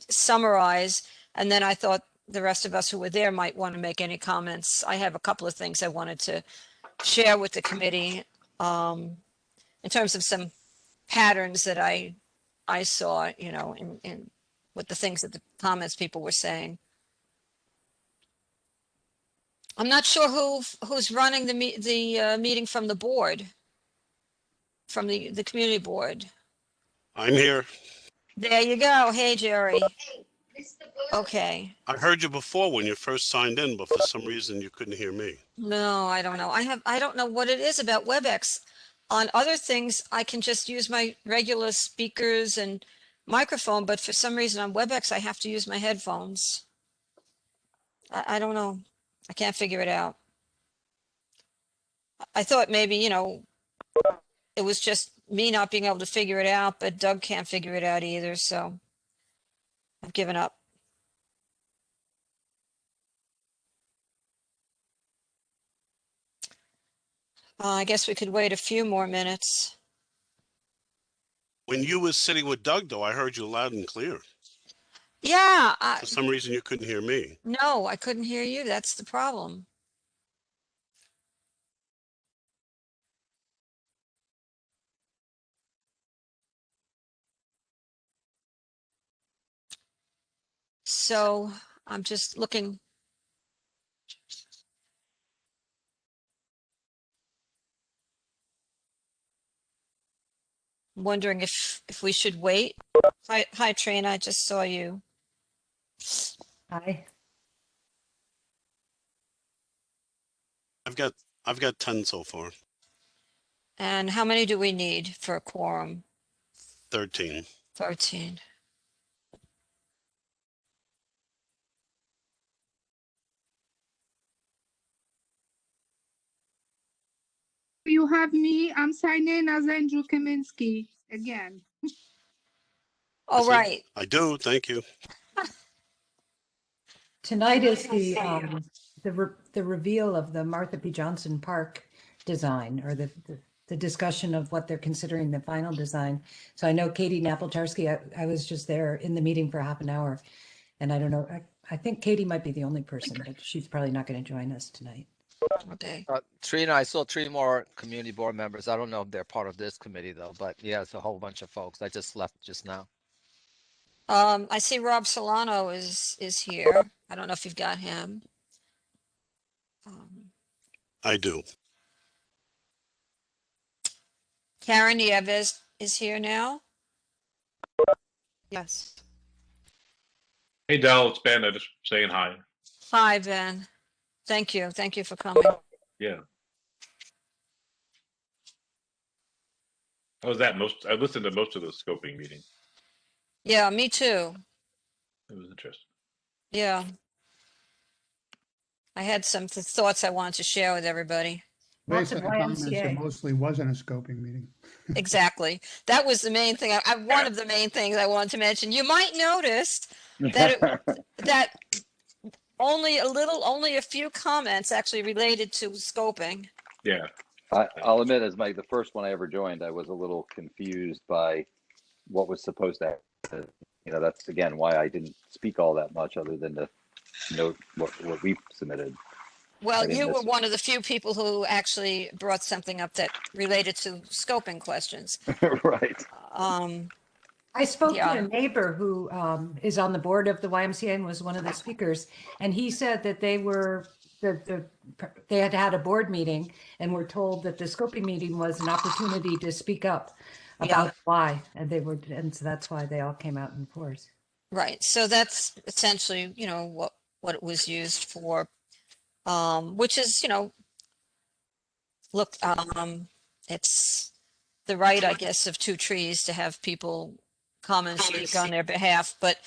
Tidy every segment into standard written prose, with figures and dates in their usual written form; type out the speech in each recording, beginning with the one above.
summarize, and then I thought the rest of us who were there might want to make any comments. I have a couple of things I wanted to share with the committee in terms of some patterns that I saw, you know, in with the things that the comments people were saying. I'm not sure who's running the meeting from the board, from the community board. I'm here. There you go. Hey, Jerry. Okay. I heard you before when you first signed in, but for some reason you couldn't hear me. No, I don't know. I don't know what it is about WebEx. On other things, I can just use my regular speakers and microphone, but for some reason on WebEx, I have to use my headphones. I don't know. I can't figure it out. I thought maybe, you know, it was just me not being able to figure it out, but Doug can't figure it out either, so I've given up. I guess we could wait a few more minutes. When you was sitting with Doug, though, I heard you loud and clear. Yeah. For some reason, you couldn't hear me. No, I couldn't hear you. That's the problem. So I'm just looking. Wondering if we should wait. Hi, Trina. I just saw you. Hi. I've got 10 so far. And how many do we need for a quorum? 13. 13. You have me. I'm signing as Andrew Kaminsky again. Oh, right. I do. Thank you. Tonight is the reveal of the Martha P. Johnson Park design, or the discussion of what they're considering the final design. So I know Katie Napoltarski, I was just there in the meeting for half an hour, and I don't know, I think Katie might be the only person, but she's probably not going to join us tonight. Okay. Trina, I saw 3 more community board members. I don't know if they're part of this committee though, but yeah, it's a whole bunch of folks. I just left just now. I see Rob Solano is here. I don't know if you've got him. I do. Karen Nieves is here now. Yes. Hey, Del, it's Ben. I'm just saying hi. Hi, Ben. Thank you. Thank you for coming. Yeah. How was that? I listened to most of the scoping meeting. Yeah, me too. It was interesting. Yeah. I had some thoughts I wanted to share with everybody. Lots Based of on the comments, it YMCA. mostly wasn't a scoping meeting. Exactly. That was the main thing. One of the main things I wanted to mention. You might notice that that only a few comments actually related to scoping. Yeah. I'll admit, as the first one I ever joined, I was a little confused by what was supposed to happen. You know, that's again why I didn't speak all that much, other than to note what we submitted. Well, you were one of the few people who actually brought something up that related to scoping questions. Right. I spoke Yeah. to a neighbor who is on the board of the YMCA and was one of the speakers, and he said that they had a board meeting and were told that the scoping meeting was an opportunity to speak up about why, and so that's why they all came out in force. Right. So that's essentially, you know, what it was used for, which is, you know, look, it's the right, I guess, of two trees to have people come and speak on their behalf. But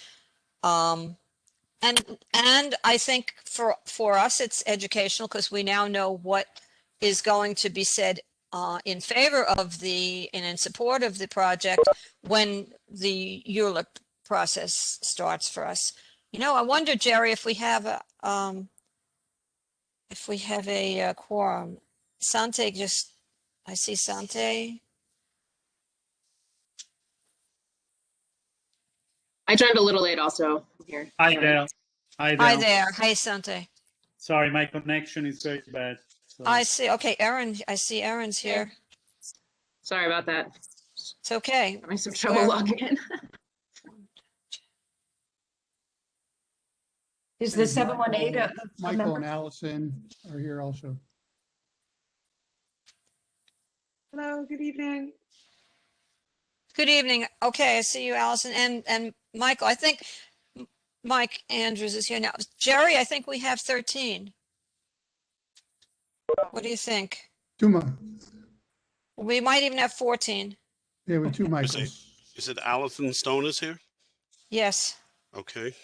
and I think for us, it's educational because we now know what is going to be said in favor of and in support of the project when the ULURP process starts for us. You know, I wonder, Jerry, if we have a quorum. Sante I see Sante. I joined a little late also here. Hi Sorry. there. Hi Hi there. there. Hi, Sante. Sorry, my connection is very bad. So I see. Okay, Erin, I see Erin's here. Sorry about that. It's okay. Having some trouble Where- logging in. Is the 718 a Michael member? and Allison are here also. Hello, good evening. Good evening. Okay, I see you, Allison, and Michael. I think Mike Andrews is here now. Jerry, I think we have 13. What do you think? We might even have 14. Yeah, with two Is Michaels. Is it Allison Stone is here? Yes. Okay.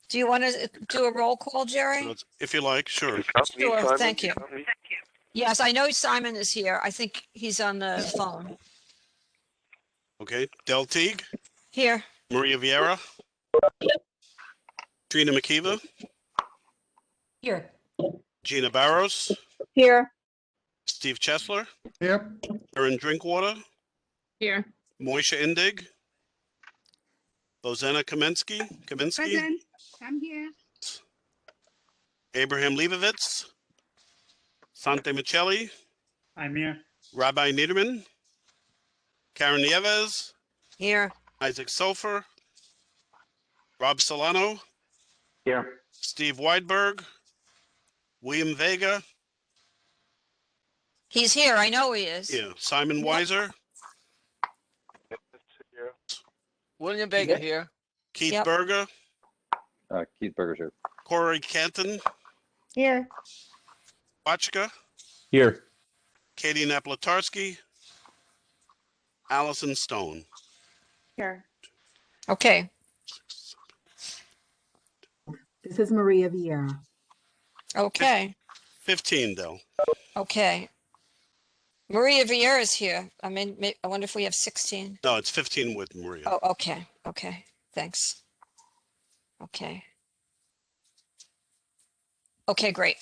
Do you want to do a roll call, So Jerry? if you like, sure. Sure, thank you. Yes, I know Simon is here. I think he's on the phone. Okay. Del Teague, Here. Maria Vieira, Trina McKeeva, Here. Gina Barros, Here. Steve Chesler, Yep. Erin Drinkwater, Here. Moisha Indig, Bozena Kaminsky, Present. I'm here. Abraham Leibovitz, Sante Michelli, I'm here. Rabbi Niederman, Karen Nieves, Here. Isaac Sofer, Rob Solano, Here. Steve Weidberg, William Vega, He's here. I know he is. yeah, Simon Weiser, William Vega here. Keith Yep. Berger, Keith Berger's here. Corey Canton, Here. Wachka, Here. Katie Naplatarski, Allison Stone. Here. Okay. This is Maria Vieira. Okay. 15, Del. Okay. Maria Vieira is here. I mean, I wonder if we have 16. No, it's 15 with Maria. Oh, okay. Okay. Thanks. Okay. Okay, great.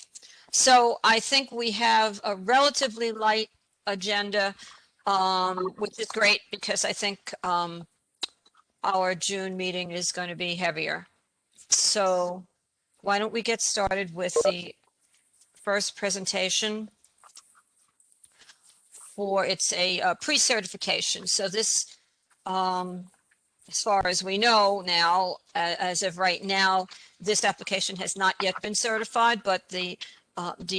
So I think we have a relatively light agenda, which is great because I think our June meeting is going to be heavier. So why don't we get started with the first presentation for it's a pre-certification. So this, as far as we know now, as of right now, this application has not yet been certified, but the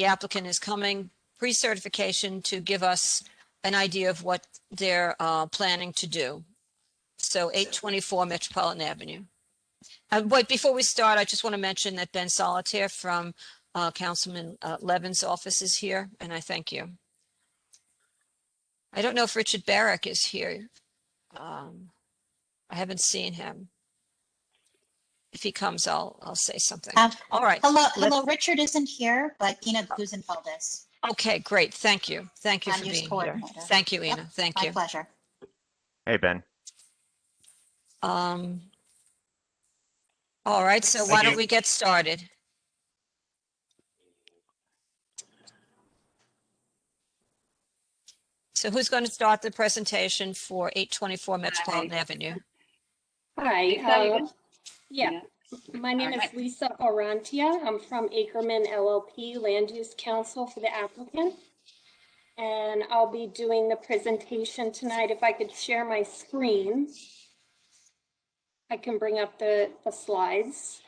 applicant is coming pre-certification to give us an idea of what they're planning to do. So 824 Metropolitan Avenue. But before we start, I just want to mention that Ben Solitaire from Councilman Levin's office is here, and I thank you. I don't know if Richard Barrick is here. I haven't seen him. If he comes, I'll say something. All right. Hello. Richard isn't here, but Ina Gusenfeld is. Okay, great. Thank you. Thank you for Land use being here. coordinator. Thank you, Ina. Yep, Thank My you. pleasure. Hey, Ben. All right, so why don't we get started? So who's going to start the presentation for 824 Metropolitan Avenue? Hi, yeah, my name is Lisa Orantia. I'm from Ackerman LLP Land Use Council for the applicant. And I'll be doing the presentation tonight. If I could share my screen, I can bring up the slides.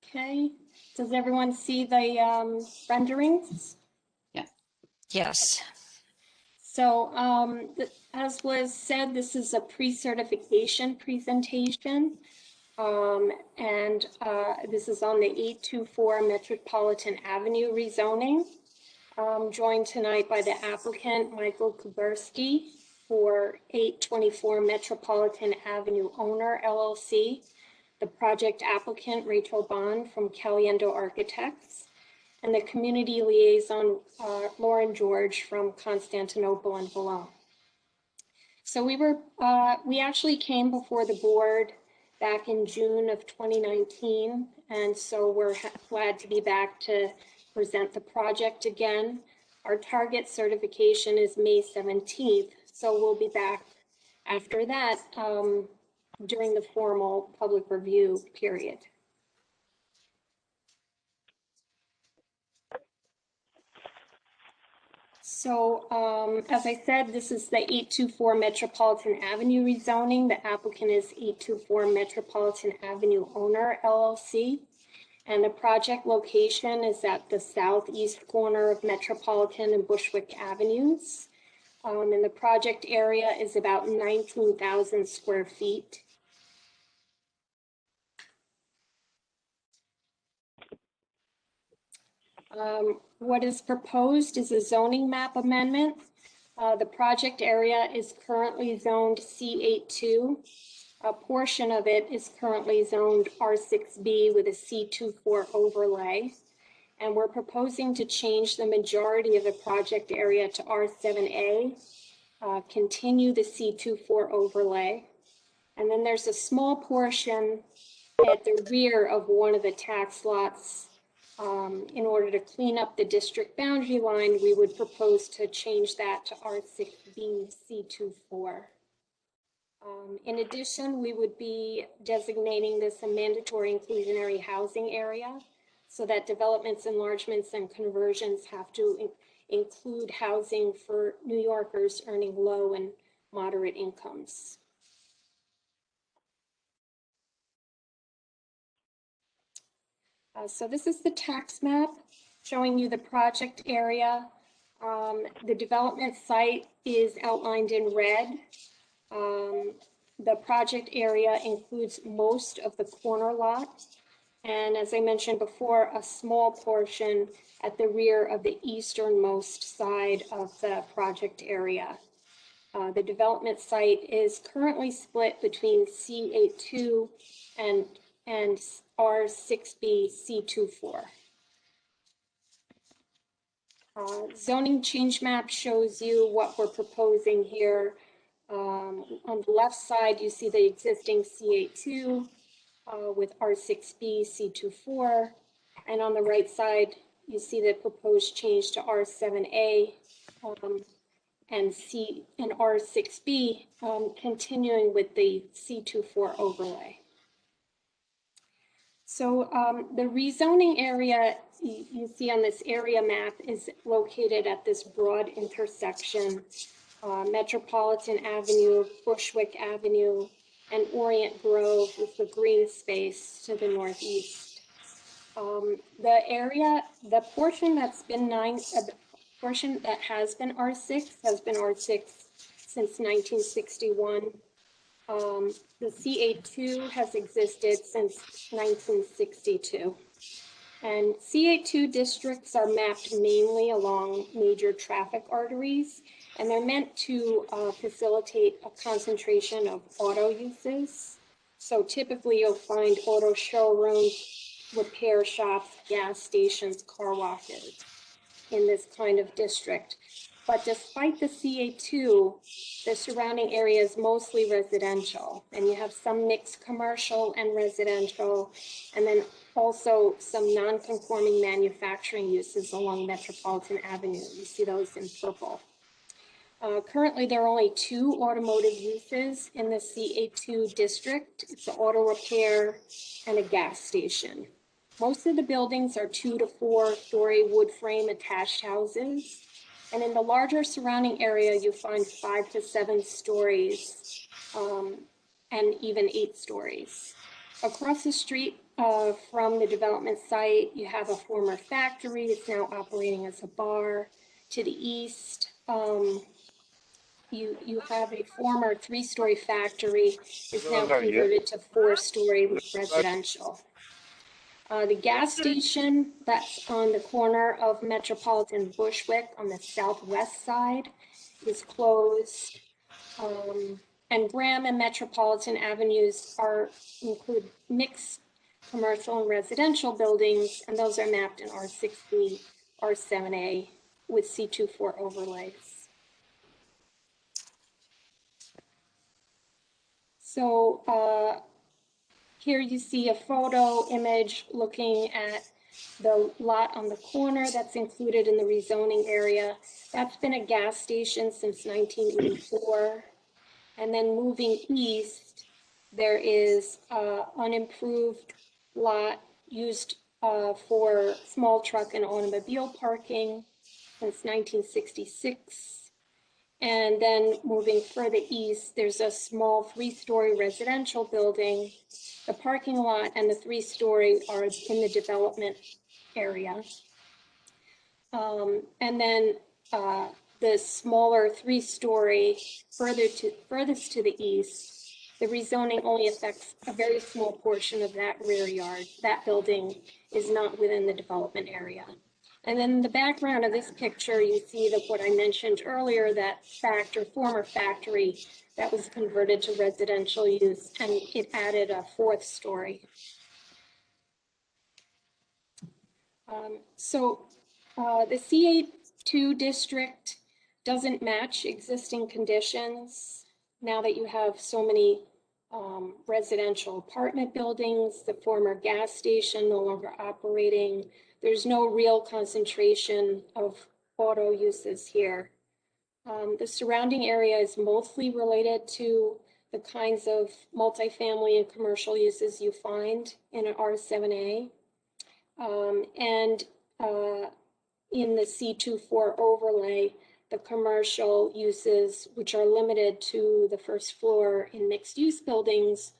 Okay, does everyone see the renderings? Yeah. Yes. So as was said, this is a pre-certification presentation. This is on the 824 Metropolitan Avenue rezoning. I'm joined tonight by the applicant, Michael Kuberski, for 824 Metropolitan Avenue owner, LLC, the project applicant, Rachel Bond from Caliendo Architects, and the community liaison, Lauren George from Constantinople and Boulogne. So we actually came before the board back in June of 2019. And so we're glad to be back to present the project again. Our target certification is May 17th. So we'll be back after that during the formal public review period. So as I said, this is the 824 Metropolitan Avenue rezoning. The applicant is 824 Metropolitan Avenue Owner LLC. And the project location is at the southeast corner of Metropolitan and Bushwick Avenues. And the project area is about 19,000 square feet. What is proposed is a zoning map amendment. The project area is currently zoned C82. A portion of it is currently zoned R6B with a C24 overlay. And we're proposing to change the majority of the project area to R7A, continue the C24 overlay. And then there's a small portion at the rear of one of the tax lots. In order to clean up the district boundary line, we would propose to change that to R6B C24. In addition, we would be designating this a mandatory inclusionary housing area so that developments, enlargements, and conversions have to include housing for New Yorkers earning low and moderate incomes. So this is the tax map showing you the project area. The development site is outlined in red. The project area includes most of the corner lot. And as I mentioned before, a small portion at the rear of the easternmost side of the project area. The development site is currently split between C82 and R6B C24. Zoning change map shows you what we're proposing here. On the left side, you see the existing C82 with R6B C24. And on the right side, you see the proposed change to R7A and R6B, continuing with the C24 overlay. So the rezoning area you see on this area map is located at this broad intersection, Metropolitan Avenue, Bushwick Avenue, and Orient Grove with the green space to the northeast. The portion that's been portion that has been R6 has been R6 since 1961. The C82 has existed since 1962. And C82 districts are mapped mainly along major traffic arteries, and they're meant to facilitate a concentration of auto uses. So typically you'll find auto showrooms, repair shops, gas stations, car washes in this kind of district. But despite the CA2, the surrounding area is mostly residential, and you have some mixed commercial and residential, and then also some non-conforming manufacturing uses along Metropolitan Avenue. You see those in purple. Currently, there are only 2 automotive uses in the CA2 district. It's an auto repair and a gas station. Most of the buildings are 2 to 4 story wood frame attached houses. And in the larger surrounding area, you find 5 to 7 stories and even 8 stories. Across the street from the development site, you have a former factory. It's now operating as a bar. To the east, you have a former 3-story factory. It's now converted to 4-story residential. The gas station that's on the corner of Metropolitan Bushwick on the southwest side is closed. And Graham and Metropolitan Avenues include mixed commercial and residential buildings, and those are mapped in R6B, R7A with C24 overlays. So here you see a photo image looking at the lot on the corner that's included in the rezoning area. That's been a gas station since 1984. And then moving east, there is unimproved lot used for small truck and automobile parking since 1966. And then moving further east, there's a small 3-story residential building. The parking lot and the 3-story are in the development area. And then the smaller 3-story furthest to the east, the rezoning only affects a very small portion of that rear yard. That building is not within the development area. And then in the background of this picture, you see that what I mentioned earlier, that former factory that was converted to residential use, and it added a 4th story. The CA2 district doesn't match existing conditions. Now that you have so many residential apartment buildings, the former gas station no longer operating, there's no real concentration of auto uses here. The surrounding area is mostly related to the kinds of multifamily and commercial uses you find in an R7A. In the C24 overlay, the commercial uses, which are limited to the first floor in mixed use buildings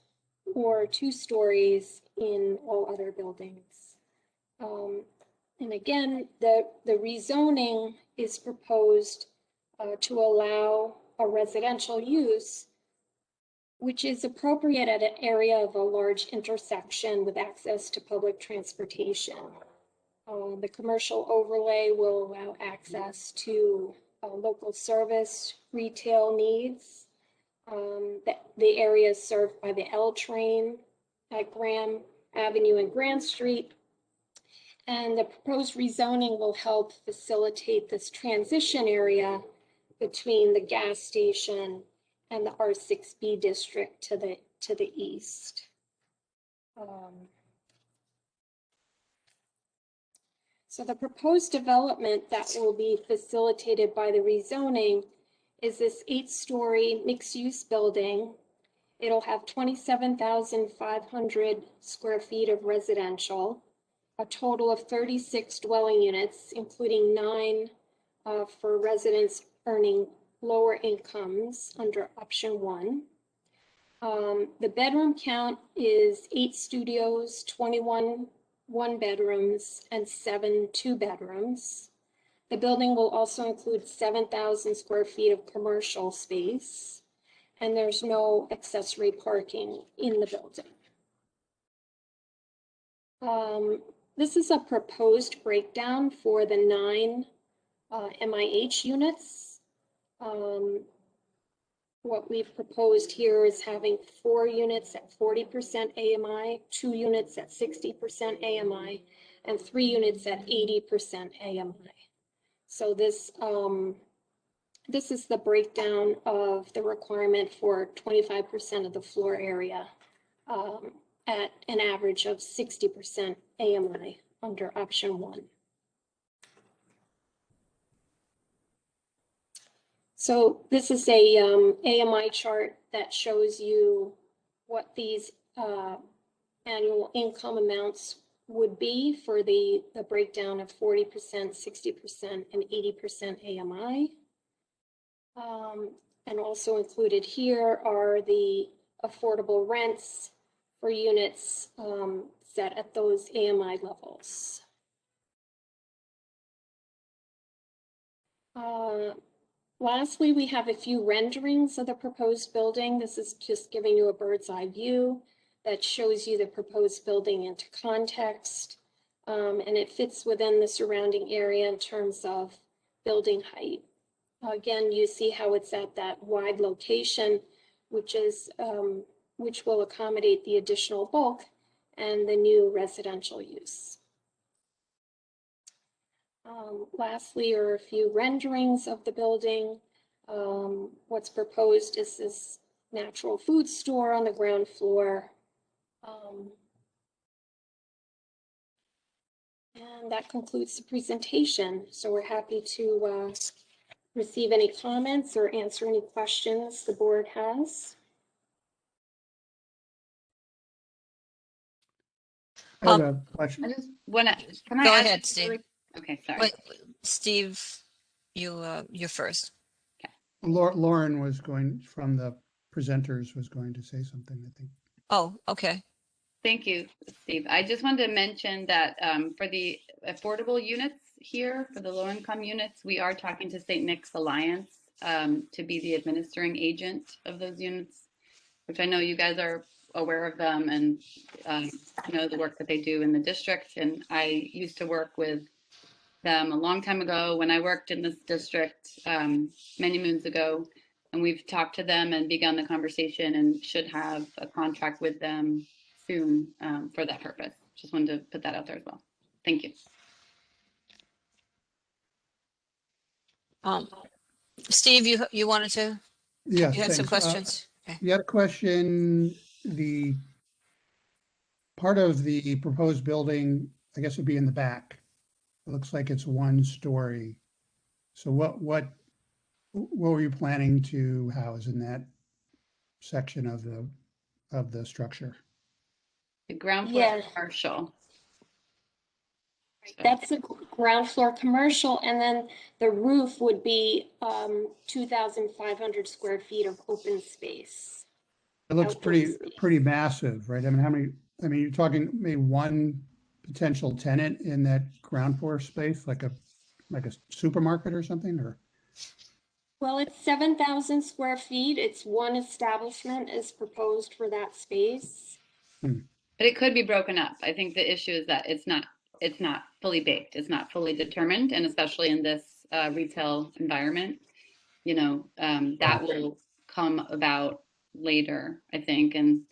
or 2 stories in all other buildings. And again, the rezoning is proposed to allow a residential use, which is appropriate at an area of a large intersection with access to public transportation. The commercial overlay will allow access to local service, retail needs. The area is served by the L train at Graham Avenue and Grand Street. And the proposed rezoning will help facilitate this transition area between the gas station and the R6B district to the east. So the proposed development that will be facilitated by the rezoning is this 8-story mixed-use building. It'll have 27,500 square feet of residential, a total of 36 dwelling units, including 9 for residents earning lower incomes under option 1. The bedroom count is 8 studios, 21 1-bedrooms, and 7 2-bedrooms. The building will also include 7,000 square feet of commercial space, and there's no accessory parking in the building. This is a proposed breakdown for the 9 MIH units. What we've proposed here is having 4 units at 40% AMI, 2 units at 60% AMI, and 3 units at 80% AMI. So this is the breakdown of the requirement for 25% of the floor area at an average of 60% AMI under option 1. So this is a AMI chart that shows you what these annual income amounts would be for the breakdown of 40%, 60%, and 80% AMI. And also included here are the affordable rents for units set at those AMI levels. Lastly, we have a few renderings of the proposed building. This is just giving you a bird's eye view that shows you the proposed building into context. And it fits within the surrounding area in terms of building height. Again, you see how it's at that wide location, which will accommodate the additional bulk and the new residential use. Lastly are a few renderings of the building. What's proposed is this natural food store on the ground floor. And that concludes the presentation. So we're happy to receive any comments or answer any questions the board has. I have a question. I just want to, can I Go ask ahead, you Steve. really- Okay, sorry. Wait, Steve, you're first. Lauren was going, from the presenters, was going to say something, I think. Oh, okay. Thank you, Steve. I just wanted to mention that for the affordable units here, for the low-income units, we are talking to St. Nick's Alliance to be the administering agent of those units, which I know you guys are aware of them and know the work that they do in the district. And I used to work with them a long time ago when I worked in this district many moons ago. And we've talked to them and begun the conversation and should have a contract with them soon for that purpose. Just wanted to put that out there as well. Thank you. Steve, you wanted to, Yes, you had some thanks. questions? Okay. You had a question, the part of the proposed building, I guess would be in the back. It looks like it's 1 story. So what were you planning to house in that section of the structure? The ground floor Yeah. commercial. That's the ground floor commercial, and then the roof would be 2,500 square feet of open space. It looks Outdoor pretty space. massive, right? I mean, how many, I mean, you're talking maybe 1 potential tenant in that ground floor space, like a supermarket or something, or? Well, it's 7,000 square feet. It's one establishment is proposed for that space. But it could be broken up. I think the issue is that it's not fully baked. It's not fully determined. And especially in this retail environment, you know, that will come about later, I think. And,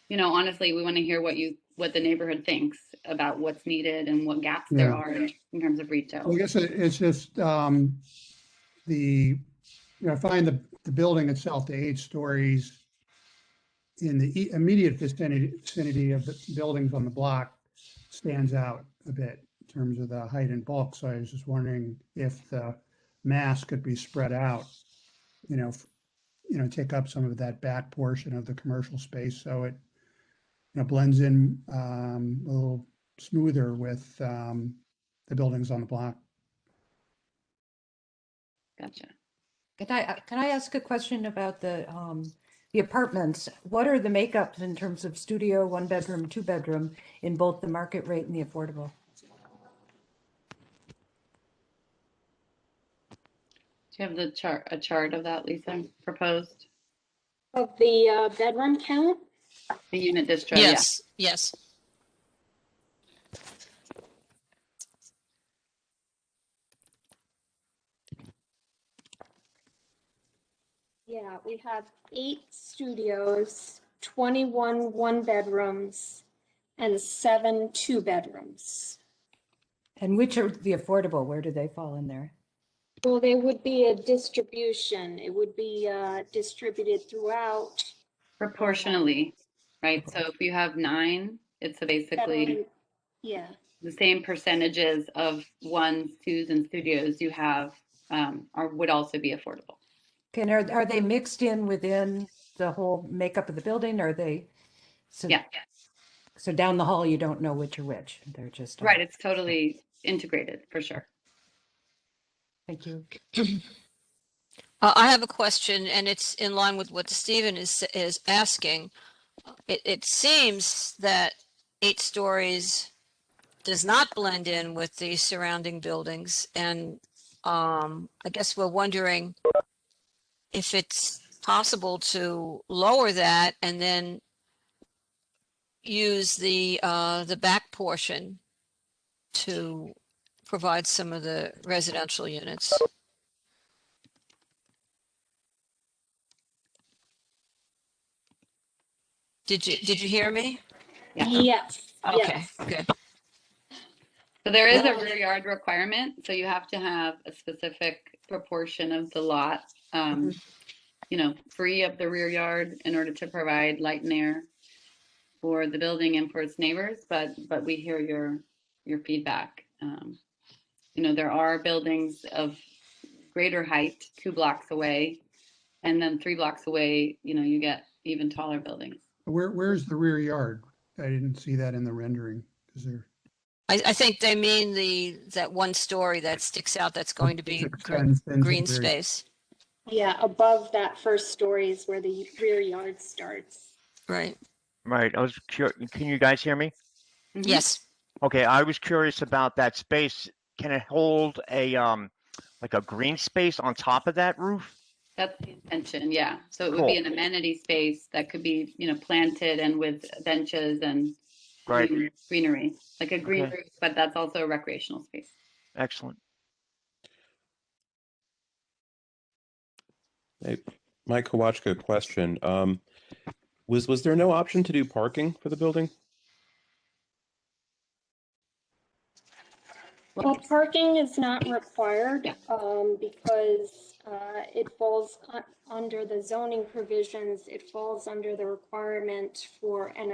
you know, honestly, we want to hear what the neighborhood thinks about what's needed and what gaps there Yeah. are in terms of retail. Well, I guess it's just, I find the building itself, the 8 stories in the immediate vicinity of the buildings on the block stands out a bit in terms of the height and bulk. So I was just wondering if the mass could be spread out, take up some of that back portion of the commercial space so it, blends in a little smoother with the buildings on the block. Gotcha. Can I ask a question about the apartments? What are the makeups in terms of studio, 1 bedroom, 2 bedroom in both the market rate and the affordable? Do you have a chart of that, Lisa, proposed? Of the bedroom count? The unit distro, Yes, yes. Yeah, we have 8 studios, 21 1-bedrooms, and 7 2-bedrooms. And which are the affordable? Where do they fall in there? Well, there would be a distribution. It would be distributed throughout. proportionally, right? So if you have 9, it's basically Yeah. the same percentages of 1s, 2s, and studios you have would also be affordable. Okay, and are they mixed in within the whole makeup of the building? Are they? So, Yeah. So down the hall, you don't know which are which. They're just Right. It's totally integrated for sure. Thank you. I have a question, and it's in line with what Stephen is asking. It seems that 8 stories does not blend in with the surrounding buildings, and I guess we're wondering if it's possible to lower that and then use the back portion to provide some of the residential units. Did you hear me? Yeah. Yes. Okay, yes. good. So there is a rear yard requirement. So you have to have a specific proportion of the lot, free of the rear yard in order to provide light and air for the building and for its neighbors, but we hear your feedback. There are buildings of greater height 2 blocks away, and then 3 blocks away, you get even taller buildings. Where's the rear yard? I didn't see that in the rendering. Is there? I think they mean that one story that sticks out that's going to be Extends into the green rear- space. Yeah, above that first story is where the rear yard starts. Right. Right. I was curious. Can you guys hear me? Mhm. Yes. Okay. I was curious about that space. Can it hold a like a green space on top of that roof? That's the intention, yeah. So it would be Cool. an amenity space that could be, planted and with benches and Right. greenery, like a green Okay. roof, but that's also a recreational space. Excellent. Hey, Mike Kowachka, question. Was there no option to do parking for the building? Well, parking is not required because it falls under the zoning provisions. It falls under the requirement for and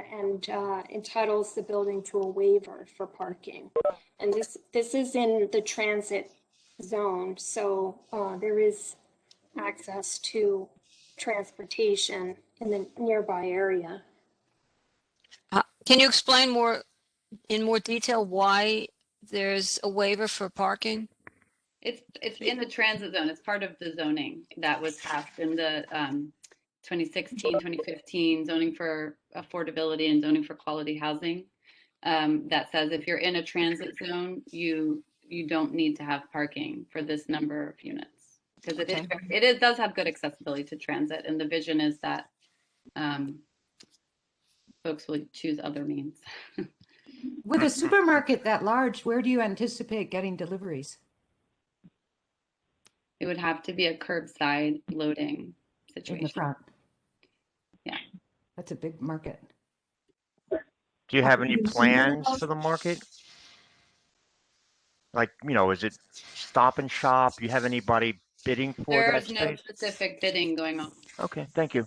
entitles the building to a waiver for parking. And this is in the transit zone, so there is access to transportation in the nearby area. Can you explain in more detail why there's a waiver for parking? It's in the transit zone. It's part of the zoning that was passed in the 2016, 2015 zoning for affordability and zoning for quality housing. That says if you're in a transit zone, you don't need to have parking for this number of units. Because it does have good accessibility to transit, and the vision is that folks will choose other means. With a supermarket that large, where do you anticipate getting deliveries? It would have to be a curbside loading situation. In the front. Yeah. That's a big market. Do you have any plans for the market? Like, is it Stop and Shop? Do you have anybody bidding for There that is no space? specific bidding going on. Okay, thank you.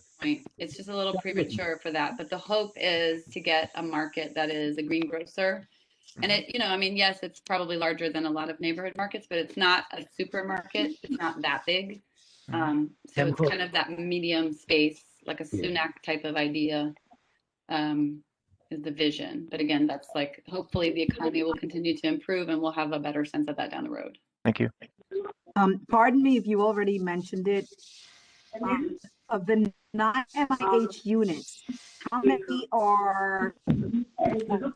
It's just a little premature for that, but the hope is to get a market that is a green grocer. And it, yes, it's probably larger than a lot of neighborhood markets, but it's not a supermarket. It's not that big. So it's kind of that medium space, like a Sunak type of idea, is the vision. But again, that's like, hopefully the economy will continue to improve and we'll have a better sense of that down the road. Thank you. Pardon me if you already mentioned it. Of the 9 MIH units, how many are a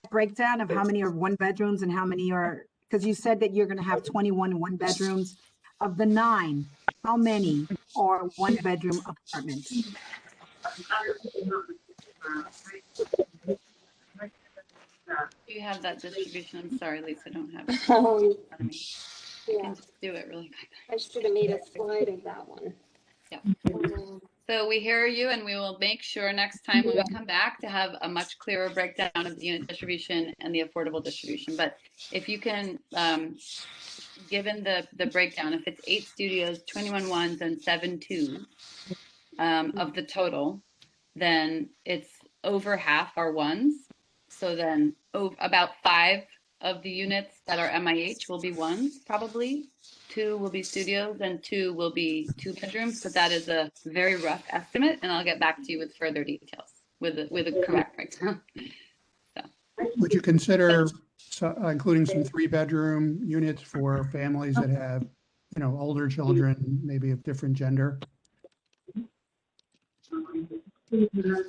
breakdown of how many are 1-bedrooms and how many are, because you said that you're going to have 21 1-bedrooms. Of the 9, how many are 1-bedroom apartments? Do you have that distribution? I'm sorry, Lisa, I don't have it. Yeah. I can just do it really quick. I should have made a slide of that one. Yeah. So we hear you, and we will make sure next time when we come back to have a much clearer breakdown of the unit distribution and the affordable distribution. But if you can, given the breakdown, if it's 8 studios, 21 ones, and 7 twos of the total, then it's over half are ones. So then about 5 of the units that are MIH will be ones, probably. 2 will be studios and 2 will be 2-bedrooms, but that is a very rough estimate, and I'll get back to you with further details with a correct breakdown. Would you consider including some 3-bedroom units for families that have, older children, maybe of different gender?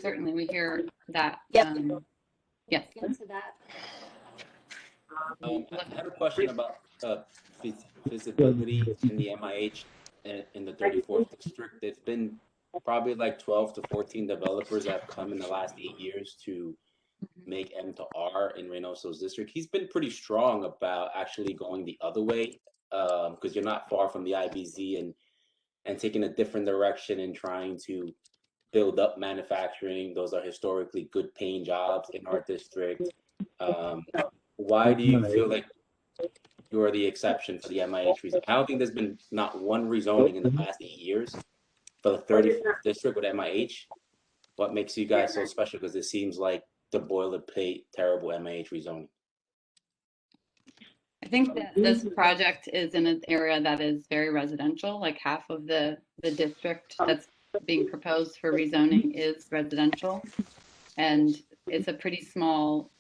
Certainly, we hear that. Yep. Yes. Get to that. I have a question about feasibility in the MIH in the 34th district. There's been probably like 12 to 14 developers that have come in the last 8 years to make M to R in Reynoso's district. He's been pretty strong about actually going the other way because you're not far from the IBZ and taking a different direction and trying to build up manufacturing. Those are historically good paying jobs in our district. Why do you feel like you're the exception for the MIH reason? I don't think there's been not one rezoning in the past 8 years. for the 34th district with MIH? What makes you guys so special? Because it seems like the boilerplate, terrible MIH rezoning. I think that this project is in an area that is very residential. Like half of the district that's being proposed for rezoning is residential, and it's a pretty small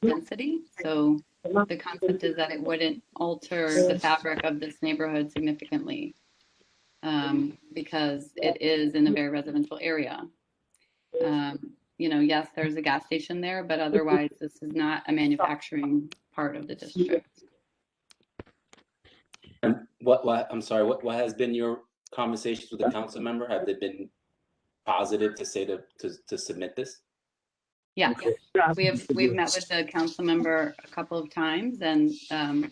density. So the concept is that it wouldn't alter the fabric of this neighborhood significantly, because it is in a very residential area. You know, yes, there's a gas station there, but otherwise this is not a manufacturing part of the district. And I'm sorry, what has been your conversations with the council member? Have they been positive to say to submit this? Yeah, we've met with the council member a couple of times, and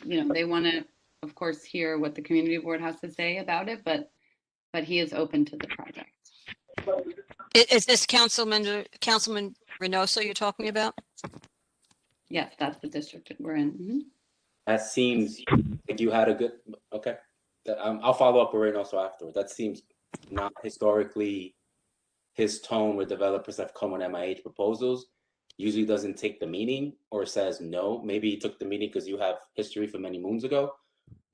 you know, they want to, of course, hear what the community board has to say about it, but he is open to the project. Is this Councilman Reynoso you're talking about? Yes, that's the district that we're in. Mm-hmm. That seems like you had a good, okay. I'll follow up with Reynoso afterwards. That seems not historically his tone where developers have come on MIH proposals. Usually doesn't take the meeting or says no. Maybe he took the meeting because you have history from many moons ago.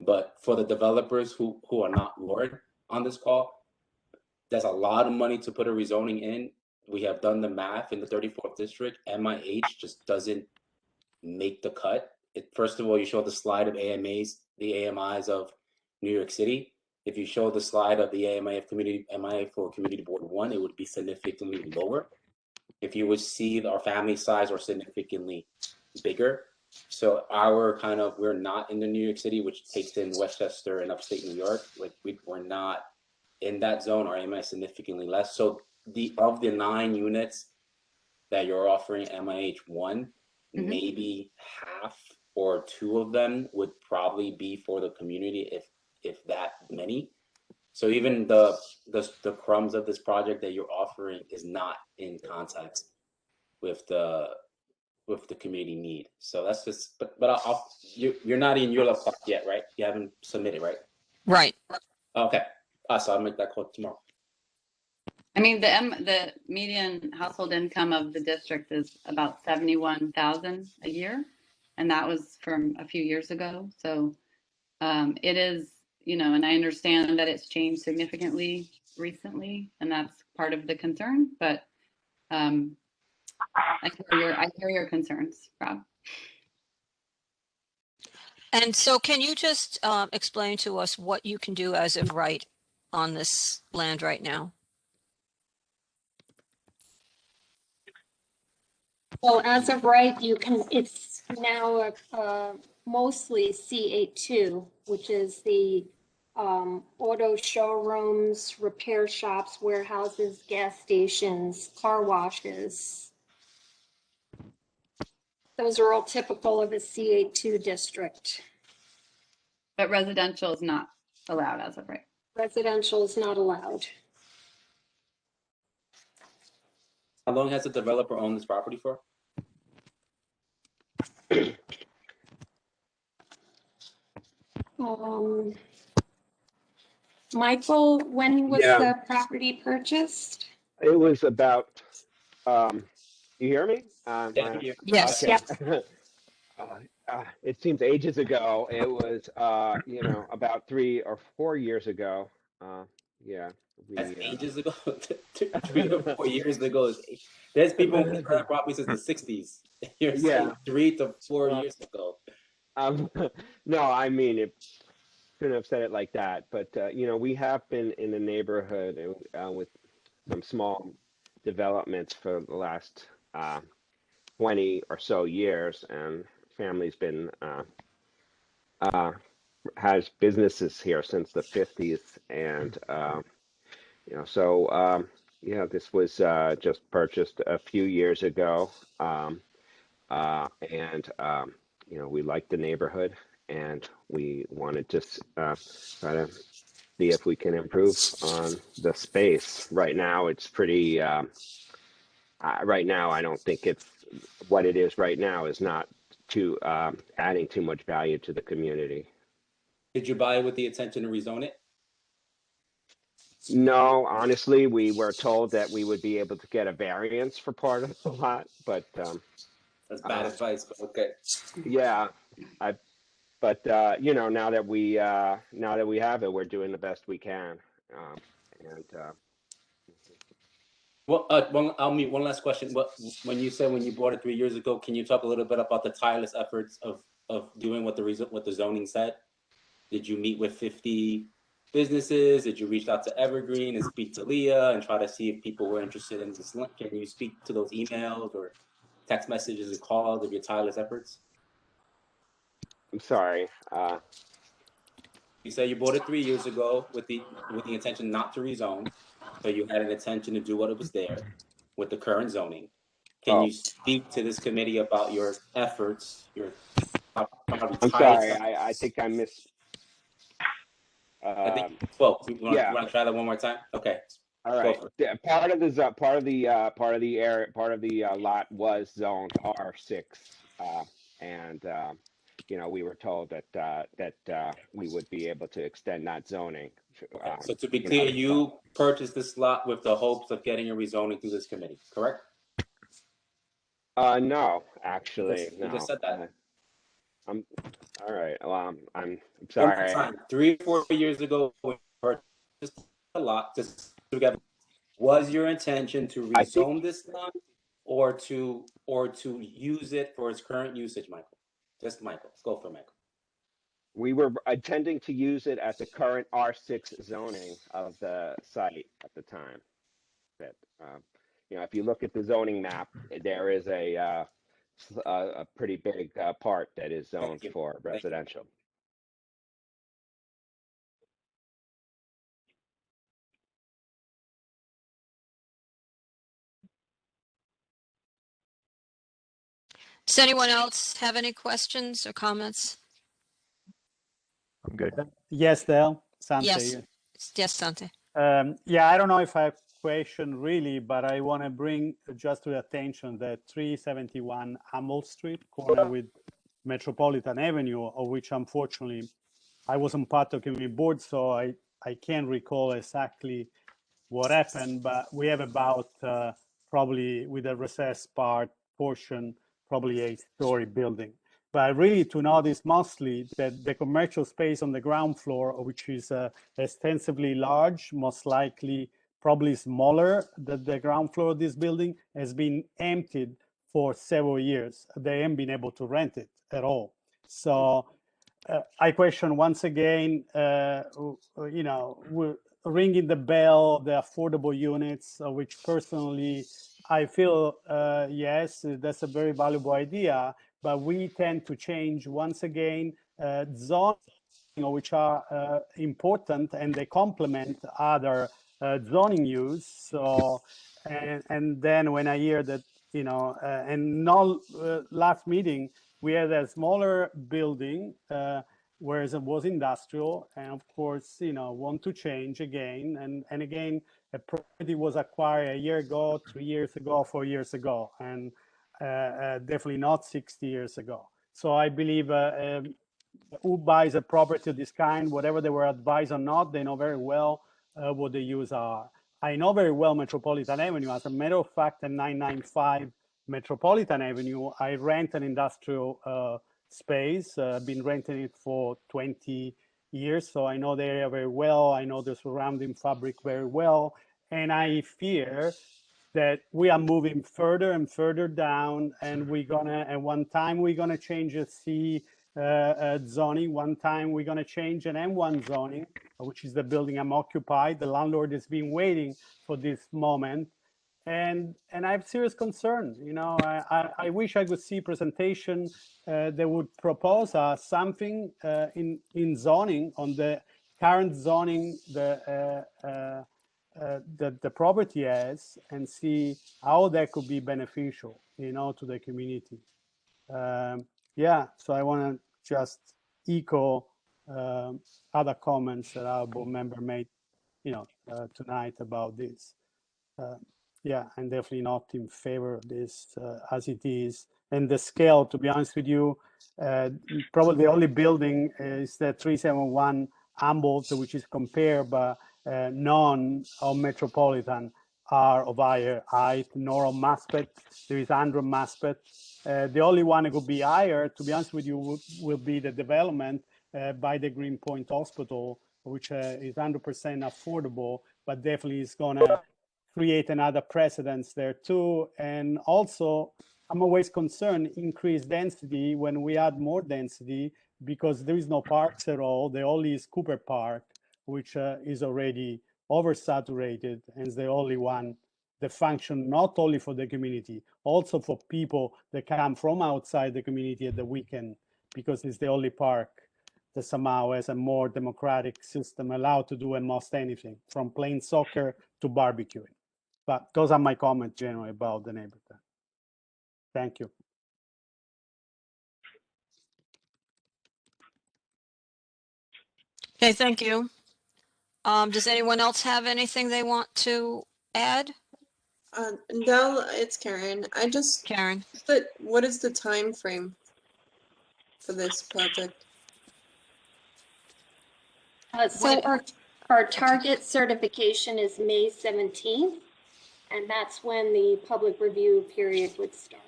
But for the developers who are not lured on this call, there's a lot of money to put a rezoning in. We have done the math in the 34th district. MIH just doesn't make the cut. First of all, you show the slide of the AMIs of New York City. If you show the slide of the AMI for Community Board 1, it would be significantly lower. If you would see our family size are significantly bigger. So we're not in the New York City, which takes in Westchester and upstate New York. Like we're not in that zone. Our AMI is significantly less. So of the 9 units that you're offering MIH 1, maybe half or 2 of them would probably be for the community, if that many. So even the crumbs of this project that you're offering is not in context with the community need. So that's just, but you're not in ULURP yet, right? You haven't submitted, right? Right. Okay. So I'll make that call tomorrow. I mean, the median household income of the district is about 71,000 a year, and that was from a few years ago. So it is, you know, and I understand that it's changed significantly recently, and that's part of the concern. But I hear your concerns, Rob. And so can you just explain to us what you can do as of right on this land right now? Well, as of right, it's now mostly C82, which is the auto showrooms, repair shops, warehouses, gas stations, car washes. Those are all typical of a C82 district. But residential is not allowed as of right. Residential is not allowed. How long has the developer owned this property for? Michael, when was the property purchased? It was about, you hear me? Yes. Okay. Yep. It seems ages ago. It was, about 3 or 4 years ago. Yeah. That's ages ago. 3 or 4 years ago. There's people who bought property since the 60s. You're saying 3 to 4 years ago. No, I mean, it shouldn't have said it like that. But, we have been in the neighborhood with some small developments for the last 20 or so years. And family's been, has businesses here since the 50s. And, this was just purchased a few years ago. We like the neighborhood, and we wanted to try to see if we can improve on the space. Right now, it's pretty. Right now, I don't think it's what it is. Right now is not too adding too much value to the community. Did you buy it with the intention to rezone it? No, honestly, we were told that we would be able to get a variance for part of the lot, but That's bad advice, but okay. yeah, but you know, now that we have it, we're doing the best we can. And Well, I'll meet one last question. When you said when you bought it 3 years ago, can you talk a little bit about the tireless efforts of doing what the zoning said? Did you meet with 50 businesses? Did you reach out to Evergreen and speak to Leah and try to see if people were interested in this link? Can you speak to those emails or text messages and calls of your tireless efforts? I'm sorry. You say you bought it 3 years ago with the intention not to rezone, so you had an intention to do what it was there with the current zoning. Can you speak to this committee about your efforts, your I'm sorry. I think I missed. I think you spoke. You want Yeah. to try that one more time? Okay. All right. Yeah, part of the lot was zoned R6, and you know, we were told that we would be able to extend that zoning. So to be clear, know, you purchased this lot with the hopes of getting a rezoning through this committee, correct? No, actually, You just said that. I'm all right. Well, I'm One more sorry. time. 3 or 4 years ago, when you purchased a lot, just together, was your intention to rezone this lot or to use it for its current usage, Michael? Just Michael. Let's go for Michael. We were intending to use it at the current R6 zoning of the site at the time. That you know, if you look at the zoning map, there is a pretty big part that is zoned for residential. Does anyone else have any questions or comments? I'm good. Yes, Del. Sante Yes, here. yes, Sante. Yeah, I don't know if I have a question really, but I want to bring just to the attention that 371 Humboldt Street, corner with Metropolitan Avenue, of which unfortunately I wasn't part of the community board, so I can't recall exactly what happened, but we have about probably with a recessed part portion, probably a story building. But really to notice mostly that the commercial space on the ground floor, which is extensively large, most likely probably smaller than the ground floor of this building, has been emptied for several years. They haven't been able to rent it at all. So I question once again, you know, we're ringing the bell, the affordable units, which personally I feel, yes, that's a very valuable idea, but we tend to change once again zoning, which are important and they complement other zoning use. So, and then when I hear that, you know, and no last meeting, we had a smaller building, whereas it was industrial, and of course, you know, want to change again, and again, a property was acquired a year ago, 3 years ago, 4 years ago, and definitely not 60 years ago. So I believe who buys a property of this kind, whatever they were advised or not, they know very well what the use are. I know very well Metropolitan Avenue. As a matter of fact, at 995 Metropolitan Avenue, I rent an industrial space. I've been renting it for 20 years, so I know the area very well. I know the surrounding fabric very well, and I fear that we are moving further and further down, and one time we're gonna change a C zoning, one time we're gonna change an M1 zoning, which is the building I'm occupied. The landlord has been waiting for this moment, and I have serious concern. You know, I wish I could see presentation that would propose something in zoning on the current zoning the property has, and see how that could be beneficial, you know, to the community. Yeah, so I want to just echo other comments that our board member made, you know, tonight about this. Yeah, I'm definitely not in favor of this as it is. And the scale, to be honest with you, probably the only building is the 371 Humboldt, which is compared, but none of metropolitan are of higher height, nor of Maspeth. There is 100 Maspeth. The only one that could be higher, to be honest with you, will be the development by the Greenpoint Hospital, which is 100% affordable, but definitely is going to create another precedence there too. And also, I'm always concerned increased density when we add more density, because there is no parks at all. The only is Cooper Park, which is already oversaturated, and is the only one that function not only for the community, also for people that come from outside the community at the weekend, because it's the only park that somehow has a more democratic system, allowed to do almost anything from playing soccer to barbecuing. But those are my comments generally about the neighborhood. Thank you. Okay, thank you. Does anyone else have anything they want to add? Del, it's Karen. I just Karen. What is the time frame for this project? So our target certification is May 17th, and that's when the public review period would start.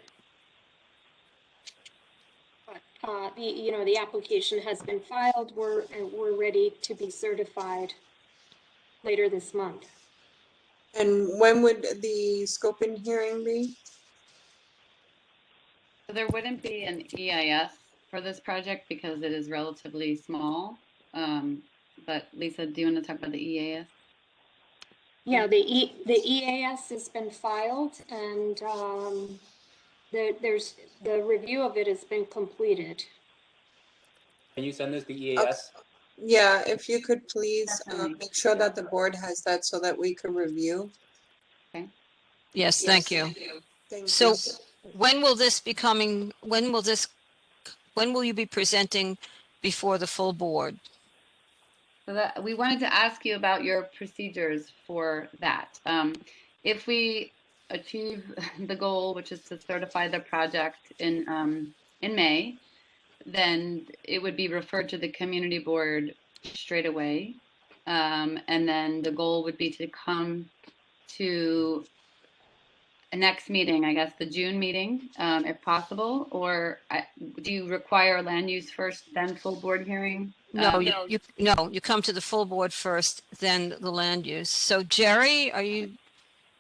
But the application has been filed. We're ready to be certified later this month. And when would the scoping hearing be? So there wouldn't be an EIS for this project because it is relatively small. But Lisa, do you want to talk about the EAS? Yeah, the EAS has been filed, and there's the review of it has been completed. Can you send us the EAS? Yeah, if you could please make sure that the board has that so that we can review. Okay. Yes, thank you. Thank So you. when will this be coming, when will you be presenting before the full board? So that we wanted to ask you about your procedures for that. If we achieve the goal, which is to certify the project in May, then it would be referred to the community board straight away. And then the goal would be to come to a next meeting, I guess the June meeting, if possible, or do you require a land use first, then full board hearing? No, you come to the full board first, then the land use. So Jerry,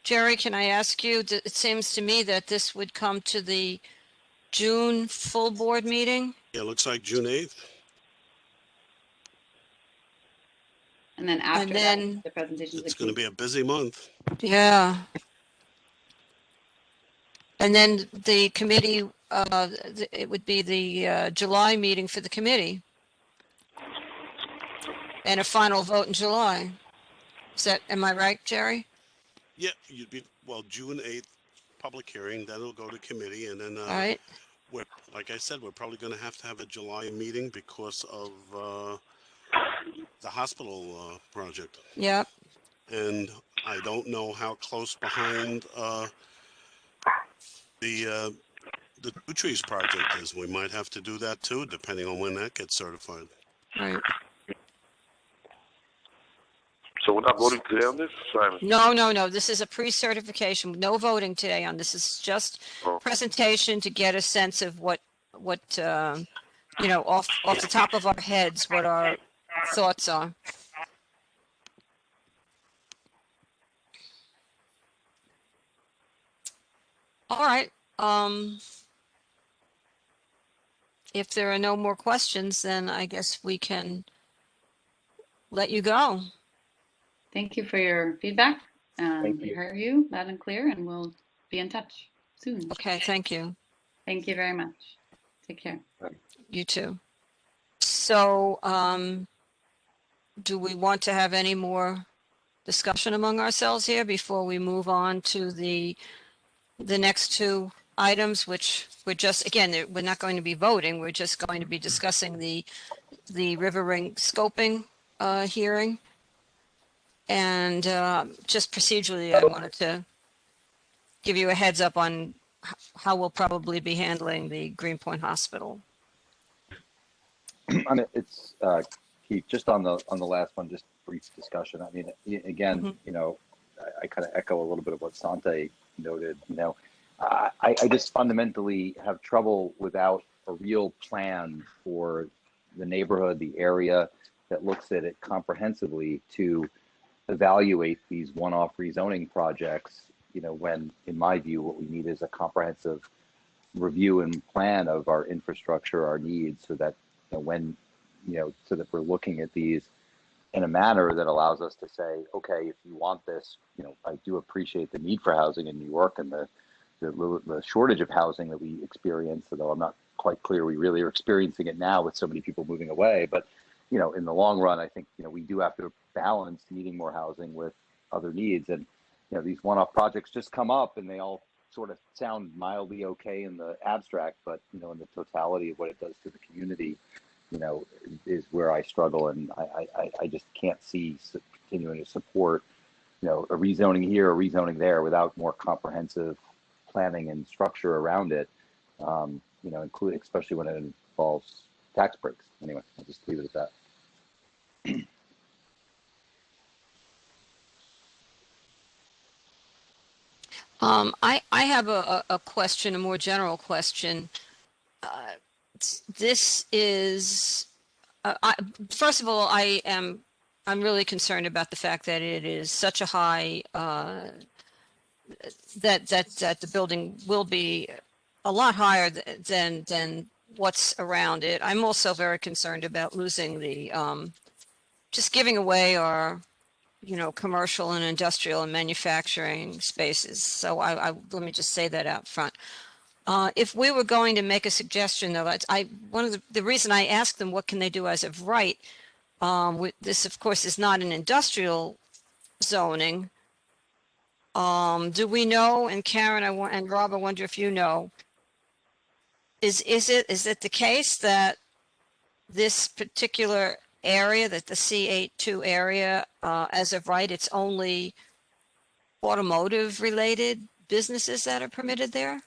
can I ask you, it seems to me that this would come to the June full board meeting? Yeah, it looks like June 8th. And then after that, the presentations. It's going to be a busy month. Yeah. And then the committee, it would be the July meeting for the committee. And a final vote in July. Am I right, Jerry? Yeah, June 8th, public hearing, then it'll go to committee, and then All right. like I said, we're probably going to have a July meeting because of the hospital project. Yep. And I don't know how close behind the Two Trees project is. We might have to do that too, depending on when that gets certified. Right. So we're not voting today on this, Simon? No. This is a pre-certification. No voting today on this. Is just presentation to get a sense of what off the top of our heads, what our thoughts are. All right. If there are no more questions, then I guess we can let you go. Thank you for your feedback. Thank We you. heard you loud and clear, and we'll be in touch soon. Okay, thank you. Thank you very much. Take care. You too. So, do we want to have any more discussion among ourselves here before we move on to the next two items, which we're just, again, we're not going to be voting. We're just going to be discussing the River Ring scoping hearing. And just procedurally, I wanted to give you a heads up on how we'll probably be handling the Greenpoint Hospital. It's Keith, just on the last one, just brief discussion. I mean, again, Mhm. you know, I kind of echo a little bit of what Sante noted. You know, I just fundamentally have trouble without a real plan for the neighborhood, the area that looks at it comprehensively to evaluate these one-off rezoning projects. You know, when in my view, what we need is a comprehensive review and plan of our infrastructure, our needs, so that when, so that we're looking at these in a manner that allows us to say, okay, if you want this, I do appreciate the need for housing in New York and the shortage of housing that we experience, although I'm not quite clear we really are experiencing it now with so many people moving away. But, in the long run, I think, we do have to balance needing more housing with other needs. And, these one-off projects just come up and they all sort of sound mildly okay in the abstract, but, in the totality of what it does to the community, is where I struggle. And I just can't see continuing to support, a rezoning here, a rezoning there without more comprehensive planning and structure around it, including, especially when it involves tax breaks. Anyway, I'll just leave it at that. I have a question, a more general question. This is, first of all, I'm really concerned about the fact that it is such a high, that the building will be a lot higher than what's around it. I'm also very concerned about losing the, just giving away our, commercial and industrial and manufacturing spaces. So let me just say that out front. If we were going to make a suggestion, though, one of the reason I asked them what can they do as of right, this of course is not an industrial zoning. Do we know? And Karen, and Rob, I wonder if you know. Is it the case that this particular area, that the C82 area, as of right, it's only automotive related businesses that are permitted there?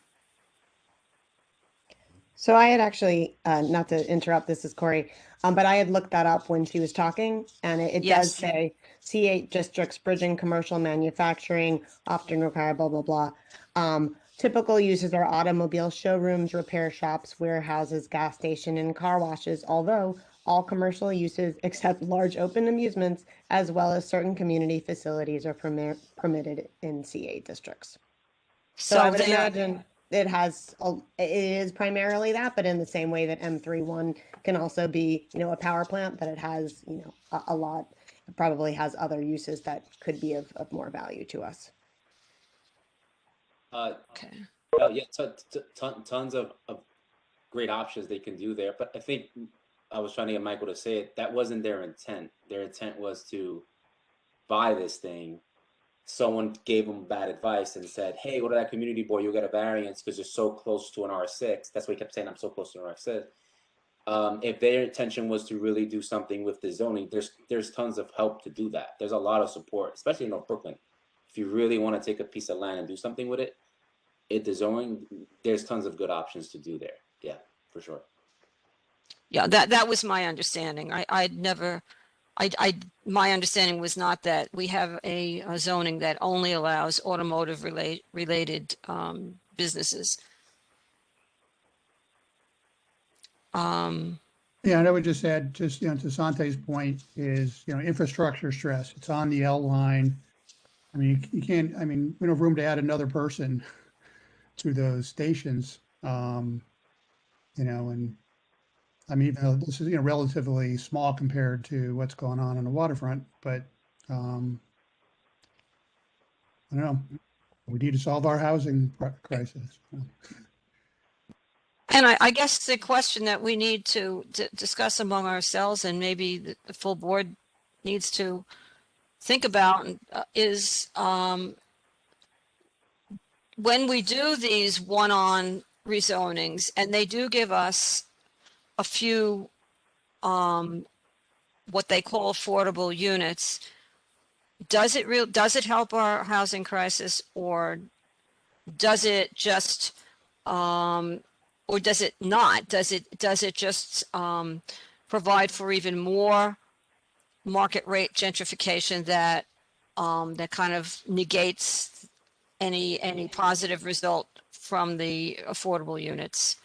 So I had actually, not to interrupt, this is Corey, but I had looked that up when she was talking, and it does Yes. say C8 districts, bridging, commercial, manufacturing, often require blah, blah, blah. Typical uses are automobile showrooms, repair shops, warehouses, gas station, and car washes, although all commercial uses except large open amusements, as well as certain community facilities are permitted in C8 districts. So I would imagine it is primarily that, but in the same way that M31 can also be, a power plant, that it has, a lot, it probably has other uses that could be of more value to us. Okay. Oh yeah, tons of great options they can do there. But I think I was trying to get Michael to say it. That wasn't their intent. Their intent was to buy this thing. Someone gave them bad advice and said, hey, go to that community board, you'll get a variance because you're so close to an R6. That's what he kept saying, I'm so close to an R6. If their intention was to really do something with the zoning, there's tons of help to do that. There's a lot of support, especially in North Brooklyn. If you really want to take a piece of land and do something with it, the zoning, there's tons of good options to do there. Yeah, for sure. Yeah, that was my understanding. My understanding was not that we have a zoning that only allows automotive related businesses. Yeah, and I would just add, to Sante's point is, infrastructure stress. It's on the L line. I mean, you can't, we don't have room to add another person to those stations. And even though this is, relatively small compared to what's going on the waterfront, but I don't know, we need to solve our housing crisis. And I guess the question that we need to discuss among ourselves, and maybe the full board needs to think about, is when we do these one-on rezonings, and they do give us a few what they call affordable units, does it help our housing crisis, or does it just or does it not? Does it just provide for even more market rate gentrification that that kind of negates any positive result from the affordable units.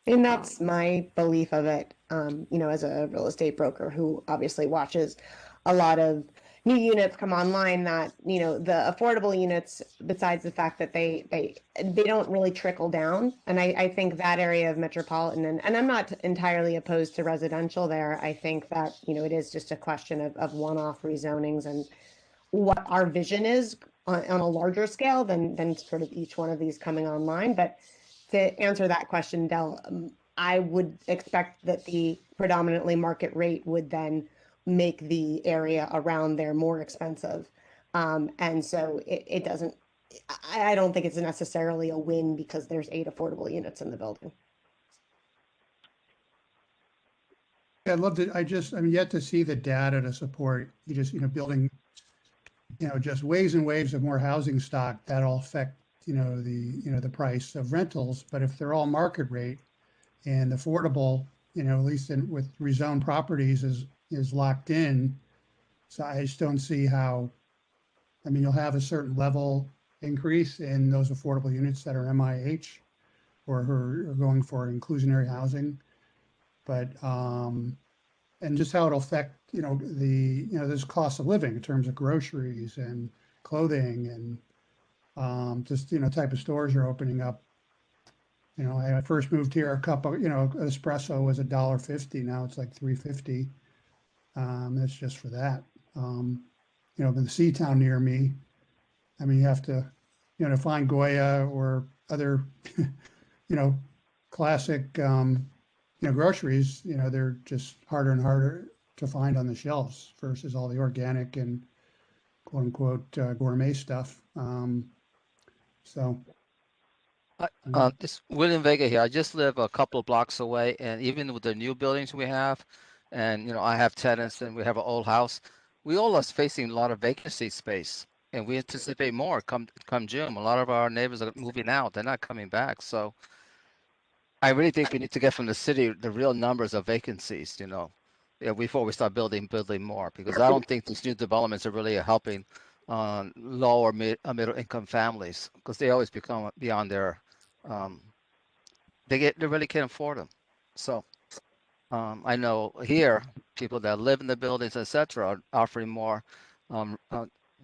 And that's my belief of it, you know, as a real estate broker who obviously watches a lot of new units come online, that, you know, the affordable units, besides the fact that they don't really trickle down. And I think that area of metropolitan, and I'm not entirely opposed to residential there. I think that, you know, it is just a question of one-off rezonings and what our vision is on a larger scale than sort of each one of these coming online. But to answer that question, Del, I would expect that the predominantly market rate would then make the area around there more expensive. And so it doesn't, I don't think it's necessarily a win because there's 8 affordable units in the building. I'd love to, I'm yet to see the data to support, you know, building, you know, just waves and waves of more housing stock that'll affect, you know, the price of rentals. But if they're all market rate and affordable, you know, at least with rezoned properties is locked in. So I just don't see how, I mean, you'll have a certain level increase in those affordable units that are MIH or who are going for inclusionary housing. But, and just how it'll affect, you know, this cost of living in terms of groceries and clothing and just, you know, type of stores are opening up. You know, I first moved here, a cup of, you know, espresso was $1.50. Now it's like $3.50. That's just for that. You know, the Seatown near me, I mean, you have to, you know, to find Goya or other, you know, classic, you know, groceries, you know, they're just harder and harder to find on the shelves versus all the organic and quote unquote gourmet stuff. So. It's William Vega here. I just live a couple of blocks away, and even with the new buildings we have, and you know, I have tenants and we have an old house, we all are facing a lot of vacancy space, and we anticipate more come June. A lot of our neighbors are moving out; they're not coming back. So, I really think we need to get from the city the real numbers of vacancies. You know, yeah, before we start building more, because I don't think these new developments are really helping lower middle income families, because they always become beyond their they really can't afford them. So I know here people that live in the buildings, etc., are offering more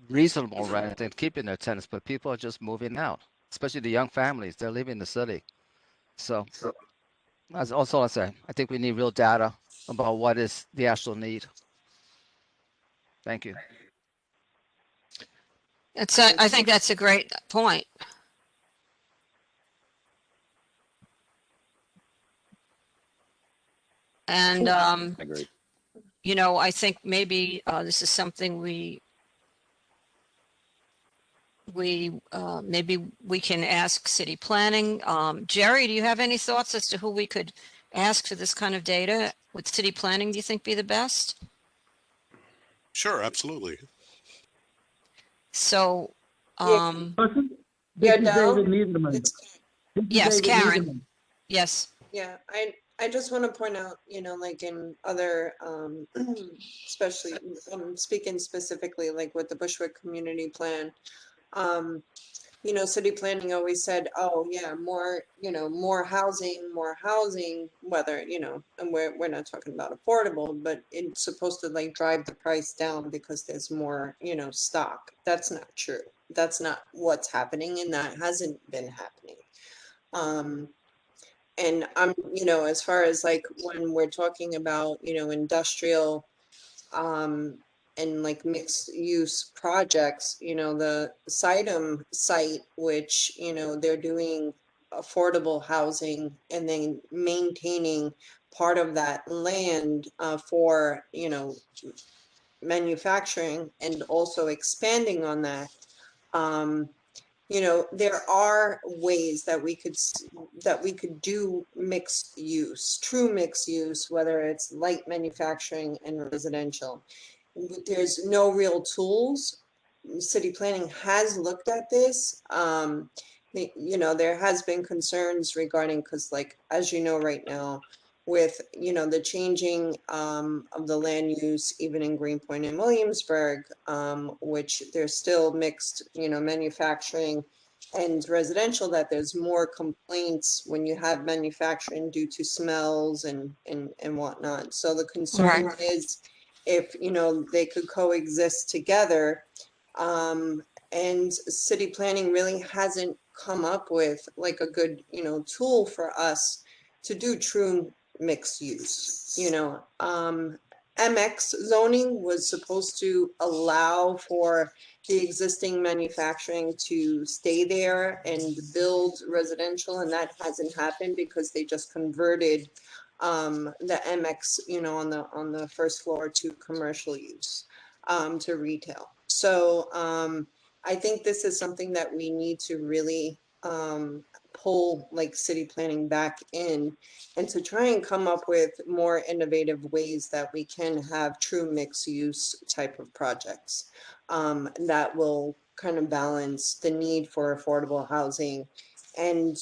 reasonable rent and keeping their tenants, but people are just moving out, especially the young families. They're leaving the city. So that's also I say. I think we need real data about what is the actual need. Thank you. I think that's a great point. And, Agreed. you know, I think maybe this is something maybe we can ask city planning. Jerry, do you have any thoughts as to who we could ask for this kind of data? Would city planning, do you think, be the best? Sure, absolutely. So, Yeah, Del? yes, Karen. Yes. Yeah, I just want to point out, you know, like in other, especially, I'm speaking specifically like with the Bushwick Community Plan, you know, city planning always said, oh yeah, more, you know, more housing, whether, you know, and we're not talking about affordable, but it's supposed to like drive the price down because there's more, you know, stock. That's not true. That's not what's happening, and that hasn't been happening. And I'm, you know, as far as like when we're talking about, you know, industrial, and like mixed use projects, you know, the Sidem site, which, you know, they're doing affordable housing and then maintaining part of that land for, you know, manufacturing and also expanding on that. You know, there are ways that we could do mixed use, true mixed use, whether it's light manufacturing and residential. There's no real tools. City planning has looked at this. You know, there has been concerns regarding, because like, as you know, right now, with, you know, the changing of the land use, even in Greenpoint and Williamsburg, which there's still mixed, you know, manufacturing and residential, that there's more complaints when you have manufacturing due to smells and whatnot. So the concern Right. is if, you know, they could coexist together. And city planning really hasn't come up with like a good, you know, tool for us to do true mixed use. You know, MX zoning was supposed to allow for the existing manufacturing to stay there and build residential, and that hasn't happened because they just converted the MX, you know, on the first floor to commercial use, to retail. So I think this is something that we need to really pull like city planning back in, and to try and come up with more innovative ways that we can have true mixed use type of projects that will kind of balance the need for affordable housing and,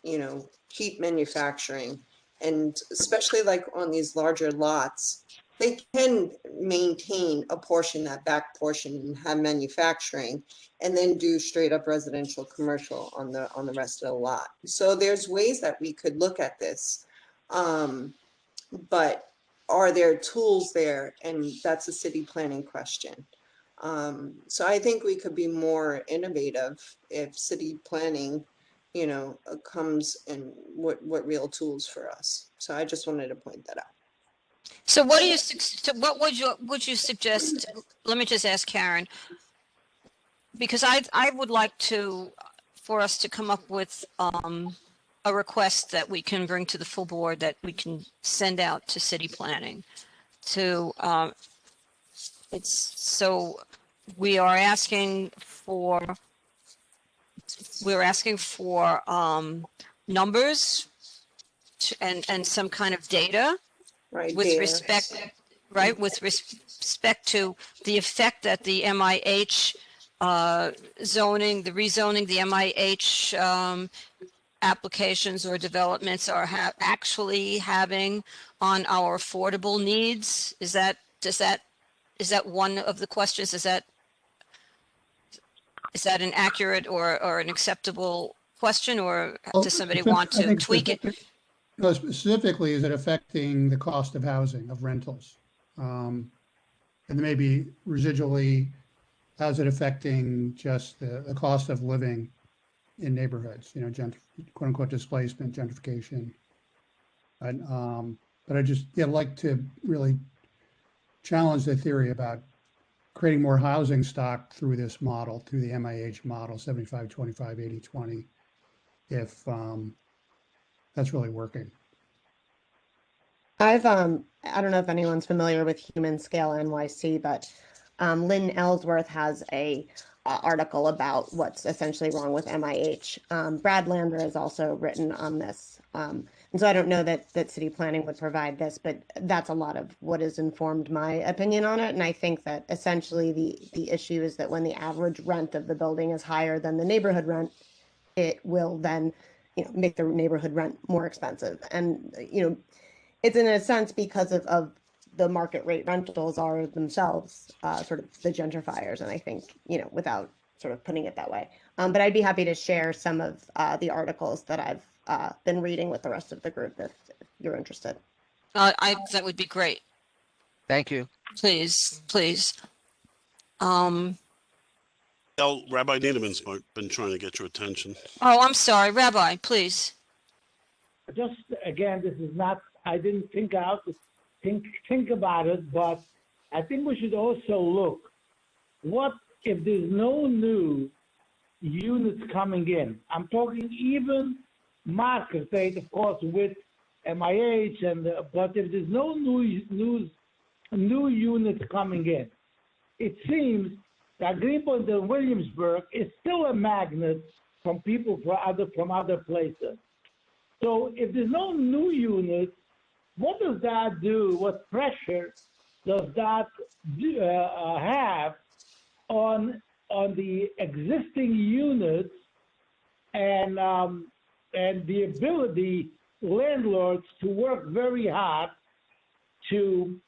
you know, keep manufacturing. And especially like on these larger lots, they can maintain a portion, that back portion, and have manufacturing, and then do straight up residential commercial on the rest of the lot. So there's ways that we could look at this. But are there tools there? And that's a city planning question. So I think we could be more innovative if city planning, you know, comes and what real tools for us. So I just wanted to point that out. So what do you, so what would you suggest? Let me just ask Karen, because I would like to, for us to come up with a request that we can bring to the full board, that we can send out to city planning to, it's, so we are asking for, numbers and some kind of data, right, with data. respect, right, with respect to the effect that the MIH zoning, the rezoning, the MIH applications or developments are actually having on our affordable needs. Is that one of the questions? Is that an accurate or an acceptable question, or does somebody want to tweak it? No, specifically, is it affecting the cost of housing, of rentals? And maybe residually, how's it affecting just the cost of living in neighborhoods, you know, quote unquote displacement, gentrification. But I just, yeah, like to really challenge the theory about creating more housing stock through this model, through the MIH model, 75, 25, 80, 20, if that's really working. I don't know if anyone's familiar with Human Scale NYC, but Lynn Ellsworth has a article about what's essentially wrong with MIH. Brad Lander has also written on this. And so I don't know that city planning would provide this, but that's a lot of what has informed my opinion on it. And I think that essentially the issue is that when the average rent of the building is higher than the neighborhood rent, it will then, you know, make the neighborhood rent more expensive. And, you know, it's in a sense because of the market rate rentals are themselves sort of the gentrifiers. And I think, you know, without sort of putting it that way. But I'd be happy to share some of the articles that I've been reading with the rest of the group if you're interested. That would be great. Thank you. Please. Rabbi Niederman's been trying to get your attention. Oh, I'm sorry, Rabbi, please. Just again, this is not, I didn't think about it, but I think we should also look, what if there's no new units coming in? I'm talking even market rate, of course, with MIH, but if there's no new units coming in, it seems that Greenpoint and Williamsburg is still a magnet from people from other places. So if there's no new units, what does that do? What pressure does that have on the existing units and the ability landlords to work very hard to,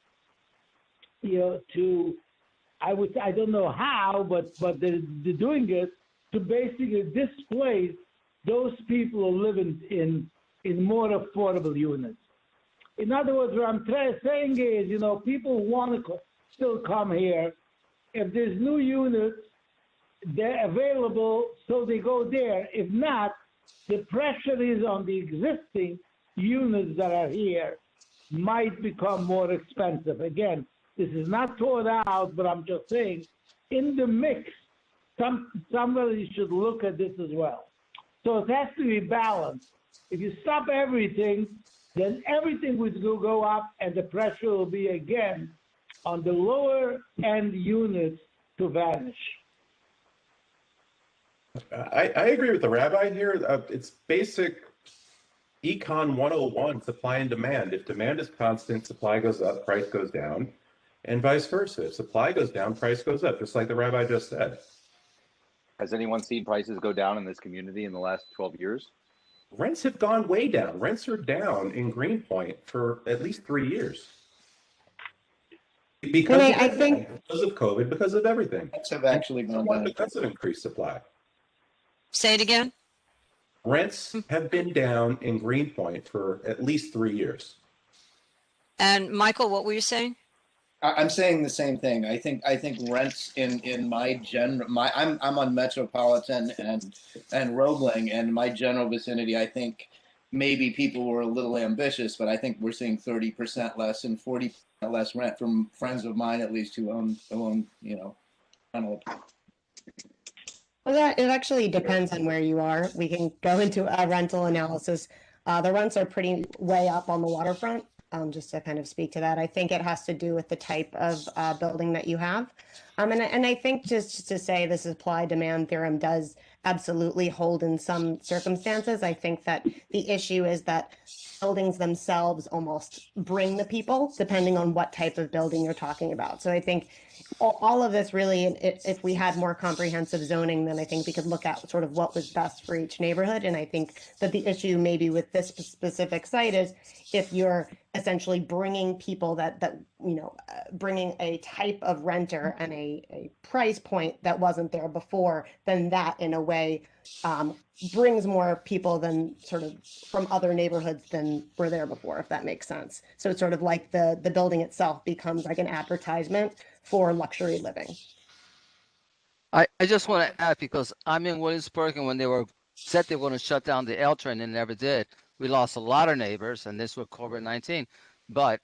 I don't know how, but they're doing it to basically displace those people who live in more affordable units. In other words, what I'm saying is, people want to still come here. If there's new units, they're available, so they go there. If not, the pressure is on the existing units that are here might become more expensive. Again, this is not thought out, but I'm just saying, in the mix, somebody should look at this as well. So it has to be balanced. If you stop everything, then everything would go up, and the pressure will be again on the lower end units to vanish. I agree with the rabbi here. It's basic Econ 101, supply and demand. If demand is constant, supply goes up, price goes down, and vice versa. If supply goes down, price goes up, just like the rabbi just said. Has anyone seen prices go down in this community in the last 12 years? Rents have gone way down. Rents are down in Greenpoint for at least 3 years. Because I think because of COVID, because of everything. Rents have actually gone down. Because of increased supply. Say it again. Rents have been down in Greenpoint for at least 3 years. And Michael, what were you saying? I'm saying the same thing. I think rents in I'm on Metropolitan and Roebling, and my general vicinity, I think maybe people were a little ambitious, but I think we're seeing 30% less and 40% less rent from friends of mine, at least, who own rental. Well, it actually depends on where you are. We can go into a rental analysis. The rents are pretty way up on the waterfront. Just to kind of speak to that, I think it has to do with the type of building that you have. And I think just to say the supply demand theorem does absolutely hold in some circumstances. I think that the issue is that buildings themselves almost bring the people, depending on what type of building you're talking about. So I think all of this really, if we had more comprehensive zoning, then I think we could look at sort of what was best for each neighborhood. And I think that the issue maybe with this specific site is if you're essentially bringing people bringing a type of renter and a price point that wasn't there before, then that in a way brings more people than sort of from other neighborhoods than were there before, if that makes sense. So it's sort of like the building itself becomes like an advertisement for luxury living. I just want to add, because I'm in Williamsburg, and when they said they were going to shut down the L train and never did, we lost a lot of neighbors, and this was COVID-19. But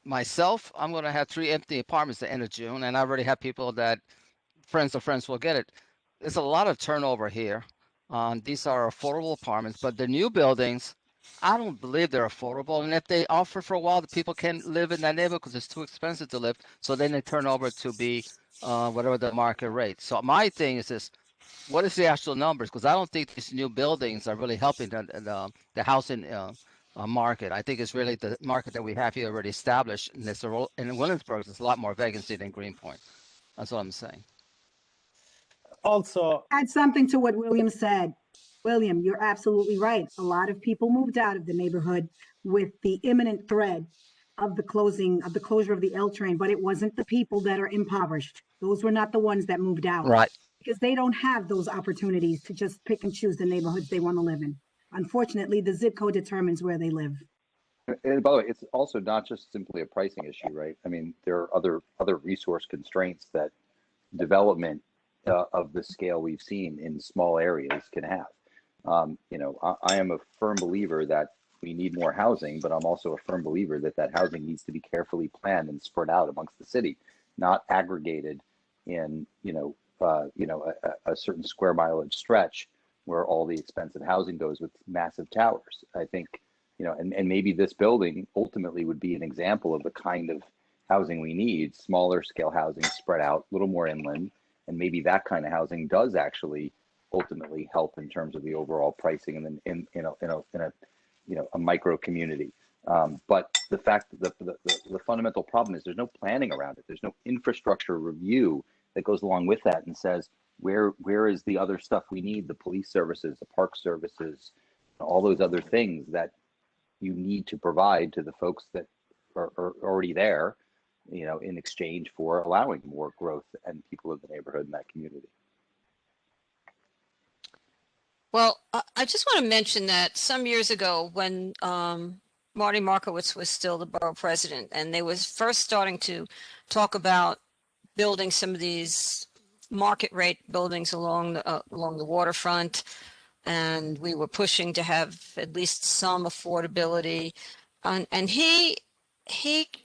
myself, I'm going to have 3 empty apartments at the end of June, and I already have people that friends of friends will get it. There's a lot of turnover here. These are affordable apartments, but the new buildings, I don't believe they're affordable. And if they offer for a while, the people can't live in that neighborhood because it's too expensive to live. So then they turn over to be whatever the market rate. So my thing is this: what is the actual numbers? Because I don't think these new buildings are really helping the housing market. I think it's really the market that we have here already established. And in Williamsburg, there's a lot more vacancy than Greenpoint. That's what I'm saying. Also, add something to what William said. William, you're absolutely right. A lot of people moved out of the neighborhood with the imminent threat of the closure of the L train, but it wasn't the people that are impoverished. Those were not the ones that moved out. Right. Because they don't have those opportunities to just pick and choose the neighborhoods they want to live in. Unfortunately, the zip code determines where they live. And by the way, it's also not just simply a pricing issue, right? I mean, there are other resource constraints that development of the scale we've seen in small areas can have. I am a firm believer that we need more housing, but I'm also a firm believer that housing needs to be carefully planned and spread out amongst the city, not aggregated in a certain square mileage stretch where all the expensive housing goes with massive towers. I think, and maybe this building ultimately would be an example of the kind of housing we need: smaller scale housing spread out, a little more inland. And maybe that kind of housing does actually ultimately help in terms of the overall pricing and in a micro community. But the fact that the fundamental problem is there's no planning around it. There's no infrastructure review that goes along with that and says where is the other stuff we need: the police services, the park services, all those other things that you need to provide to the folks that are already there, you know, in exchange for allowing more growth and people in the neighborhood and that community. Well, I just want to mention that some years ago when Marty Markowitz was still the borough president and they was first starting to talk about building some of these market rate buildings along the waterfront, and we were pushing to have at least some affordability, and he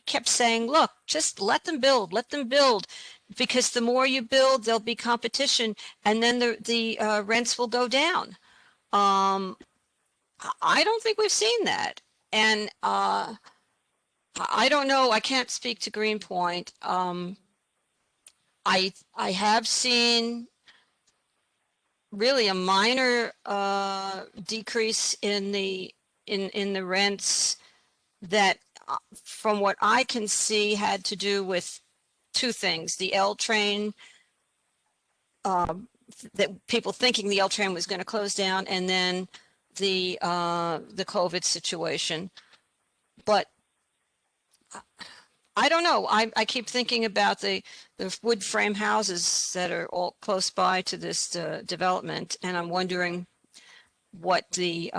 kept saying, look, just let them build, because the more you build, there'll be competition, and then the rents will go down. I don't think we've seen that, and I don't know. I can't speak to Greenpoint. I have seen really a minor decrease in the rents that, from what I can see, had to do with two things: the L train, that people thinking the L train was going to close down, and then the COVID situation. But I don't know. I keep thinking about the wood frame houses that are all close by to this development, and I'm wondering what the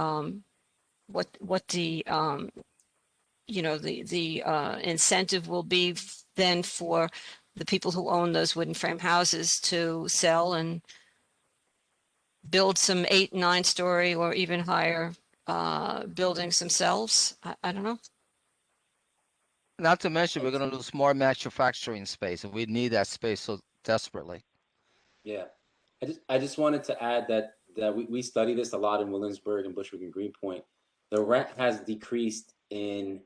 you know, the incentive will be then for the people who own those wooden frame houses to sell and build some 8, 9-story or even higher buildings themselves. I don't know. Not to mention, we're going to lose more manufacturing space, and we need that space so desperately. Yeah, I just wanted to add that we study this a lot in Williamsburg and Bushwick and Greenpoint. The rent has decreased in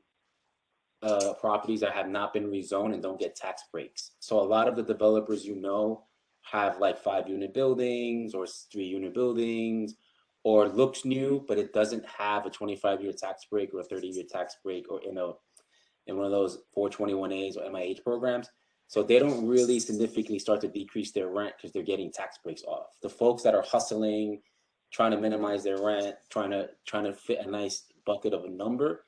properties that have not been rezoned and don't get tax breaks. So a lot of the developers, you know, have like 5-unit buildings or 3-unit buildings, or looks new, but it doesn't have a 25-year tax break or a 30-year tax break, or in one of those 421As or MIH programs. So they don't really significantly start to decrease their rent because they're getting tax breaks off. The folks that are hustling, trying to minimize their rent, trying to fit a nice bucket of a number,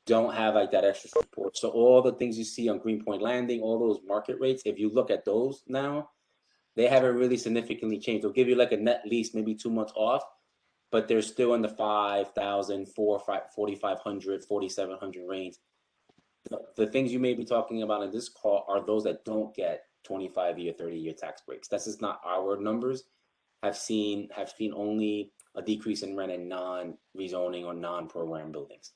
don't have like that extra support. So all the things you see on Greenpoint Landing, all those market rates, if you look at those now, they haven't really significantly changed. They'll give you like a net lease, maybe 2 months off, but they're still in the 5,000, 4,500, 4,700 range. The things you may be talking about in this call are those that don't get 25-year, 30-year tax breaks. That's just not our numbers. Have seen only a decrease in rent in non-rezoning or non-program buildings.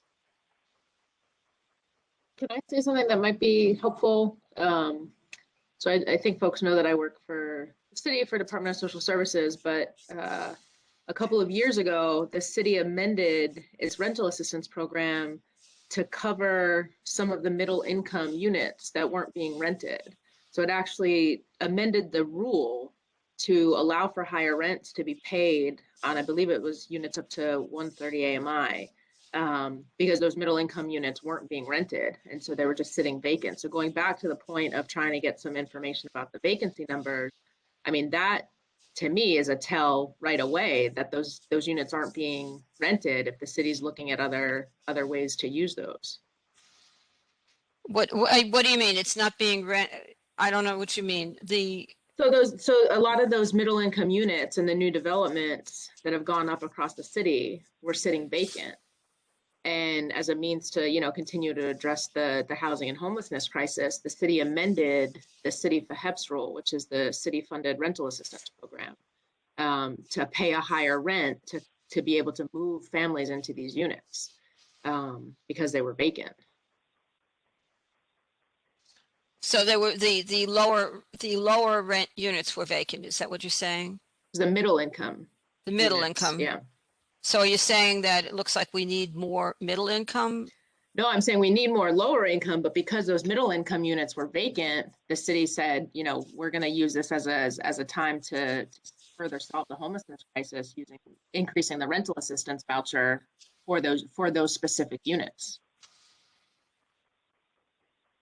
Can I say something that might be helpful? So I think folks know that I work for the city for Department of Social Services, but a couple of years ago, the city amended its rental assistance program to cover some of the middle income units that weren't being rented. So it actually amended the rule to allow for higher rents to be paid on, I believe it was units up to 130 AMI, because those middle income units weren't being rented. And so they were just sitting vacant. So going back to the point of trying to get some information about the vacancy numbers, I mean, that to me is a tell right away that those units aren't being rented if the city's looking at other ways to use those. What do you mean? It's not being rent? I don't know what you mean. So a lot of those middle income units and the new developments that have gone up across the city were sitting vacant. And as a means to, you know, continue to address the housing and homelessness crisis, the city amended the city FHEPS rule, which is the city funded rental assistance program, to pay a higher rent to be able to move families into these units because they were vacant. So they were the lower rent units were vacant. Is that what you're saying? The middle income. The middle units, income. yeah. So are you saying that it looks like we need more middle income? No, I'm saying we need more lower income, but because those middle income units were vacant, the city said, you know, we're going to use this as a time to further solve the homelessness crisis, increasing the rental assistance voucher for those specific units.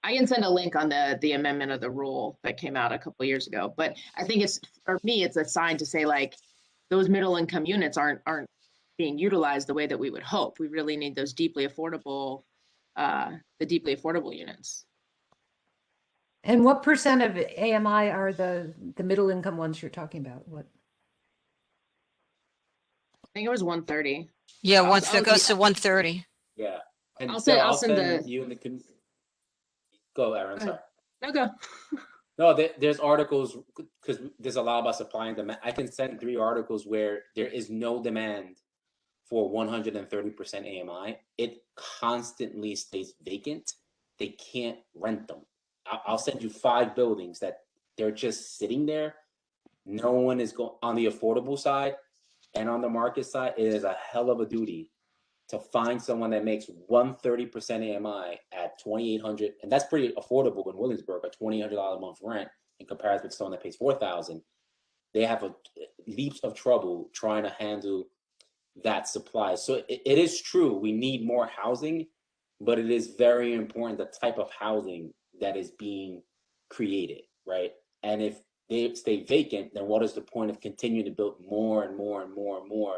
I can send a link on the amendment of the rule that came out a couple of years ago, but I think for me, it's a sign to say like those middle income units aren't being utilized the way that we would hope. We really need those deeply affordable, the deeply affordable units. And what percent of AMI are the middle income ones you're talking about? What? I think it was 130. Yeah, once that goes to 130. Yeah. And I'll so send the. you and the go, Aaron. Sorry. No, go. No, there's articles because there's a lot about supply and demand. I can send 3 articles where there is no demand for 130% AMI. It constantly stays vacant. They can't rent them. I'll send you 5 buildings that they're just sitting there. No one is going on the affordable side and on the market side. It is a hell of a duty to find someone that makes 130% AMI at $2,800, and that's pretty affordable in Williamsburg, a $2,800 a month rent in comparison with someone that pays $4,000. They have leaps of trouble trying to handle that supply. So it is true, we need more housing, but it is very important the type of housing that is being created, right? And if they stay vacant, then what is the point of continuing to build more and more and more and more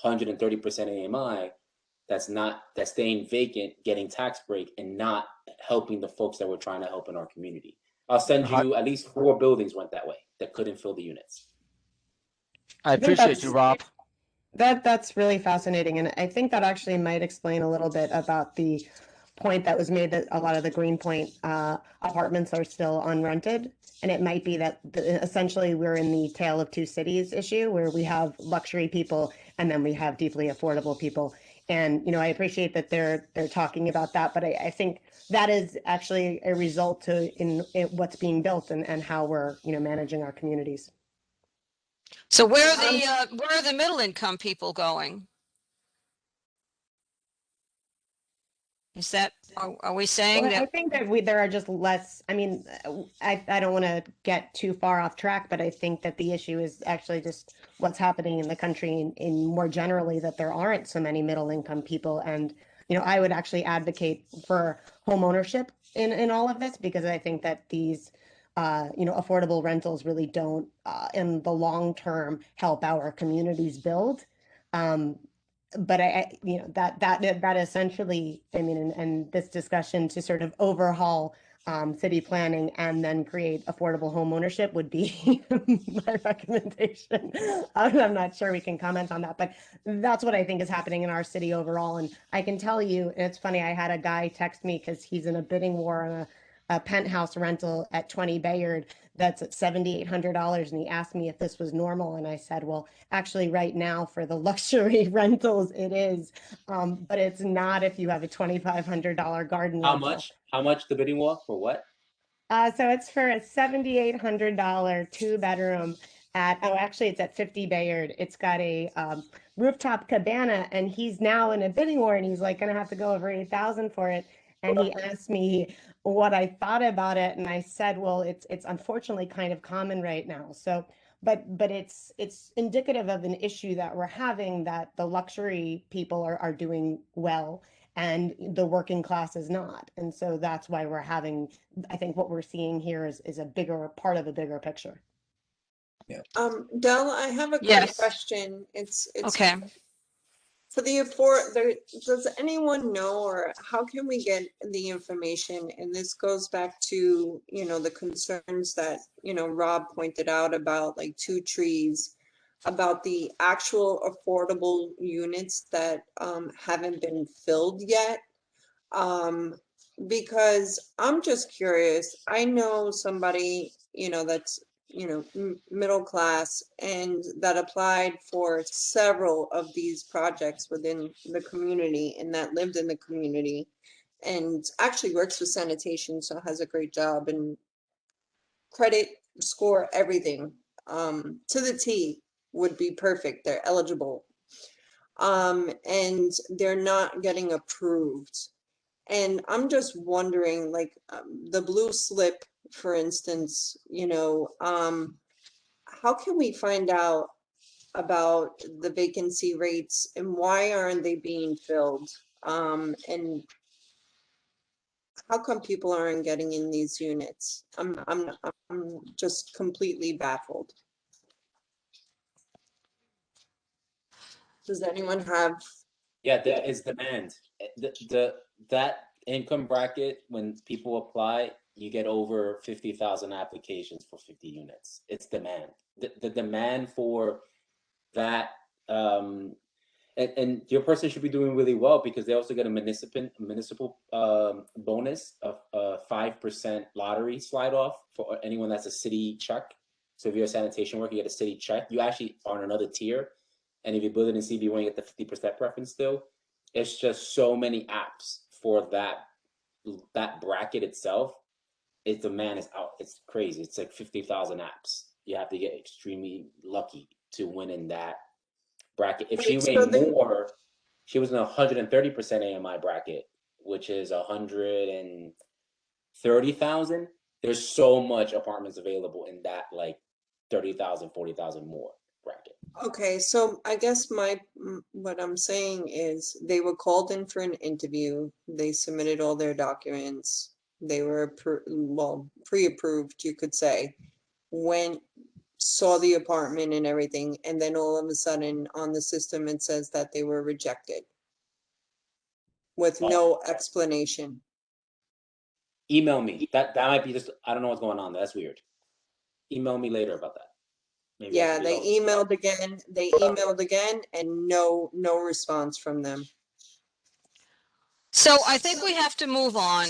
130% AMI that's staying vacant, getting tax break, and not helping the folks that we're trying to help in our community? I'll send you at least 4 buildings went that way that couldn't fill the units. I appreciate you, Rob. That's really fascinating, and I think that actually might explain a little bit about the point that was made that a lot of the Greenpoint apartments are still unrented, and it might be that essentially we're in the tale of 2 cities issue where we have luxury people and then we have deeply affordable people. And I appreciate that they're talking about that, but I think that is actually a result in what's being built and how we're managing our communities. So where are the middle income people going? Is that, are we saying Well, that? I think that there are just less. I mean, I don't want to get too far off track, but I think that the issue is actually just what's happening in the country in more generally, that there aren't so many middle income people. And, I would actually advocate for home ownership in all of this, because I think that these, affordable rentals really don't, in the long term, help our communities build. But that essentially, I mean, and this discussion to sort of overhaul city planning and then create affordable home ownership would be my recommendation. I'm not sure we can comment on that, but that's what I think is happening in our city overall. And I can tell you, and it's funny, I had a guy text me because he's in a bidding war on a penthouse rental at 20 Bayard that's at $7,800, and he asked me if this was normal, and I said, well, actually right now for the luxury rentals it is, but it's not if you have a $2,500 garden rental. How much the bidding war for what? So it's for a $7,800 2-bedroom it's at 50 Bayard. It's got a rooftop cabana, and he's now in a bidding war, and he's like gonna have to go over 8,000 for it. And he asked me what I thought about it, and I said, well, it's unfortunately kind of common right now. So, but it's indicative of an issue that we're having, that the luxury people are doing well and the working class is not. And so that's why we're having, I think what we're seeing here is a bigger part of a bigger picture. Yeah. Del, I have a quick question. It's Okay. for does anyone know, or how can we get the information? And this goes back to, the concerns that, Rob pointed out about like 2 trees, about the actual affordable units that haven't been filled yet. Because I'm just curious. I know somebody, that's middle class, and that applied for several of these projects within the community, and that lived in the community, and actually works with sanitation, so has a great job and credit score, everything to the T would be perfect. They're eligible, and they're not getting approved. And I'm just wondering, like, the blue slip, for instance, how can we find out about the vacancy rates and why aren't they being filled? And how come people aren't getting in these units? I'm just completely baffled. Does anyone have? Yeah, it's demand. That income bracket, when people apply, you get over 50,000 applications for 50 units. It's demand. The demand for that, and your person should be doing really well because they also get a municipal bonus of 5% lottery slide off for anyone that's a city check. So if you're a sanitation worker, you get a city check. You actually are on another tier. And if you build it in CB1, you get the 50% preference still. It's just so many apps for that bracket itself. It's demand is out. It's crazy. It's like 50,000 apps. You have to get extremely lucky to win in that bracket. If she made more, she was in a 130% AMI bracket, which is 130,000. There's so much apartments available in that like 30,000, 40,000 more bracket. Okay, so I guess what I'm saying is they were called in for an interview. They submitted all their documents. They were pre-approved, you could say. Saw the apartment and everything, and then all of a sudden on the system it says that they were rejected with no explanation. Email me. That might be just, I don't know what's going on. That's weird. Email me later about that. Maybe Yeah, they emailed again. They emailed again, and no response from them. So I think we have to move on.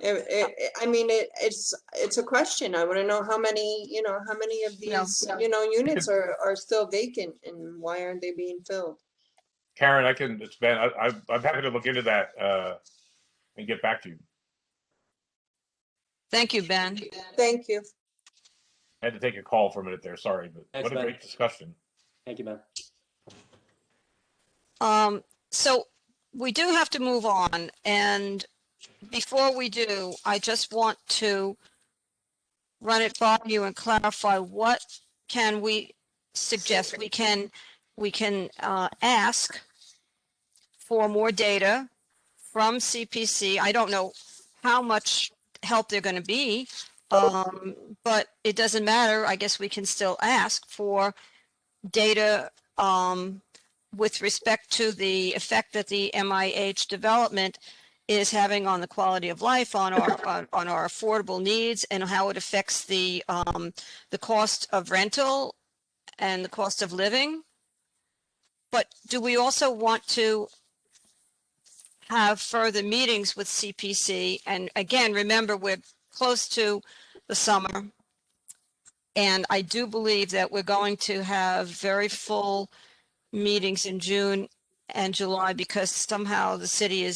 I mean, it's a question. I want to know how many of these, units are still vacant, and why aren't they being filled? Karen, it's Ben. I'm happy to look into that and get back to you. Thank you, Ben. Thank you. I had to take a call for a minute there. Sorry, but Thanks, what a Ben. great discussion. Thank you, Ben. So we do have to move on, and before we do, I just want to run it by you and clarify what can we suggest. We can ask for more data from CPC. I don't know how much help they're going to be, but it doesn't matter. I guess we can still ask for data with respect to the effect that the MIH development is having on the quality of life, on our on our affordable needs, and how it affects the cost of rental and the cost of living. But do we also want to have further meetings with CPC? And again, remember, we're close to the summer, and I do believe that we're going to have very full meetings in June and July, because somehow the city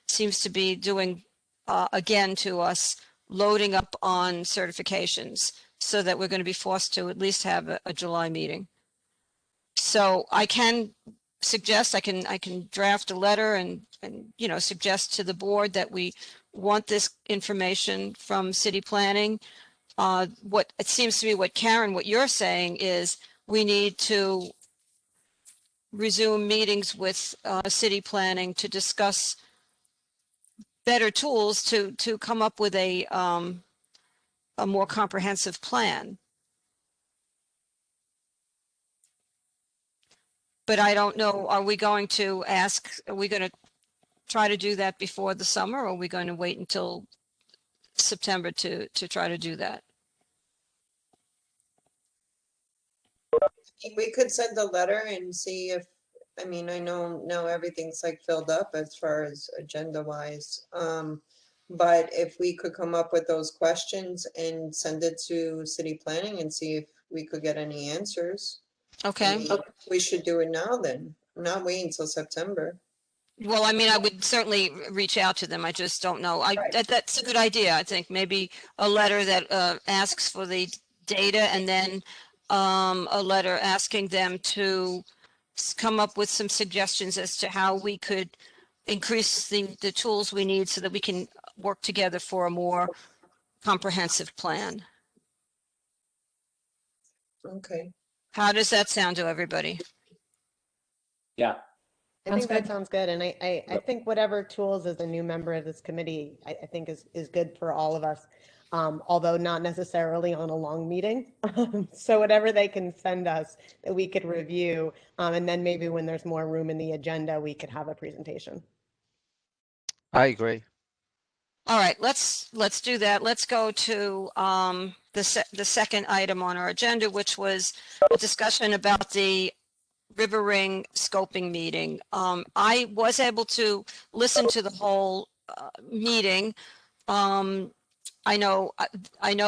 seems to be doing again to us, loading up on certifications, so that we're going to be forced to at least have a July meeting. So I can suggest, I can draft a letter and suggest to the board that we want this information from city planning. What it seems to me, what Karen, what you're saying is we need to resume meetings with city planning to discuss better tools to come up with a more comprehensive plan. But I don't know, are we going to try to do that before the summer, or are we going to wait until September to try to do that? We could send a letter and see if, I mean, I know now everything's like filled up as far as agenda wise. But if we could come up with those questions and send it to city planning and see if we could get any answers. Okay. We should do it now then, not wait until September. Well, I mean, I would certainly reach out to them. I just don't know. That's a good idea. I think maybe a letter that asks for the data, and then a letter asking them to come up with some suggestions as to how we could increase the tools we need so that we can work together for a more comprehensive plan. Okay. How does that sound to everybody? Yeah. I think that sounds good. And I think whatever tools as a new member of this committee, I think is good for all of us. although not necessarily on a long meeting. So whatever they can send us that we could review, and then maybe when there's more room in the agenda, we could have a presentation. I agree. All right, let's do that. Let's go to the second item on our agenda, which was a discussion about the River Ring scoping meeting. I was able to listen to the whole meeting. I know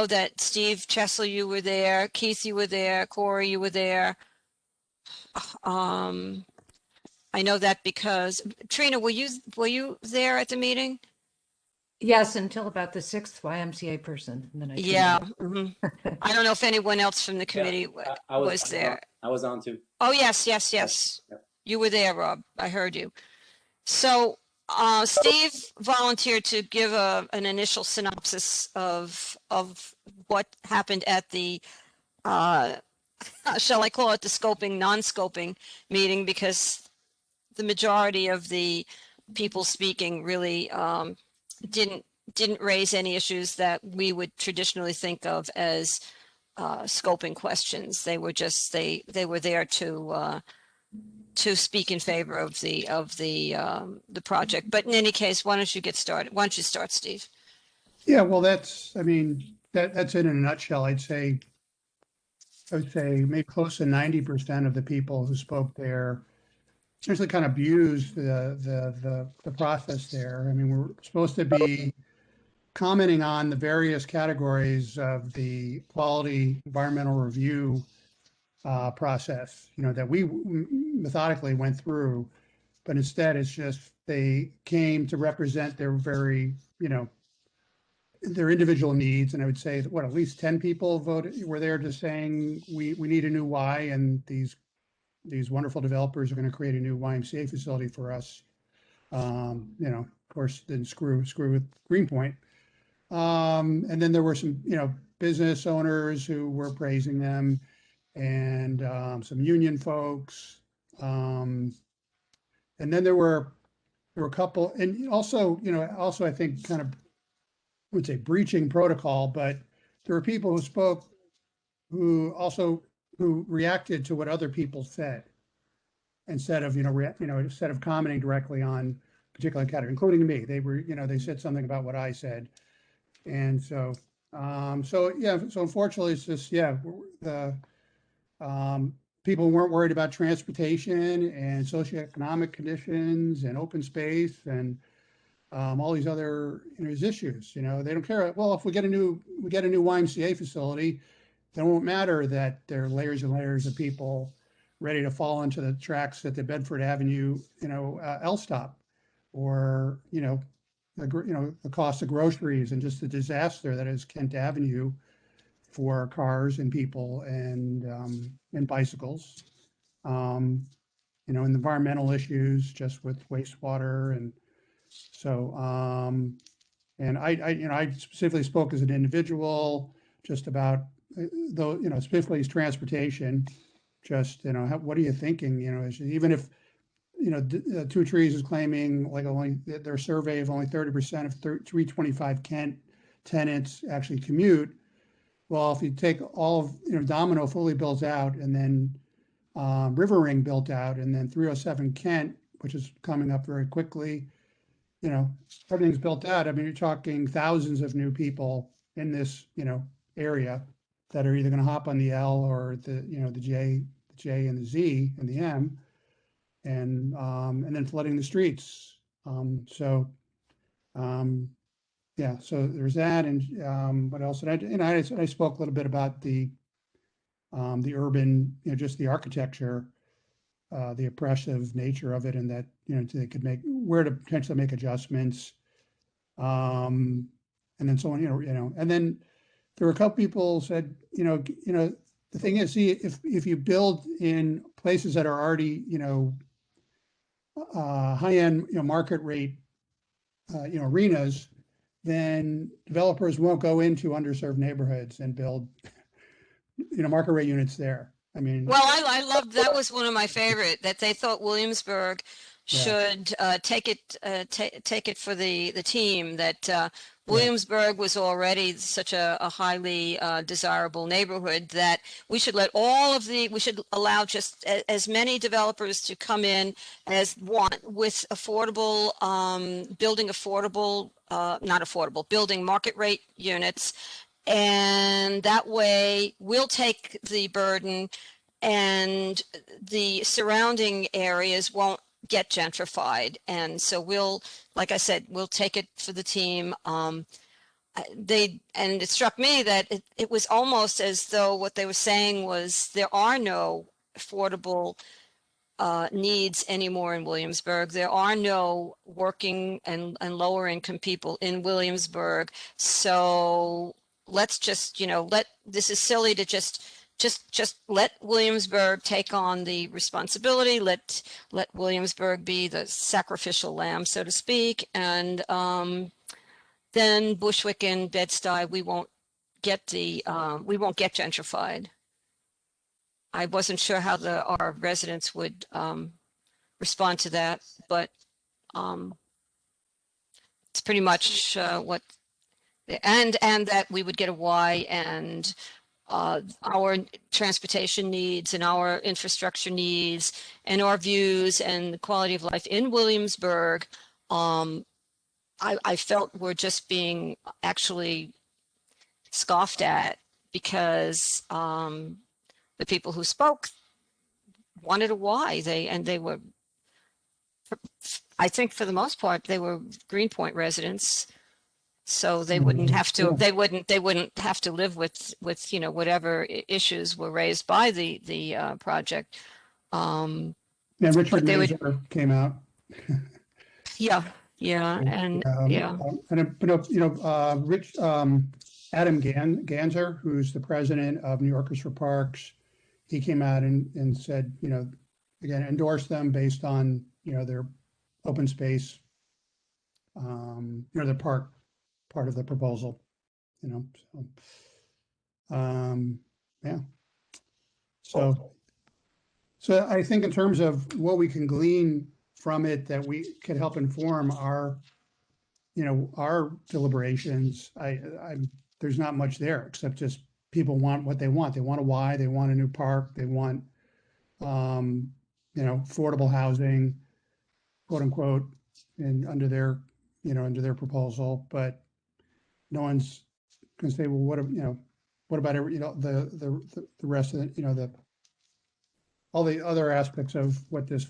that Steve Chesley, you were there, Keith, you were there, Corey, you were there. I know that because Trina, were you there at the meeting? Yes, until about the sixth YMCA person, and then I. tuned Yeah. out. Mhm. I don't know if anyone else from the committee I was there. I was on too. Oh, yes. Yep. You were there, Rob. I heard you. So Steve volunteered to give an initial synopsis of what happened at the, shall I call it the scoping, non-scoping meeting, because the majority of the people speaking really didn't raise any issues that we would traditionally think of as scoping questions. They were just they were there to speak in favor of the project. But in any case, why don't you get started? Why don't you start, Steve? Yeah, well, I mean, that's it in a nutshell. I would say maybe close to 90% of the people who spoke there essentially kind of abused the process there. I mean, we're supposed to be commenting on the various categories of the quality environmental review process, that we methodically went through, but instead it's just they came to represent their their individual needs. And I would say that at least 10 people were there just saying we need a new Y, and these wonderful developers are going to create a new YMCA facility for us. Of course, then screw with Greenpoint. And then there were some, business owners who were praising them, and some union folks. And then there were a couple, and also I think kind of, I would say breaching protocol, but there were people who spoke who reacted to what other people said instead of instead of commenting directly on particular category, including me. They were they said something about what I said, and so unfortunately it's just the people weren't worried about transportation and socioeconomic conditions and open space and all these other issues. They don't care. Well, if we get a new YMCA facility, then it won't matter that there are layers and layers of people ready to fall into the tracks at the Bedford Avenue, L stop, or the cost of groceries and just the disaster that is Kent Avenue for cars and people and bicycles. And environmental issues just with wastewater. And so, and I specifically spoke as an individual just about, specifically as transportation, just, what are you thinking? Even if, Two Trees is claiming like only their survey of only 30% of 325 Kent tenants actually commute. Well, if you take all of, Domino fully builds out, and then River Ring built out, and then 307 Kent, which is coming up very quickly, everything's built out. I mean, you're talking thousands of new people in this, area that are either going to hop on the L or the J and the Z and the M, and then flooding the streets. So there's that. And what else? And I spoke a little bit about the urban, just the architecture, the oppressive nature of it, and that, they could where to potentially make adjustments. And then so on, and then there were a couple people said, the thing is, see, if you build in places that are already, high-end, market rate, arenas, then developers won't go into underserved neighborhoods and build, market rate units there. I mean, Well, I loved that. Was one of my favorite, that they thought Williamsburg should take it for the team, that Williamsburg was already such a highly desirable neighborhood that we should let we should allow just as many developers to come in as want with affordable, building market rate units. And that way we'll take the burden and the surrounding areas won't get gentrified. And so like I said, we'll take it for the team. And it struck me that it was almost as though what they were saying was there are no affordable needs anymore in Williamsburg. There are no working and lower income people in Williamsburg. So let's just, this is silly to just let Williamsburg take on the responsibility. Let Williamsburg be the sacrificial lamb, so to speak. And then Bushwick and Bed-Stuy, we won't get gentrified. I wasn't sure how our residents would respond to that, but it's pretty much what, and that we would get a Y, and our transportation needs and our infrastructure needs and our views and the quality of life in Williamsburg, I felt were just being actually scoffed at because the people who spoke wanted a Y. They were, I think for the most part, they were Greenpoint residents. So they wouldn't have to, they wouldn't have to live with, whatever issues were raised by the project. Yeah, Richard Mazer came out. Yeah. And Adam Ganzer, who's the president of New Yorkers for Parks, he came out and said, again, endorsed them based on, their open space, the park part of the proposal, yeah. So I think in terms of what we can glean from it that we can help inform our deliberations, there's not much there except just people want what they want. They want a Y, they want a new park, they want, affordable housing, quote unquote, and under their proposal, but no one's going to say, well, what about the rest of it, all the other aspects of what this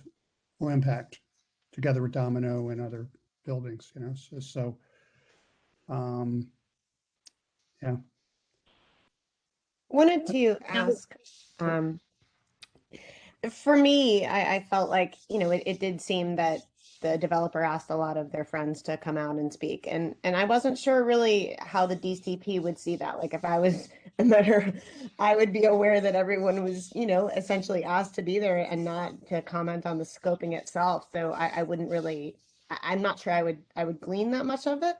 will impact together with Domino and other buildings, yeah. Wanted to ask, for me, I felt like, it did seem that the developer asked a lot of their friends to come out and speak. And I wasn't sure really how the DCP would see that. Like if I was a mayor, I would be aware that everyone was, essentially asked to be there and not to comment on the scoping itself. So I wouldn't really, I'm not sure I would glean that much of it.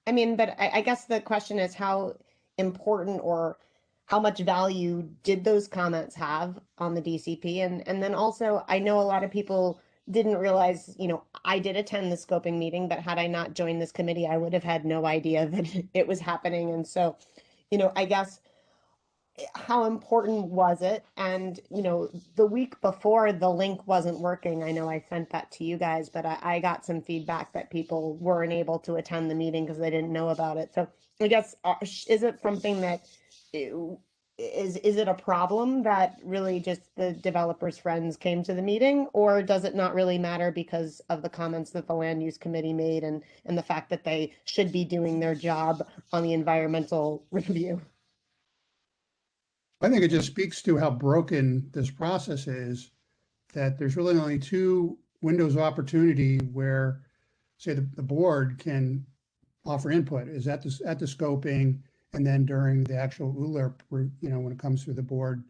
I mean, but I guess the question is how important or how much value did those comments have on the DCP? And then also, I know a lot of people didn't realize, I did attend the scoping meeting, but had I not joined this committee, I would have had no idea that it was happening. And so, I guess, how important was it? And, the week before the link wasn't working, I know I sent that to you guys, but I got some feedback that people weren't able to attend the meeting because they didn't know about it. So I guess, is it something that, is it a problem that really just the developers' friends came to the meeting, or does it not really matter because of the comments that the land use committee made and the fact that they should be doing their job on the environmental review? I think it just speaks to how broken this process is, that there's really only two windows of opportunity where, say, the board can offer input, is at the scoping, and then during the actual ULURP, when it comes through the board,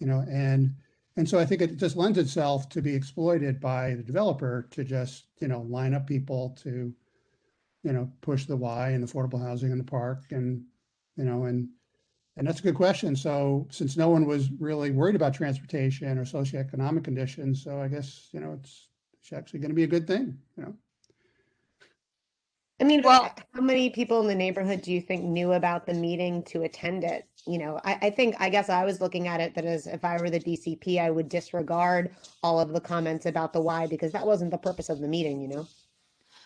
and so I think it just lends itself to be exploited by the developer to just, line up people to, push the Y and affordable housing in the park, and that's a good question. So since no one was really worried about transportation or socioeconomic conditions, so I guess, it's actually going to be a good thing, I mean, Well, how many people in the neighborhood do you think knew about the meeting to attend it? You know, I guess I was looking at it that as if I were the DCP, I would disregard all of the comments about the why because that wasn't the purpose of the meeting, you know?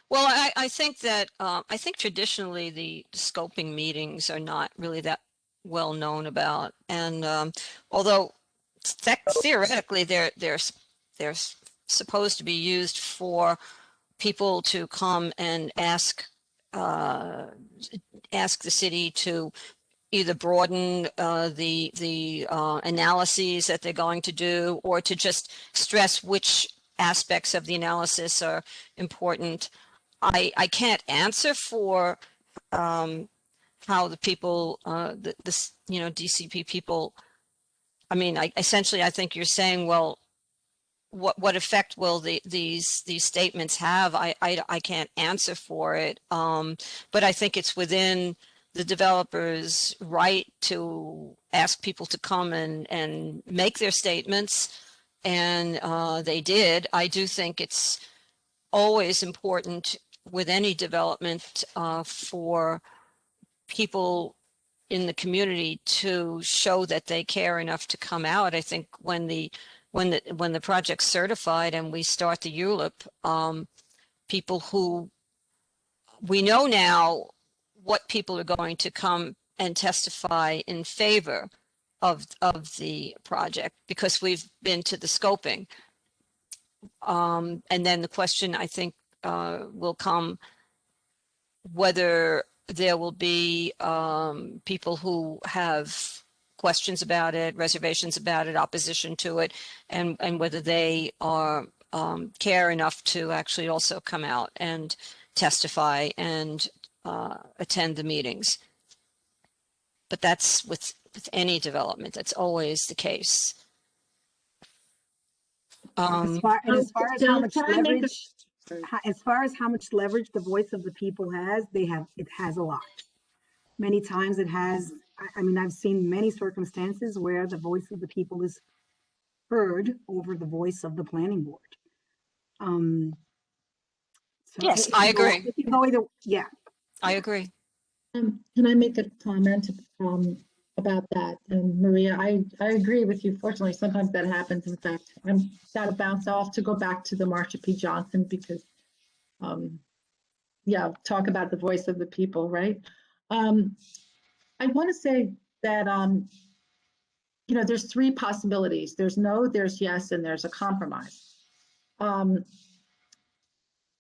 well, I think that I think traditionally the scoping meetings are not really that well known about, and although theoretically they're supposed to be used for people to come and ask the city to either broaden the analyses that they're going to do, or to just stress which aspects of the analysis are important. I can't answer for how the people, this DCP people. I mean, essentially, I think you're saying, well, what effect will these statements have? I can't answer for it, but I think it's within the developer's right to ask people to come and make their statements, and they did. I do think it's always important with any development for people in the community to show that they care enough to come out. I think when the project's certified and we start the ULURP, people who we know now what people are going to come and testify in favor of the project because we've been to the scoping. And then the question I think will come whether there will be people who have questions about it, reservations about it, opposition to it, and whether they are care enough to actually also come out and testify and attend the meetings. But that's with any development. That's always the case. As far as how much leverage, as far as how much leverage the voice of the people has, it has a lot. Many times it has, I mean, I've seen many circumstances where the voice of the people is heard over the voice of the planning board. So yes, I agree. If you go either, yeah. I agree. Can I make a comment about that? And Maria, I agree with you. Fortunately, sometimes that happens. In fact, I'm got to bounce off to go back to the Marsha P. Johnson because, yeah, talk about the voice of the people, right? I want to say that, you know, there's three possibilities. There's no, there's yes, and there's a compromise. And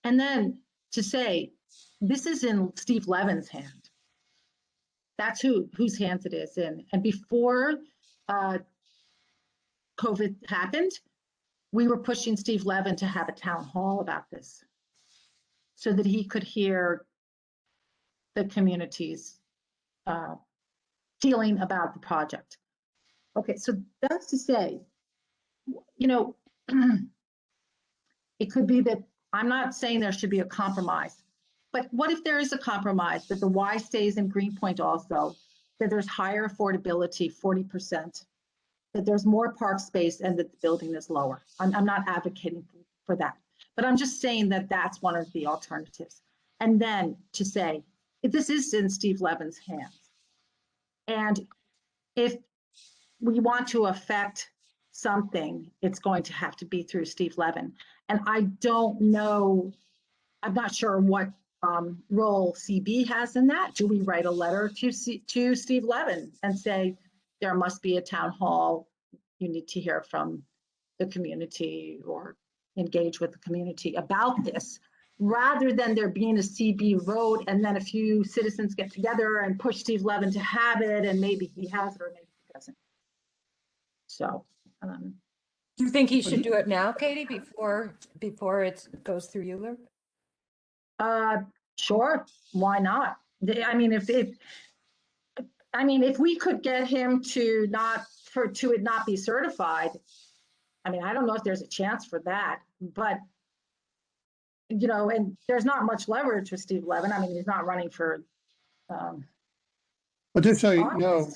then to say, this is in Steve Levin's hand. That's whose hands it is in. And before COVID happened, we were pushing Steve Levin to have a town hall about this so that he could hear the community's feeling about the project. Okay, so that's to say, you know, it could be that I'm not saying there should be a compromise, but what if there is a compromise that the Y stays in Greenpoint also, that there's higher affordability, 40%, that there's more park space and that the building is lower. I'm not advocating for that, but I'm just saying that that's one of the alternatives. And then to say, if this is in Steve Levin's hands, and if we want to affect something, it's going to have to be through Steve Levin. And I don't know, I'm not sure what role CB has in that. Do we write a letter to Steve Levin and say, there must be a town hall, you need to hear from the community or engage with the community about this, rather than there being a CB vote and then a few citizens get together and push Steve Levin to have it, and maybe he has it or maybe he doesn't. So, do you think he should do it now, Katie, before it goes through ULURP? Sure, why not? I mean, if we could get him to it not be certified, I mean, I don't know if there's a chance for that, but you know, and there's not much leverage with Steve Levin. I mean, he's not running for. But just so you know,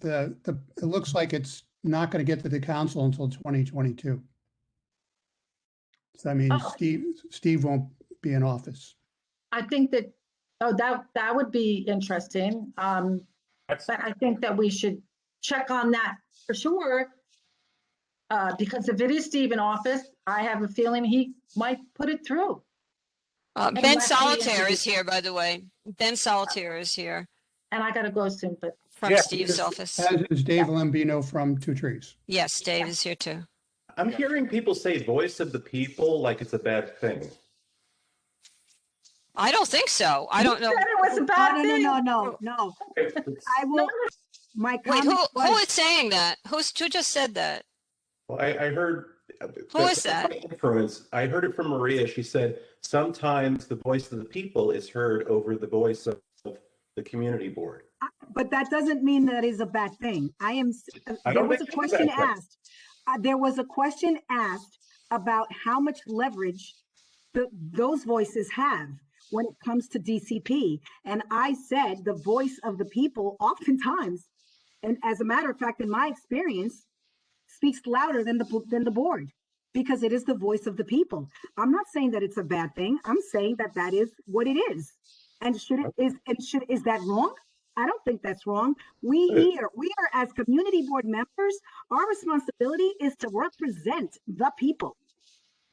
it looks like it's not going to get to the council until 2022. So that means Steve won't be in office. I think that Oh, that would be interesting. But I think that we should check on that for sure. Because if it is Steve in office, I have a feeling he might put it through. Ben Unless he Solitaire is interviews. here, by the way. Ben Solitaire is here And I gotta go soon, but. from Yeah. Steve's office. As is Dave Lambino from Two Trees. Yes, Dave is here too. I'm hearing people say voice of the people like it's a bad thing. I don't think so. I don't know. Said it was a bad thing. No. I will, my Wait, comment who was, is saying that? Who just said that? Well, I heard. Who is that? Influence. I heard it from Maria. She said sometimes the voice of the people is heard over the voice of the community board. but that doesn't mean that is a bad thing. I There don't was a think it's a question bad thing. asked. There was a question asked about how much leverage those voices have when it comes to DCP. And I said the voice of the people oftentimes, and as a matter of fact, in my experience, speaks louder than the board, because it is the voice of the people. I'm not saying that it's a bad thing. I'm saying that that is what it is. And is that wrong? I don't think that's wrong. We are as community board members, our responsibility is to represent the people.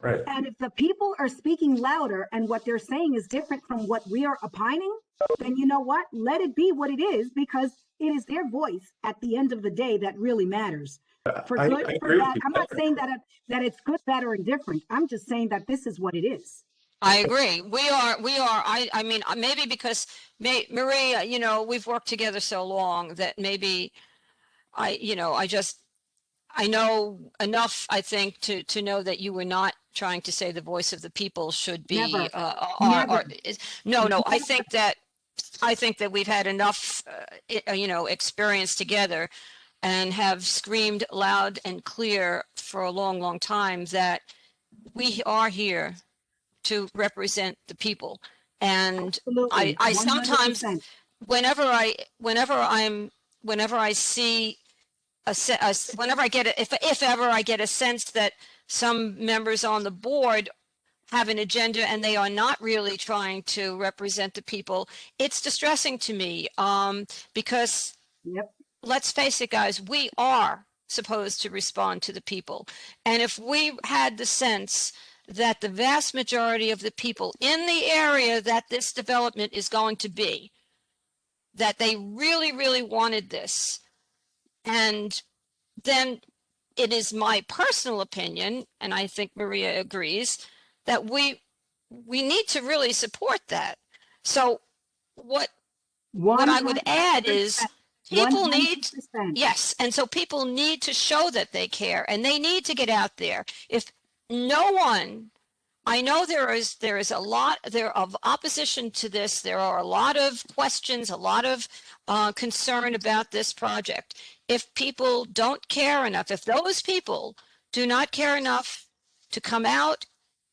Right. And if the people are speaking louder and what they're saying is different from what we are opining, then you know what? Let it be what it is, because it is their voice at the end of the day that really matters. For I good, for agree with bad. you. I'm not saying that it's good, bad, or indifferent. I'm just saying that this is what it is. I agree. We are, I mean, maybe because Maria, we've worked together so long that maybe I know enough, I think, to know that you were not trying to say the voice of the people should be, Never. no, I think that we've had enough, experience together and have screamed loud and clear for a long, long time that we are here to represent the people. And Absolutely. I sometimes, 100%. whenever I see whenever I get it, if ever I get a sense that some members on the board have an agenda and they are not really trying to represent the people, it's distressing to me, because let's face it, guys, we are supposed to respond to the people. And if we had the sense that the vast majority of the people in the area that this development is going to be, that they really, really wanted this, and then it is my personal opinion, and I think Maria agrees, that we need to really support that. So what I would add is people need, 100%. yes, and so people need to show that they care, and they need to get out there. If no one, I know there is a lot of opposition to this. There are a lot of questions, a lot of concern about this project. If people don't care enough, if those people do not care enough to come out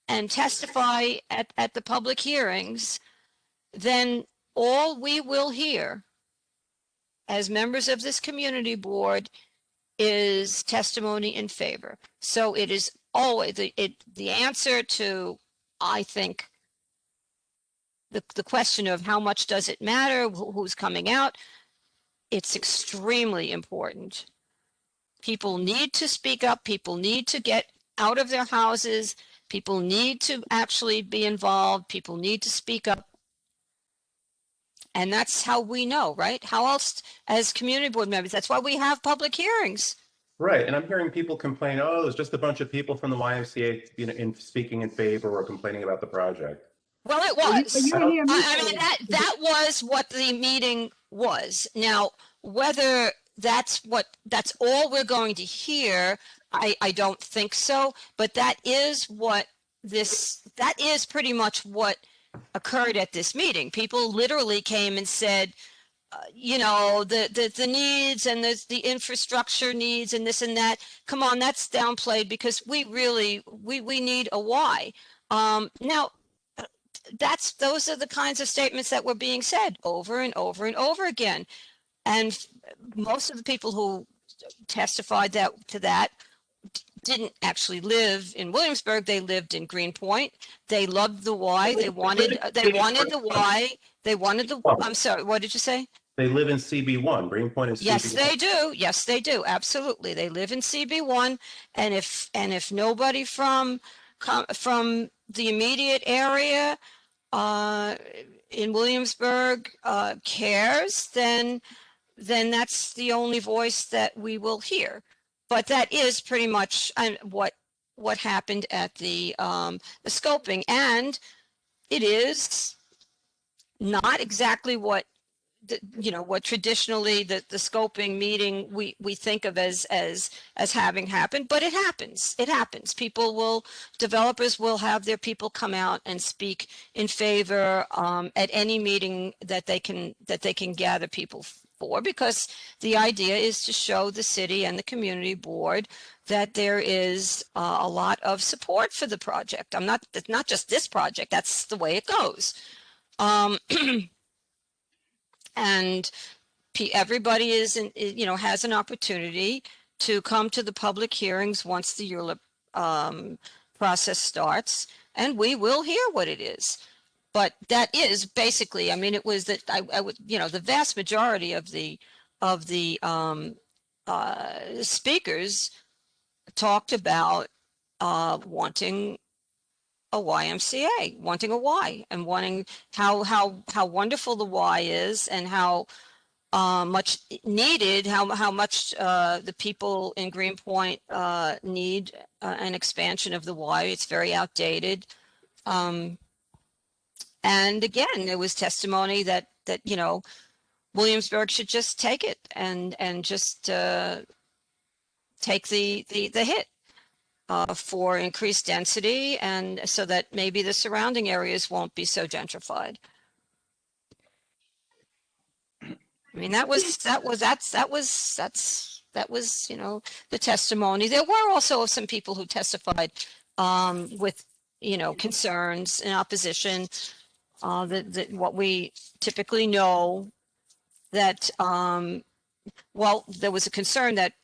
and testify at the public hearings, then all we will hear as members of this community board is testimony in favor. So it is always the answer to, I think, the question of how much does it matter, who's coming out. It's extremely important. People need to speak up. People need to get out of their houses. People need to actually be involved. People need to speak up. And that's how we know, right? How else, as community board members, that's why we have public hearings. Right, and I'm hearing people complain, oh, there's just a bunch of people from the YMCA, speaking in favor or complaining about the project. Well, it was. You hear me I mean, that was what the meeting was. Now, whether that's all we're going to hear, I don't think so. But that is pretty much what occurred at this meeting. People literally came and said, the needs and the infrastructure needs and this and that. Come on, that's downplayed, because we need a why. Now, those are the kinds of statements that were being said over and over and over again. And most of the people who testified to that didn't actually live in Williamsburg. They lived in Greenpoint. They loved the why. They wanted the why. They wanted the, Oh. I'm sorry, what did you say? They live in CB1. Greenpoint is Yes, CB1. they do. Yes, they do. Absolutely. They live in CB1. And if nobody from the immediate area in Williamsburg cares, then that's the only voice that we will hear. But that is pretty much what happened at the scoping, and it is not exactly what what traditionally the scoping meeting we think of as having happened, but it happens. Developers will have their people come out and speak in favor at any meeting that they can gather people for, because the idea is to show the city and the community board that there is a lot of support for the project. It's not just this project, that's the way it goes. And everybody has an opportunity to come to the public hearings once the ULURP process starts, and we will hear what it is. But that is basically, I mean, it was that I would, the vast majority of the speakers talked about wanting a YMCA, wanting a Y, and wanting how wonderful the Y is, and how much needed, how much the people in Greenpoint need an expansion of the Y. It's very outdated. And again, there was testimony that Williamsburg should just take it and just take the hit for increased density, and so that maybe the surrounding areas won't be so gentrified. I mean, that was the testimony. There were also some people who testified with concerns in opposition. That what we typically know, that well, there was a concern that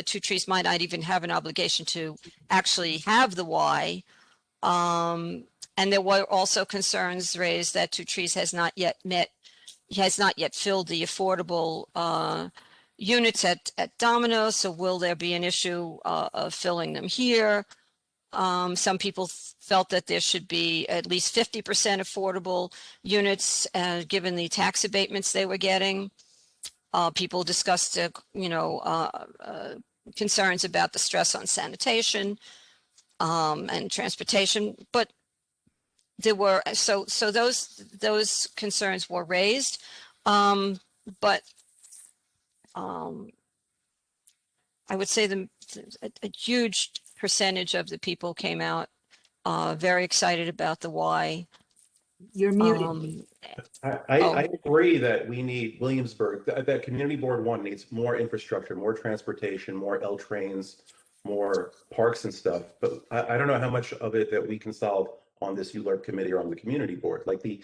Two Trees might not even have an obligation to actually have the Y. And there were also concerns raised that Two Trees has not yet filled the affordable units at Domino's. So will there be an issue of filling them here? Some people felt that there should be at least 50% affordable units, given the tax abatements they were getting. People discussed, concerns about the stress on sanitation and transportation, but there were those concerns were raised, but I would say a huge percentage of the people came out very excited about the Y. You're muted. I agree that we need Williamsburg, that community board one needs more infrastructure, more transportation, more L trains, more parks and stuff. But I don't know how much of it that we can solve on this ULURP committee or on the community board. Like the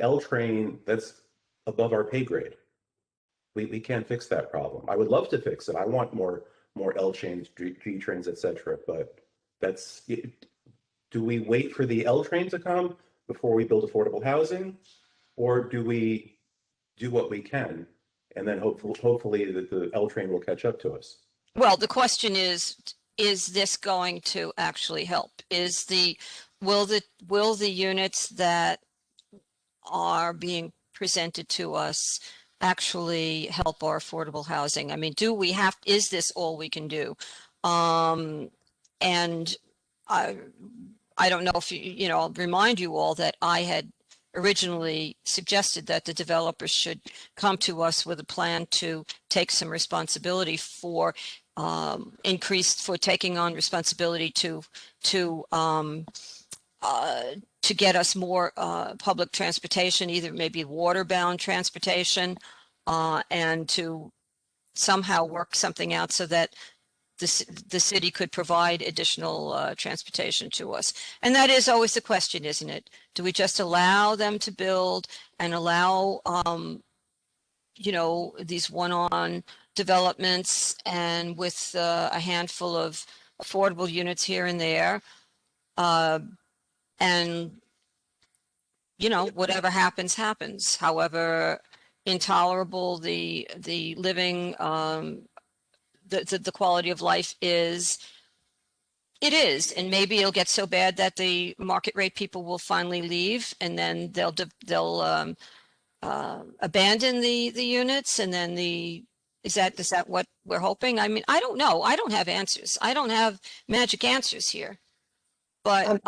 L train, that's above our pay grade. We can't fix that problem. I would love to fix it. I want more L trains, G trains, etc. But that's, do we wait for the L train to come before we build affordable housing? Or do we do what we can, and then hopefully the L train will catch up to us? Well, the question is this going to actually help? Will the units that are being presented to us actually help our affordable housing? I mean, is this all we can do? And I don't know if I'll remind you all that I had originally suggested that the developers should come to us with a plan to take some responsibility for taking on responsibility to get us more public transportation, either maybe water-bound transportation, and to somehow work something out so that the city could provide additional transportation to us. And that is always the question, isn't it? Do we just allow them to build and allow, these one-on developments, and with a handful of affordable units here and there, and you know, whatever happens, happens. However intolerable the living, the quality of life is, it is. And maybe it'll get so bad that the market rate people will finally leave, and then they'll abandon the units, and then is that what we're hoping? I mean, I don't know. I don't have answers. I don't have magic answers here. But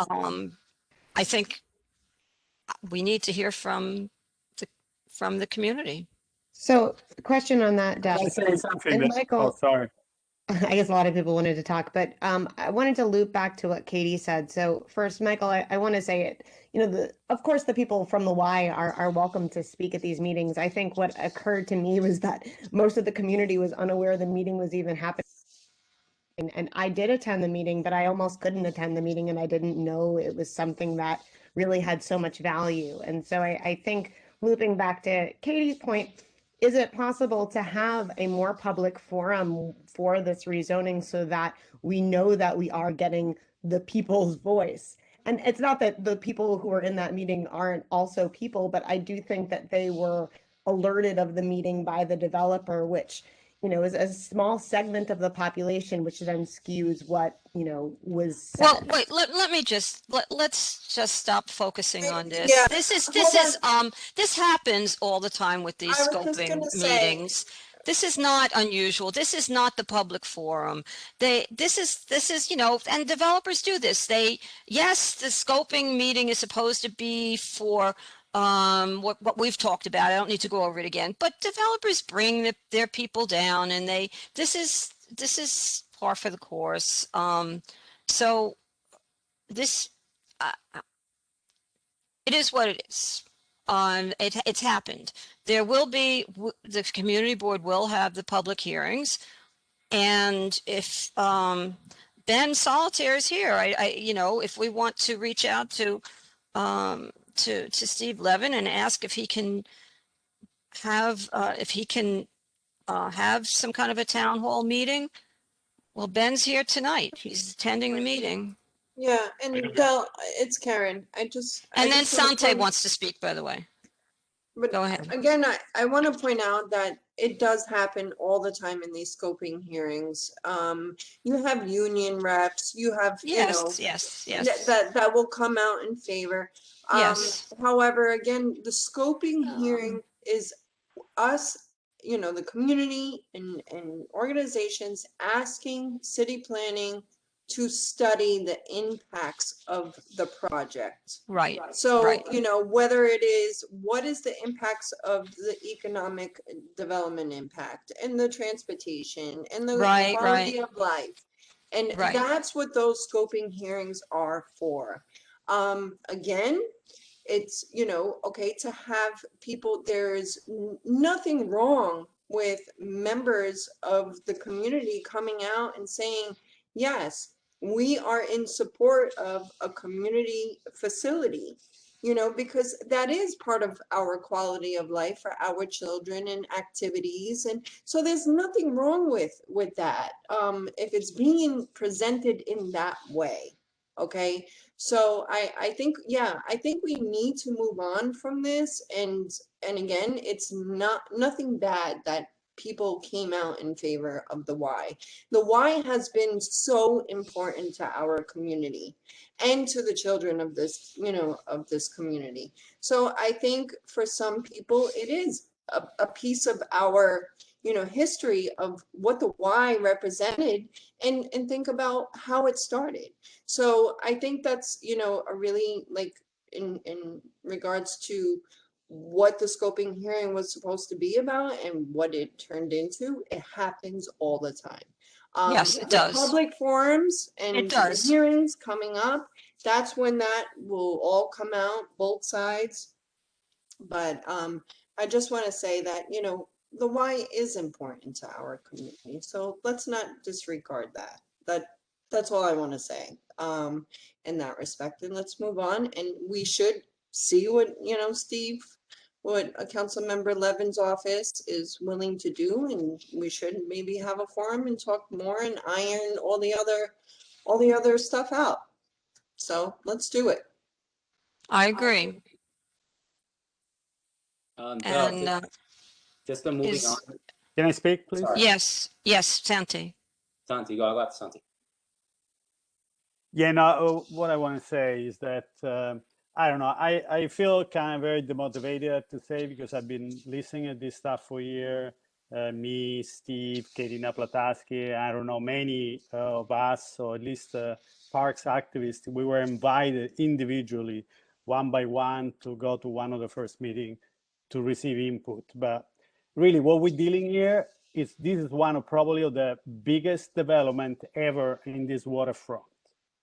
I think we need to hear from the community. So, question on that, Deb. Can I say something And that, Michael, oh, sorry. I guess a lot of people wanted to talk, but I wanted to loop back to what Katie said. So first, Michael, I want to say it, you know, of course, the people from the Y are welcome to speak at these meetings. I think what occurred to me was that most of the community was unaware the meeting was even happening. And I did attend the meeting, but I almost couldn't attend the meeting, and I didn't know it was something that really had so much value. And so I think, looping back to Katie's point, is it possible to have a more public forum for this rezoning so that we know that we are getting the people's voice? And it's not that the people who were in that meeting aren't also people, but I do think that they were alerted of the meeting by the developer, which, you know, is a small segment of the population, which then skews what, you know, was said. Well, wait, let's just stop focusing on this. Yeah, This happens all the time with these I was just scoping gonna say- meetings. This is not unusual. This is not the public forum. This is, you know, and developers do this. Yes, the scoping meeting is supposed to be for what we've talked about. I don't need to go over it again, but developers bring their people down, and this is par for the course. So this, it is what it is. It's happened. There will be, the community board will have the public hearings, and if Ben Solitaire is here, you know, if we want to reach out to Steve Levin and ask if he can have have some kind of a town hall meeting. Well, Ben's here tonight. He's attending the meeting. Yeah, and Del, it's Karen. I And then just wanna Sante point- wants to speak, by the way. But Go ahead. again, I want to point out that it does happen all the time in these scoping hearings. You have union reps, you have, Yes, yes. that will come out in favor. Yes. However, again, the scoping hearing is us, you know, the community and organizations asking city planning to study the impacts of the project. Right. So, right. you know, whether it is, what is the impacts of the economic development impact and the transportation and the Right, quality right. of life? And Right. that's what those scoping hearings are for. Again, it's, you know, okay to have people, there's nothing wrong with members of the community coming out and saying, yes, we are in support of a community facility, you know, because that is part of our quality of life for our children and activities. And so there's nothing wrong with that, if it's being presented in that way. Okay, so I think, yeah, I think we need to move on from this. And again, it's nothing bad that people came out in favor of the Y. The Y has been so important to our community and to the children of this, you know, of this community. So I think for some people, it is a piece of our, you know, history of what the Y represented, and think about how it started. So I think that's, you know, a really, like, in regards to what the scoping hearing was supposed to be about and what it turned into, it happens all the time. Yes, it the does. Public forums It and the does. hearings coming up, that's when that will all come out, both sides. But I just want to say that, you know, the Y is important to our community, so let's not disregard that. That's all I want to say in that respect. And let's move on. And we should see what, you know, Steve, what a council member Levin's office is willing to do, and we should maybe have a forum and talk more and iron all the other stuff out. So let's do it. I agree. Bill, And just moving is, on. Can I speak, please? Sorry. yes, Santi. Santi, go. I got Santi. Yeah, no, what I want to say is that I don't know. I feel kind of very demotivated to say, because I've been listening to this stuff for a year. Me, Steve, Katie Naplataski, I don't know, many of us, or at least parks activists, we were invited individually, one by one, to go to one of the first meeting to receive input. But really, what we're dealing here is this is one of probably of the biggest development ever in this waterfront,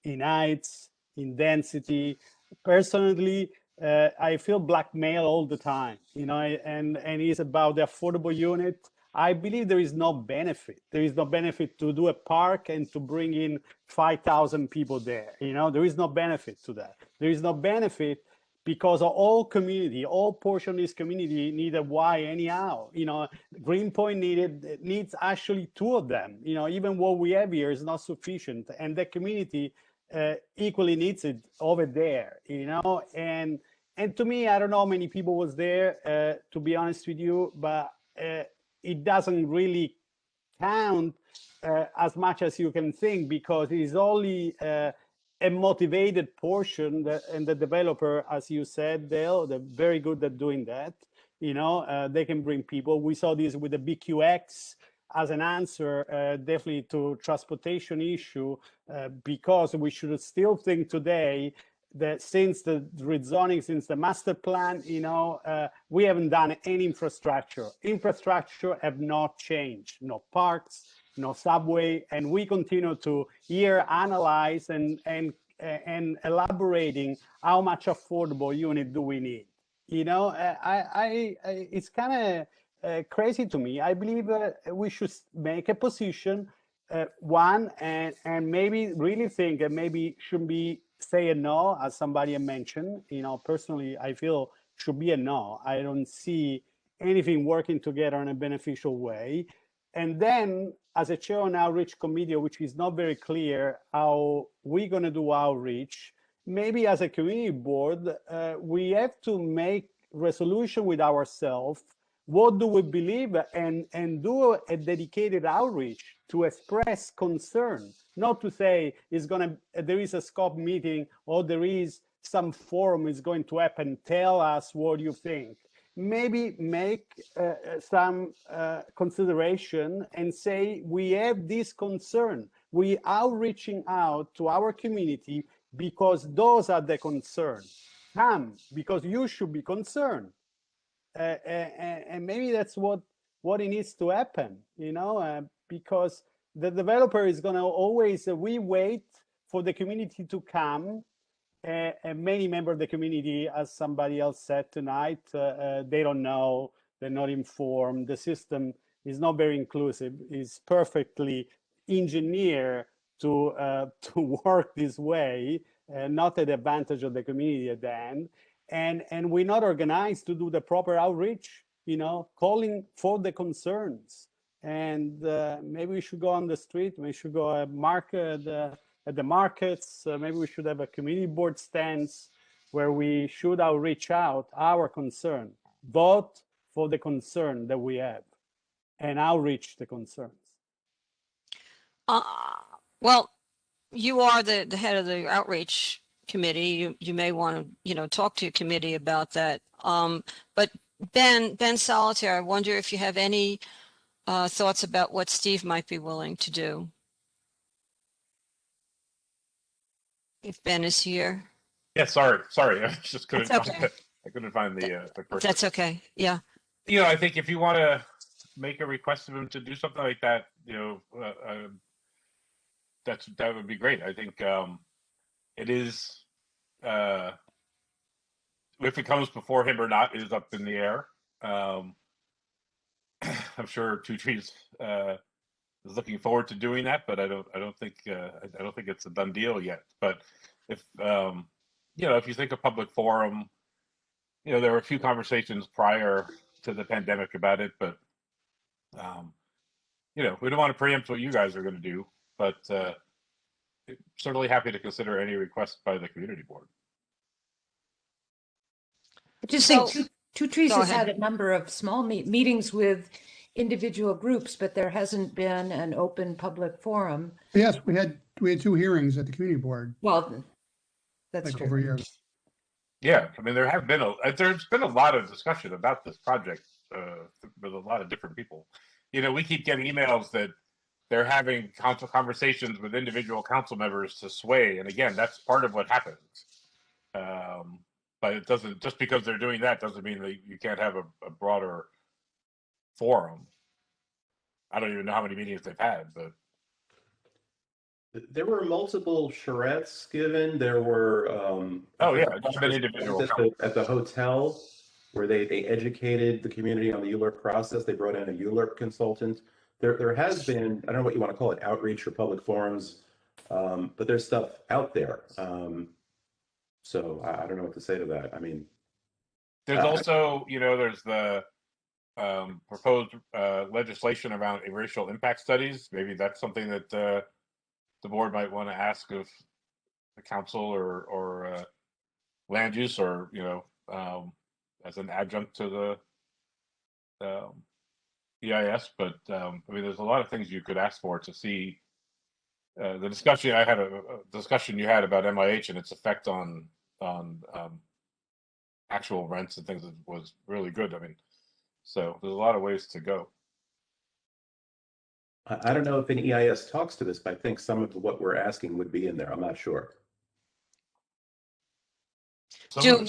in heights, in density. Personally, I feel blackmail all the time, and it's about the affordable unit. I believe there is no benefit. There is no benefit to do a park and to bring in 5,000 people there. There is no benefit to that. There is no benefit because all community, all portion of this community need a Y anyhow. Greenpoint needs actually two of them. Even what we have here is not sufficient, and the community equally needs it over there. And to me, I don't know how many people was there, to be honest with you, but it doesn't really count as much as you can think, because it is only a motivated portion and the developer, as you said, Dale, they're very good at doing that. They can bring people. We saw this with the BQX as an answer, definitely to transportation issue, because we should still think today that since the rezoning, since the master plan, we haven't done any infrastructure. Infrastructure have not changed. No parks, no subway, and we continue to here analyze and elaborating how much affordable unit do we need. It's kind of crazy to me. I believe we should make a position, one, and maybe really think that maybe should be say a no, as somebody mentioned. Personally, I feel should be a no. I don't see anything working together in a beneficial way. And then, as a chair on outreach committee, which is not very clear how we're going to do outreach, maybe as a community board, we have to make resolution with ourselves. What do we believe, and do a dedicated outreach to express concern, not to say there is a scope meeting or there is some forum is going to happen. Tell us what you think. Maybe make some consideration and say we have this concern. We are reaching out to our community because those are the concerns. Come, because you should be concerned. And maybe that's what it needs to happen, because the developer is going to always, we wait for the community to come. And many members of the community, as somebody else said tonight, they don't know, they're not informed. The system is not very inclusive. It's perfectly engineered to work this way, not at the advantage of the community at the end. And we're not organized to do the proper outreach, calling for the concerns. And maybe we should go on the street, we should go at the markets, maybe we should have a community board stance where we should outreach out our concern, vote for the concern that we have, and outreach the concerns. Well, you are the head of the outreach committee. You may want to, talk to your committee about that. But Ben Solitaire, I wonder if you have any thoughts about what Steve might be willing to do. If Ben is here. Yeah, sorry. I just couldn't That's okay. find it. I couldn't find the person. That's okay. Yeah. I think if you want to make a request of him to do something like that, that would be great. I think it is, if it comes before him or not is up in the air. I'm sure Two Trees is looking forward to doing that, but I don't think it's a done deal yet. But if if you think of public forum, there were a few conversations prior to the pandemic about it, but we don't want to preempt what you guys are going to do, but certainly happy to consider any request by the community board. I just think Two Trees Go has ahead. had a number of small meetings with individual groups, but there hasn't been an open public forum. Yes, we had 2 hearings at the community board Well, that's like true. over a year ago. Yeah, I mean, there's been a lot of discussion about this project with a lot of different people. You know, we keep getting emails that they're having conversations with individual council members to sway, and again, that's part of what happens. But it doesn't, just because they're doing that doesn't mean that you can't have a broader forum. I don't even know how many meetings they've had, but There were multiple charrettes given. There were oh yeah, just been individual at the hotel where they educated the community on the ULURP process. They brought in a ULURP consultant. There has been, I don't know what you want to call it, outreach or public forums, but there's stuff out there. So I don't know what to say to that. I mean, there's also, you know, there's the proposed legislation around racial impact studies. Maybe that's something that the board might want to ask of the council or land use, or, you know, as an adjunct to the EIS. But I mean, there's a lot of things you could ask for to see. The discussion I had, a discussion you had about MIH and its effect on actual rents and things was really good. I mean, so there's a lot of ways to go. I don't know if an EIS talks to this, but I think some of what we're asking would be in there. I'm not sure. Do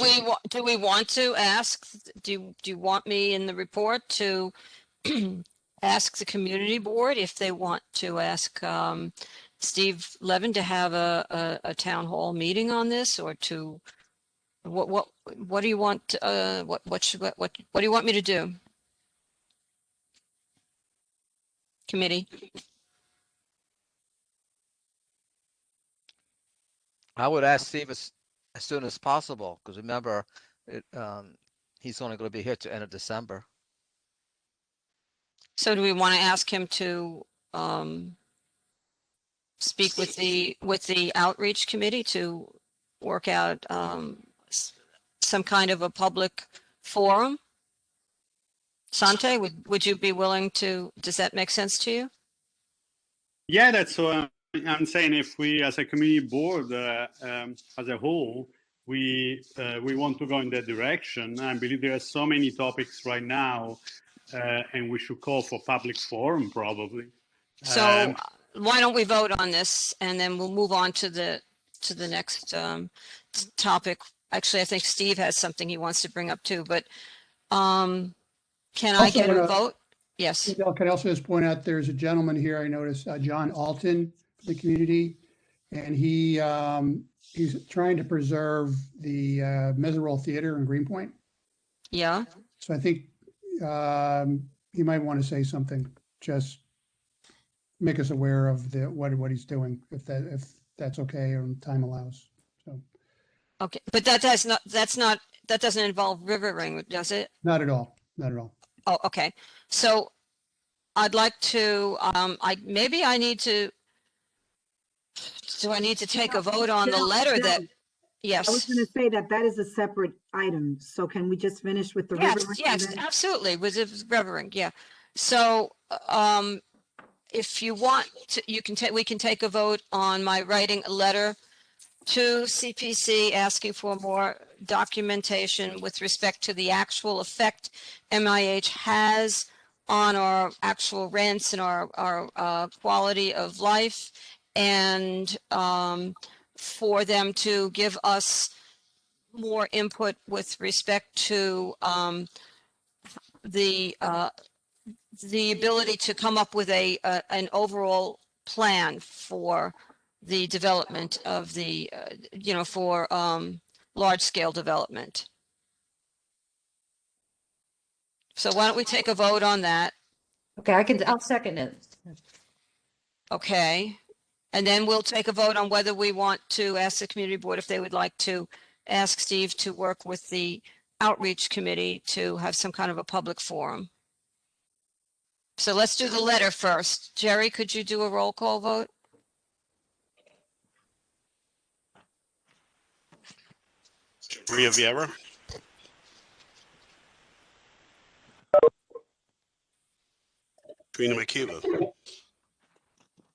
we want to ask, do you want me in the report to ask the community board if they want to ask Steve Levin to have a town hall meeting on this, or to what do you want, what do you want me to do? Committee. I would ask Steve as soon as possible, because remember, he's only going to be here to end of December. So do we want to ask him to speak with the outreach committee to work out some kind of a public forum? Sante, would you be willing to, does that make sense to you? Yeah, that's what I'm saying. If we, as a community board, as a whole, we want to go in that direction. I believe there are so many topics right now, and we should call for public forum probably. So why don't we vote on this, and then we'll move on to the next topic. Actually, I think Steve has something he wants to bring up too, but can I get a vote? Yes. Can I also just point out there's a gentleman here I noticed, John Alton, for the community, and he's trying to preserve the Meserole Theater in Greenpoint. Yeah. So I think he might want to say something, just make us aware of what he's doing, if that's okay or time allows. So. Okay, but that doesn't involve River Ring, does it? Not at all. Not at all. Oh, okay. So I'd like to, maybe I need to, do I need to take a vote on the letter that, yes. I was going to say that is a separate item. So can we just finish with the river? Yes, absolutely. Was it River Ring? Yeah. So, if you want to, we can take a vote on my writing a letter to CPC asking for more documentation with respect to the actual effect MIH has on our actual rents and our quality of life, and for them to give us more input with respect to the ability to come up with an overall plan for the development of the, for large scale development. So why don't we take a vote on that? Okay, I'll second it. Okay. And then we'll take a vote on whether we want to ask the community board if they would like to ask Steve to work with the outreach committee to have some kind of a public forum. So let's do the letter first. Jerry, could you do a roll call vote? Maria Vieira, Trina McKeever,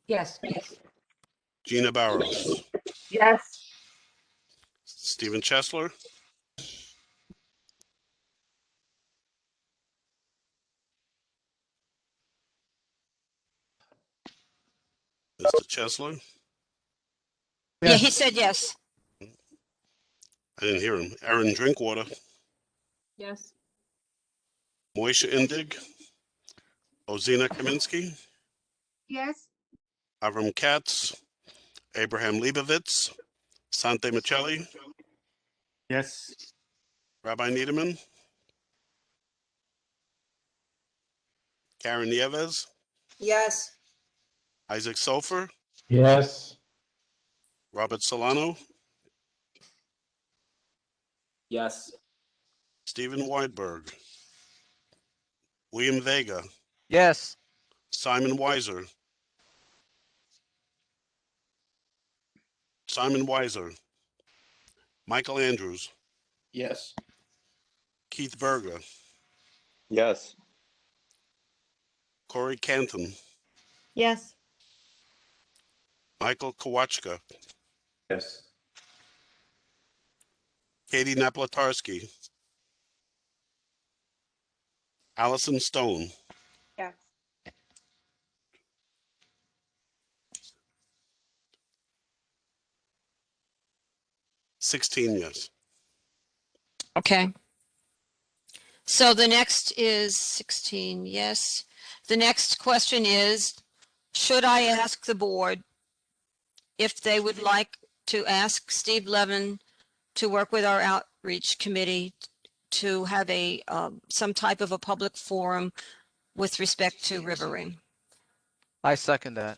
Yes. Gina Barros, Yes. Stephen Chesler, Mr. Chesler. Yeah, he said yes. I didn't hear him. Aaron Drinkwater, Yes. Moisha Indig, Ozina Kaminsky, Yes. Avram Katz, Abraham Leibovitz, Sante Michelli, Yes. Rabbi Niederman, Karen Nieves, Yes. Isaac Sofer, Yes. Robert Solano, Yes. Stephen Weidberg, William Vega, Yes. Simon Weiser, Michael Andrews, Yes. Keith Berger, Yes. Corey Canton, Yes. Michael Kowachka, Yes. Katie Naplatarski, Allison Stone, Yes. 16 yes. Okay. So the next is 16, yes. The next question is, should I ask the board if they would like to ask Steve Levin to work with our outreach committee to have a, some type of a public forum with respect to River Ring? I second that.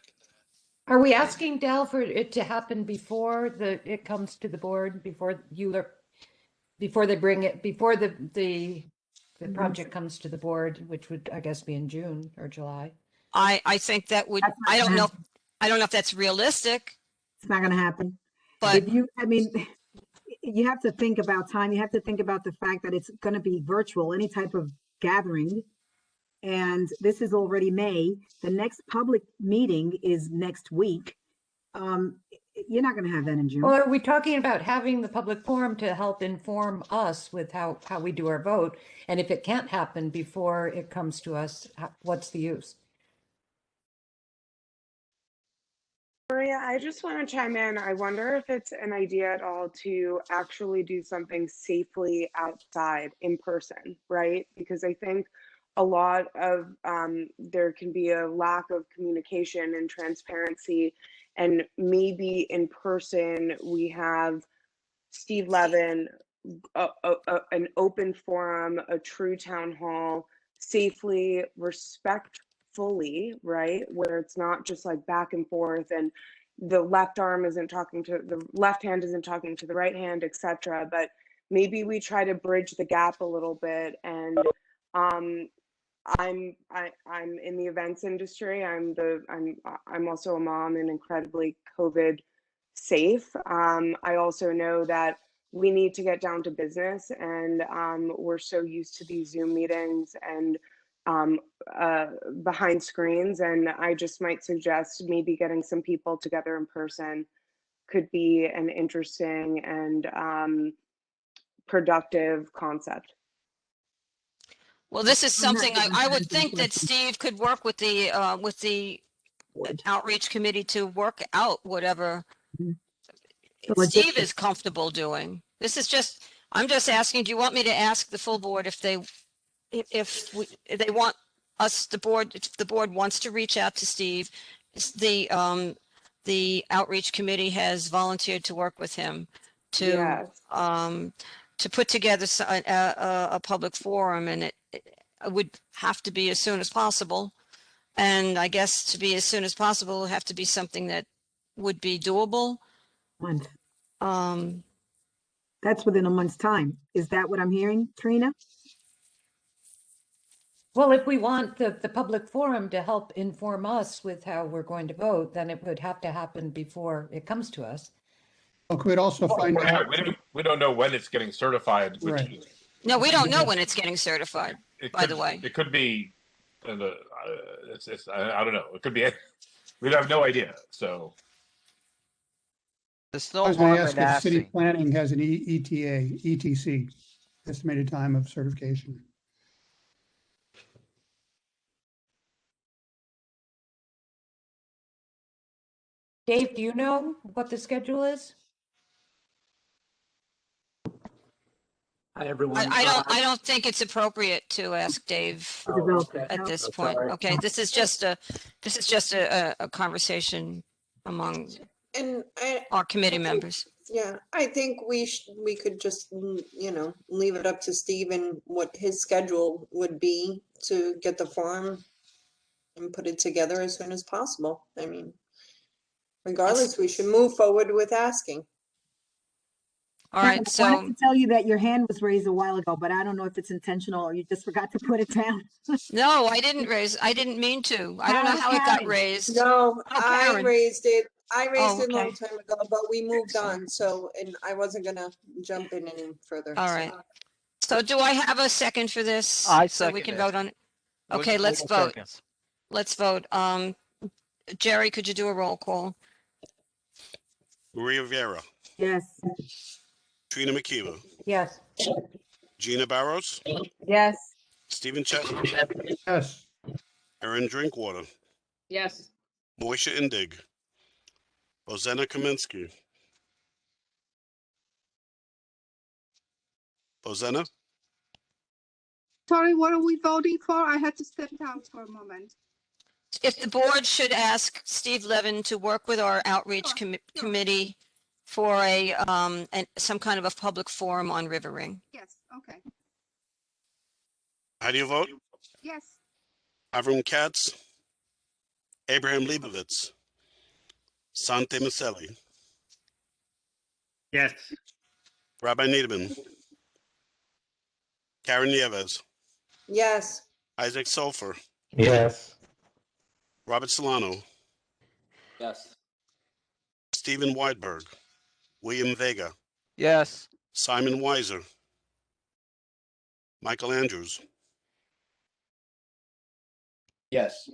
Are we asking Dal for it to happen before it comes to the board, before ULURP, before they bring it, before the project comes to the board, which would, I guess, be in June or July? I think that would, That's not I don't gonna know, happen. I don't know if that's realistic, It's not gonna happen. but If you, I mean, you have to think about time. You have to think about the fact that it's gonna be virtual, any type of gathering. And this is already May. The next public meeting is next week. You're not gonna have that in June. Well, are we talking about having the public forum to help inform us with how we do our vote? And if it can't happen before it comes to us, what's the use? Maria, I just want to chime in. I wonder if it's an idea at all to actually do something safely outside in person, right? Because I think a lot of there can be a lack of communication and transparency, and maybe in person we have Steve Levin, an open forum, a true town hall, safely, respectfully, right? Where it's not just like back and forth and the left arm isn't talking to the left hand isn't talking to the right hand, etc. But maybe we try to bridge the gap a little bit. And I'm in the events industry. I'm also a mom and incredibly COVID safe. I also know that we need to get down to business, and we're so used to these Zoom meetings and behind screens. And I just might suggest maybe getting some people together in person could be an interesting and productive concept. well, this is I'm not something sure I if would that's think that important. Steve could work with the outreach committee to work out whatever The Steve logistics. is comfortable doing. This is just, I'm just asking, do you want me to ask the full board if they want us, the board, if the board wants to reach out to Steve, the outreach committee has volunteered to work with him to Yes. to put together a public forum, and it would have to be as soon as possible. And I guess to be as soon as possible would have to be something that would be doable. Month. Um, That's within a month's time. Is that what I'm hearing, Trina? Well, if we want the public forum to help inform us with how we're going to vote, then it would have to happen before it comes to us. Well, could also find Yeah, out. we don't know when it's getting certified. Which Right. no, we don't know when it's getting certified, it by could, the way. it could be and it's I don't know. It could be. We have no idea. So There's I no was going to harm ask in if city asking. planning has an ETC, estimated time of certification. Dave, do you know what the schedule is? Hi, everyone. I don't think it's appropriate to ask Dave Oh, okay. at this I'm point. sorry. Okay, this is just a conversation among And our committee members. yeah, I think we could just, you know, leave it up to Steve and what his schedule would be to get the form and put it together as soon as possible. I mean, regardless, we should move forward with asking. All Karen, right, I wanted so to tell you that your hand was raised a while ago, but I don't know if it's intentional or you just forgot to put it down. no, I didn't mean to. I don't know how it got Karen. raised. No, Oh, Karen. I raised Oh, it a long okay. time ago, but we moved on, so, and I wasn't gonna jump in any further. All so. right. So do I have a second for this? I So we second can it. vote on it? Okay, let's William vote. seconds. Let's vote. Jerry, could you do a roll call? Maria Vera, Yes. Trina McKeever, Yes. Gina Barros, Yes. Stephen Chesney, Yes. Erin Drinkwater, Yes. Moisha Indig, Bozena Kaminsky. Bozena, Sorry, what are we voting for? I had to step down for a moment. If the board should ask Steve Levin to work with our outreach committee for some kind of a public forum on River Ring. Yes, okay. how do you vote? Yes. Avram Katz, Abraham Leibovitz, Sante Maselli, Yes. Rabbi Needleman, Karen Nieves, Yes, Isaac Sofer, Yes. Robert Solano, Yes. Stephen Weidberg, William Vega, Yes. Simon Weiser, Michael Andrews, Yes.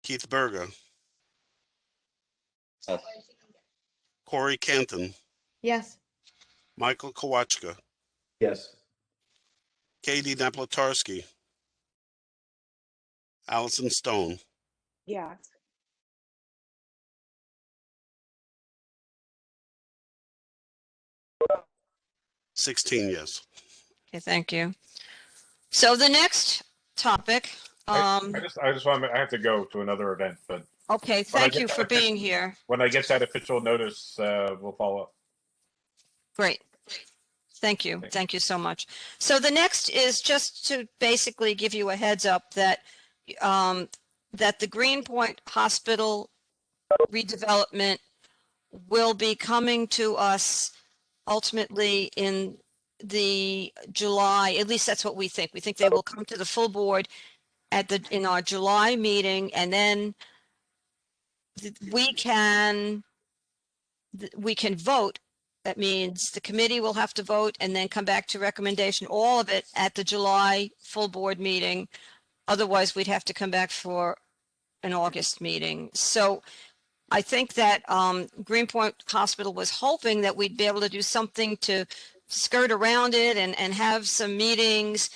Keith Berger, Yes. Corey Canton, Yes. Michael Kowachka, Yes. Katie Naplatarski, Allison Stone, Yes. $16 yes. Okay, thank you. So the next topic, I just want I have to go to another event, but okay, thank you for being here. when I get that official notice, we'll follow up. Great. Thank you. Thank you so much. So the next is just to basically give you a heads up that that the Greenpoint Hospital redevelopment will be coming to us ultimately in the July, at least that's what we think. We think they will come to the full board in our July meeting, and then we can vote. That means the committee will have to vote and then come back to recommendation, all of it at the July full board meeting. Otherwise, we'd have to come back for an August meeting. So I think that Greenpoint Hospital was hoping that we'd be able to do something to skirt around it and have some meetings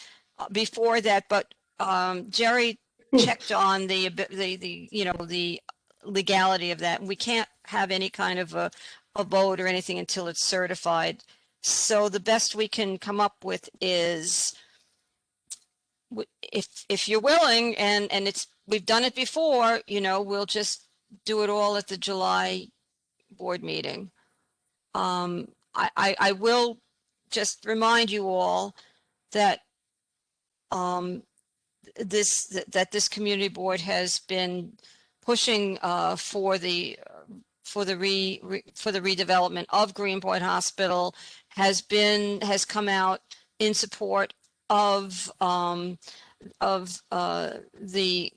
before that. But Jerry checked on the you know, the legality of that. We can't have any kind of a vote or anything until it's certified. So the best we can come up with is, if you're willing, and we've done it before, you know, we'll just do it all at the July board meeting. I will just remind you all that this community board has been pushing for the redevelopment of Greenpoint Hospital, has come out in support of the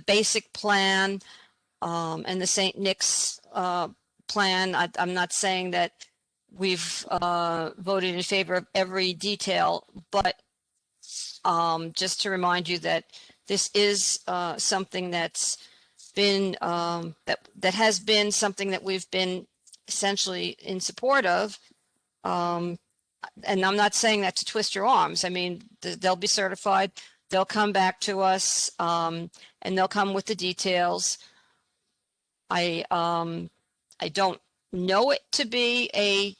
basic plan and the St. Nick's plan. I'm not saying that we've voted in favor of every detail, but just to remind you that this is something that's been that has been something that we've been essentially in support of. And I'm not saying that to twist your arms. I mean, they'll be certified. They'll come back to us, and they'll come with the details. I don't know it to be a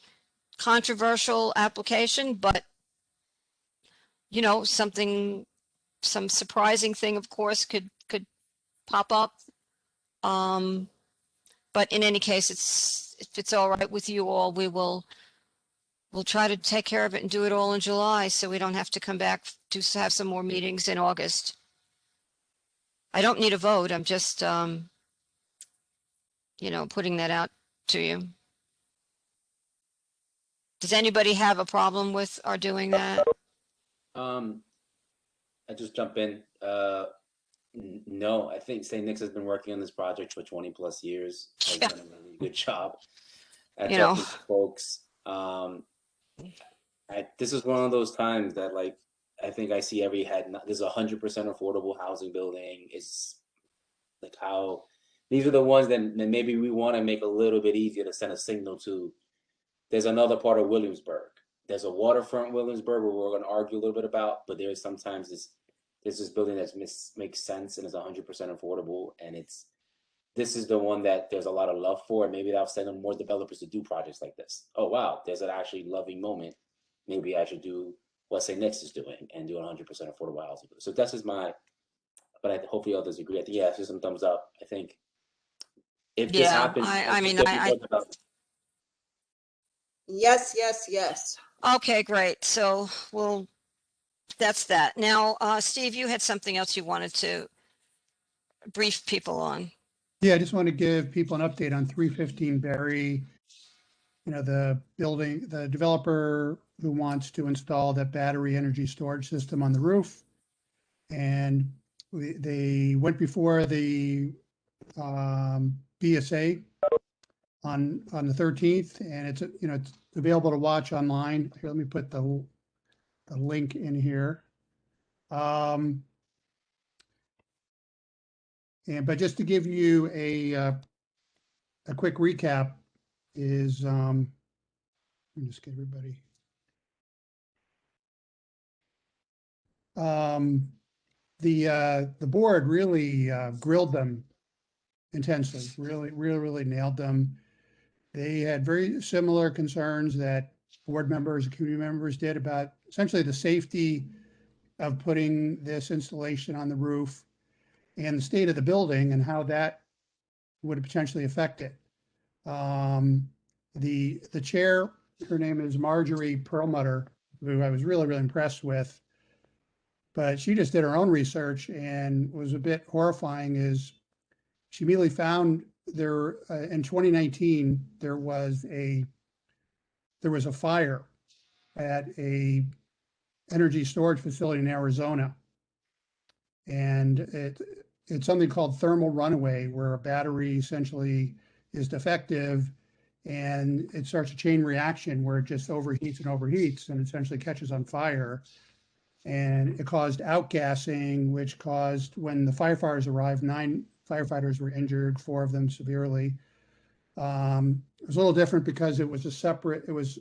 controversial application, but you know, some surprising thing, of course, could pop up. But in any case, if it's all right with you all, we'll try to take care of it and do it all in July, so we don't have to come back to have some more meetings in August. I don't need a vote. I'm just, you know, putting that out to you. Does anybody have a problem with our doing that? I just jump in. No, I think St. Nick's has been working on this project for 20 plus years. Has done a really good job at You know. talking to folks. This is one of those times that, like, I think I see every head. There's 100% affordable housing building. It's like how these are the ones that maybe we want to make a little bit easier to send a signal to. There's another part of Williamsburg. There's a waterfront Williamsburg where we're going to argue a little bit about, but there's sometimes there's this building that makes sense and is 100% affordable, and this is the one that there's a lot of love for, and maybe that'll send them more developers to do projects like this. Oh wow, there's an actually loving moment. Maybe I should do what St. Nick's is doing and do 100% affordable housing. So that's just my, but hopefully others agree. I think, yeah, it's just some thumbs up. I think if this happens, Yes, yes, yes. Okay, great. So that's that. Now, Steve, you had something else you wanted to brief people on. Yeah, I just want to give people an update on 315 Berry. You know, the developer who wants to install that battery energy storage system on the roof. And they went before the BSA on the 13th, and it's available to watch online. Here, let me put the link in here. But just to give you a quick recap is, let me just get everybody. The board really grilled them intensely, really nailed them. They had very similar concerns that board members and community members did about essentially the safety of putting this installation on the roof and the state of the building and how that would potentially affect it. The chair, her name is Marjorie Perlmutter, who I was really impressed with, but she just did her own research and was a bit horrifying. Is she immediately found there in 2019 there was a fire at a energy storage facility in Arizona, and it's something called thermal runaway, where a battery essentially is defective and it starts a chain reaction where it just overheats and essentially catches on fire. And it caused outgassing, which caused, when the firefighters arrived, 9 firefighters were injured, 4 of them severely. It was a little different because it was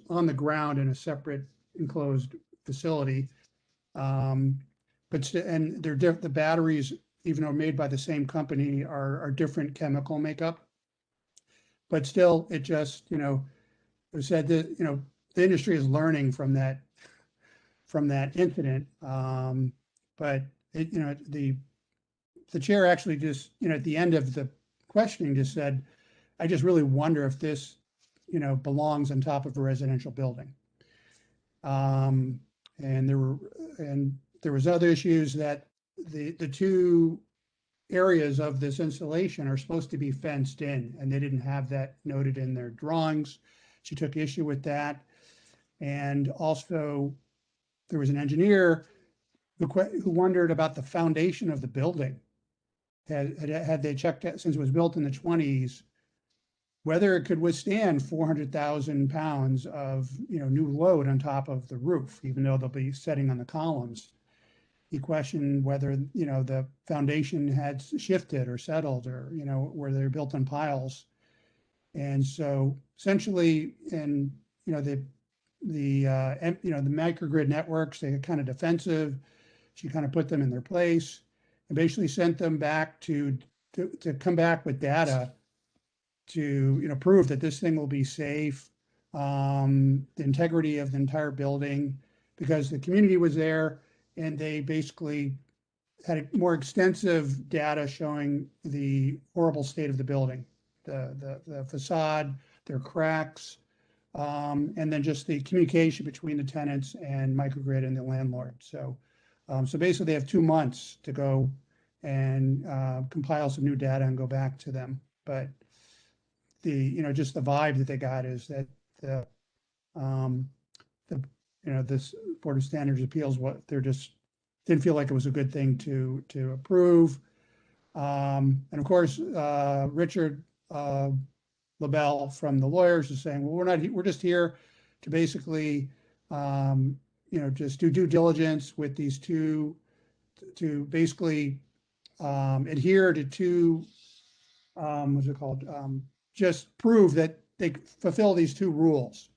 on the ground in a separate enclosed facility. The batteries, even though made by the same company, are different chemical makeup. But still, it just, it said that, the industry is learning from that incident. But the chair actually just, at the end of the questioning just said, I just really wonder if this, belongs on top of a residential building. And there was other issues that the 2 areas of this installation are supposed to be fenced in, and they didn't have that noted in their drawings. She took issue with that. And also there was an engineer who wondered about the foundation of the building. Had they checked it, since it was built in the 1920s, whether it could withstand 400,000 pounds of new load on top of the roof, even though they'll be setting on the columns. he questioned whether, the foundation had shifted or settled, or, where they're built on piles. And so essentially, and, the microgrid networks, they got kind of defensive. She kind of put them in their place and basically sent them back to come back with data to, prove that this thing will be safe, the integrity of the entire building, because the community was there and they basically had more extensive data showing the horrible state of the building, the facade, their cracks, and then just the communication between the tenants and microgrid and the landlord. So basically they have 2 months to go and compile some new data and go back to them. But just the vibe that they got is that this Board of Standards Appeals, they're just didn't feel like it was a good thing to approve. And of course, Richard LaBelle from the lawyers is saying, well, we're just here to basically, just do due diligence with these two, to basically adhere to two, what's it called? Just prove that they fulfill these two rules,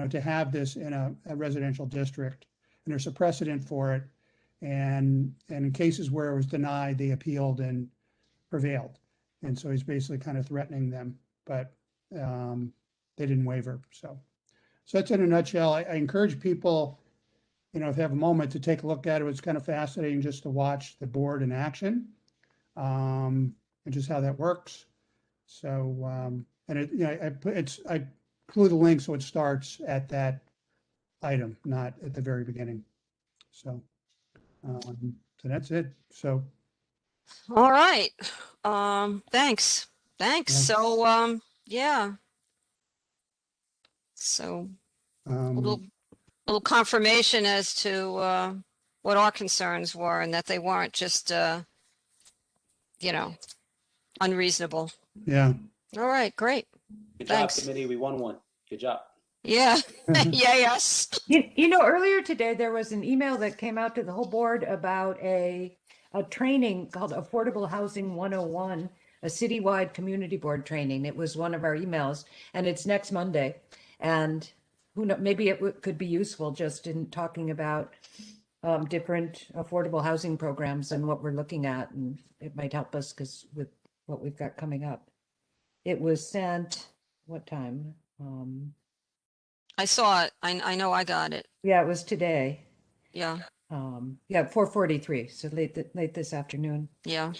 to have this in a residential district. And there's a precedent for it. And in cases where it was denied, they appealed and prevailed. And so he's basically kind of threatening them, but they didn't waver. So that's in a nutshell. I encourage people, if they have a moment, to take a look at it. It's kind of fascinating just to watch the board in action, and just how that works. So, and I include the link so it starts at that item, not at the very beginning. So that's it. So. All right. Thanks. Yeah. So, yeah. So a little confirmation as to what our concerns were, and that they weren't just unreasonable. Yeah. All right, great. Good Thanks. job, committee. We won one. Good job. Yeah. Yeah, yes. Earlier today, there was an email that came out to the whole board about a training called Affordable Housing 101, a citywide community board training. It was one of our emails, and it's next Monday. And who knows, maybe it could be useful just in talking about different affordable housing programs and what we're looking at, and it might help us because with what we've got coming up. It was sent, what time? I saw it. I know I got it. Yeah, it was today. Yeah. 4:43, so late this afternoon. Yeah.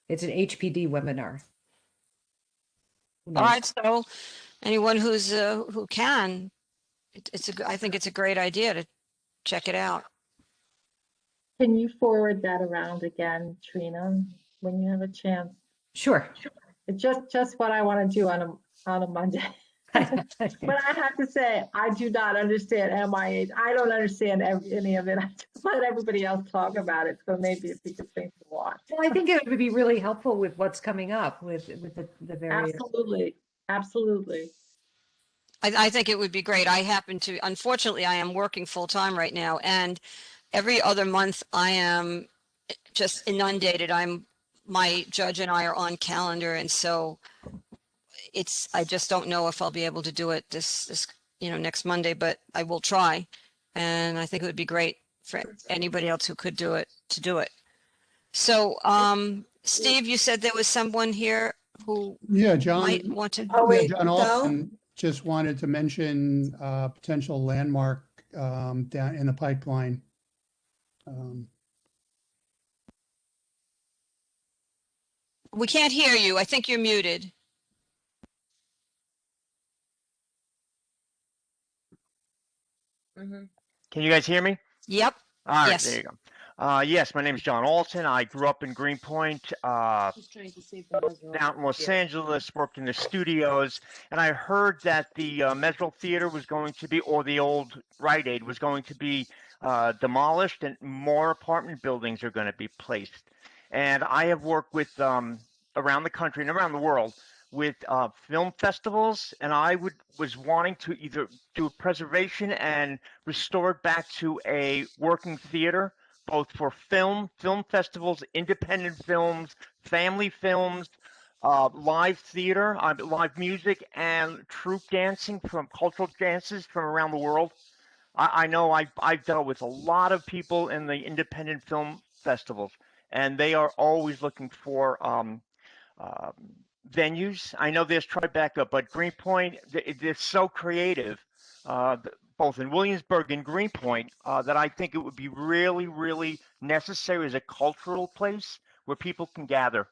It's an HPD webinar. All right. So anyone who can, I think it's a great idea to check it out. Can you forward that around again, Trina, when you have a chance? Sure. It's just what I want to do on a Monday. But I have to say, I do not understand MIH. I don't understand any of it. I just let everybody else talk about it. So maybe if you could think to watch. Well, I think it would be really helpful with what's coming up with the various. Absolutely. I think it would be great. Unfortunately, I am working full time right now, and every other month I am just inundated. My judge and I are on calendar, and so I just don't know if I'll be able to do it this next Monday, but I will try. And I think it would be great for anybody else who could do it to do it. So, Steve, you said there was someone here who John might want to. Oh, wait, John Del? Alton just wanted to mention potential landmark down in the pipeline. We can't hear you. I think you're muted. Can you guys hear me? Yep. All right, Yes. there you go. Yes, my name is John Alton. I grew up in Greenpoint, down in Los Angeles, worked in the studios, and I heard that the Mesrel Theater was going to be, or the old Rite Aid was going to be demolished, and more apartment buildings are going to be placed. And I have worked with around the country and around the world with film festivals, and I was wanting to either do preservation and restore it back to a working theater both for film festivals, independent films, family films, live theater, live music, and troupe dancing from cultural dances from around the world. I know I've dealt with a lot of people in the independent film festivals, and they are always looking for uh, venues. I know there's Tribeca, but Greenpoint, they're so creative, both in Williamsburg and Greenpoint, that I think it would be really, really necessary as a cultural place where people can gather,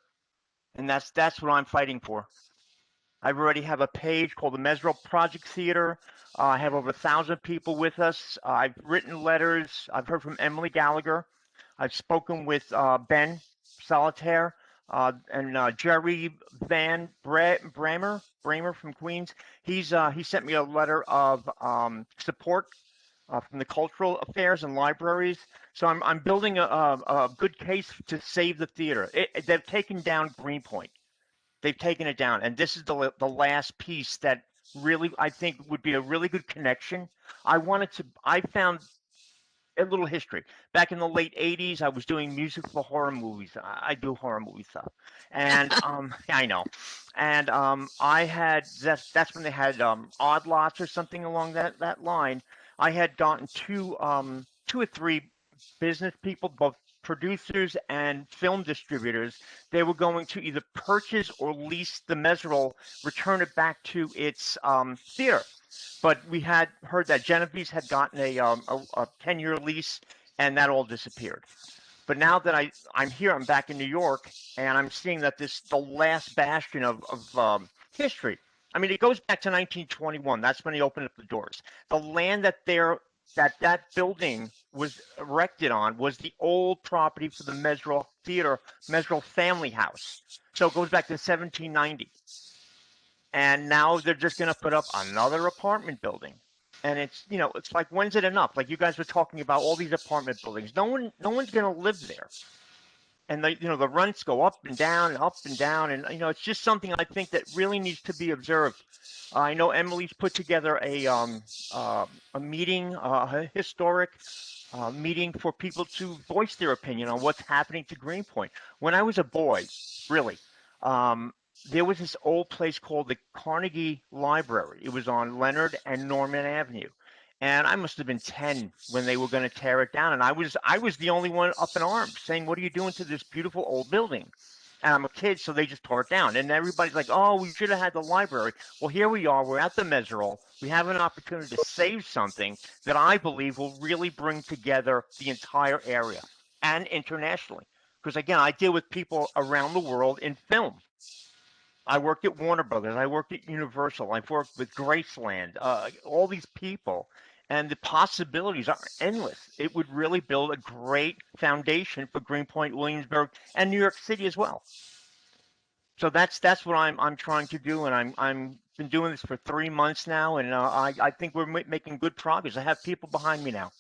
and that's what I'm fighting for. I already have a page called the Mesrel Project Theater. I have over 1,000 people with us. I've written letters. I've heard from Emily Gallagher. I've spoken with Ben Solitaire and Jerry Van Bramer from Queens. He sent me a letter of support from the cultural affairs and libraries. So I'm building a good case to save the theater. They've taken down Greenpoint. They've taken it down, and this is the last piece that really I think would be a really good connection. I found a little history. Back in the late 80s, I was doing music for horror movies. I do horror movie stuff. And I know. And I had that's when they had odd lots or something along that line. I had gotten two or three business people, both producers and film distributors. They were going to either purchase or lease the Mesrel, return it back to its theater. But we had heard that Genevieve's had gotten a 10-year lease, and that all disappeared. But now that I'm here, I'm back in New York, and I'm seeing that the last bastion of history. I mean, it goes back to 1921. That's when they opened up the doors. The land that that building was erected on was the old property for the Mesrel Theater, Mesrel Family House. So it goes back to 1790. And now they're just going to put up another apartment building. And it's like, when's it enough? Like you guys were talking about all these apartment buildings. No one's going to live there. And the rents go up and down and up and down. And, it's just something I think that really needs to be observed. I know Emily's put together a meeting, a historic meeting for people to voice their opinion on what's happening to Greenpoint. When I was a boy, really, there was this old place called the Carnegie Library. It was on Leonard and Norman Avenue. And I must have been 10 when they were going to tear it down. And I was the only one up in arms saying, what are you doing to this beautiful old building? And I'm a kid, so they just tore it down. And everybody's like, oh, we should have had the library. Well, here we are. We're at the Mesrel. We have an opportunity to save something that I believe will really bring together the entire area and internationally. Because, again, I deal with people around the world in film. I worked at Warner Brothers. I worked at Universal. I've worked with Graceland, all these people. And the possibilities are endless. It would really build a great foundation for Greenpoint, Williamsburg, and New York City as well. So that's what I'm trying to do, and I'm been doing this for 3 months now, and I think we're making good progress. I have people behind me now.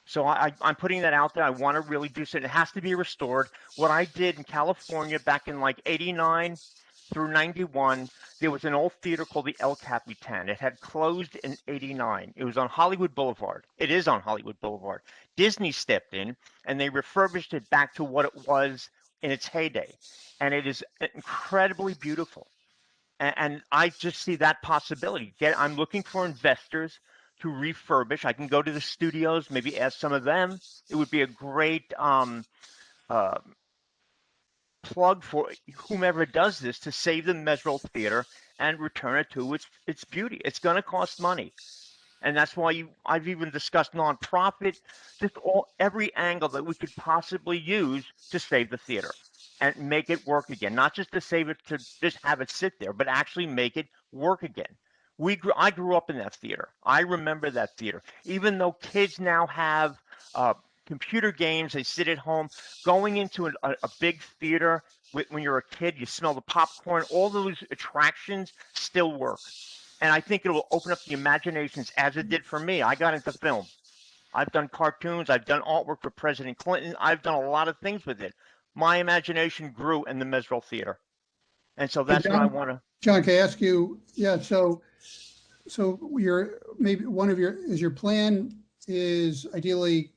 So I'm putting that out there. I want to really do something. It has to be restored. What I did in California back in like 89 through 91, there was an old theater called the El Capitan. It had closed in 89. It was on Hollywood Boulevard. It is on Hollywood Boulevard. Disney stepped in and they refurbished it back to what it was in its heyday. And it is incredibly beautiful. And I just see that possibility. I'm looking for investors to refurbish. I can go to the studios, maybe ask some of them. It would be a great plug for whomever does this to save the Mesrel Theater and return it to its beauty. It's going to cost money. And that's why I've even discussed nonprofit, just every angle that we could possibly use to save the theater and make it work again. Not just to save it, to just have it sit there, but actually make it work again. I grew up in that theater. I remember that theater. Even though kids now have computer games, they sit at home. Going into a big theater when you're a kid, you smell the popcorn. All those attractions still work. And I think it will open up the imaginations as it did for me. I got into film. I've done cartoons. I've done artwork for President Clinton. I've done a lot of things with it. My imagination grew in the Mesrel Theater. And so that's what I want to. John, can I ask you, so your plan is ideally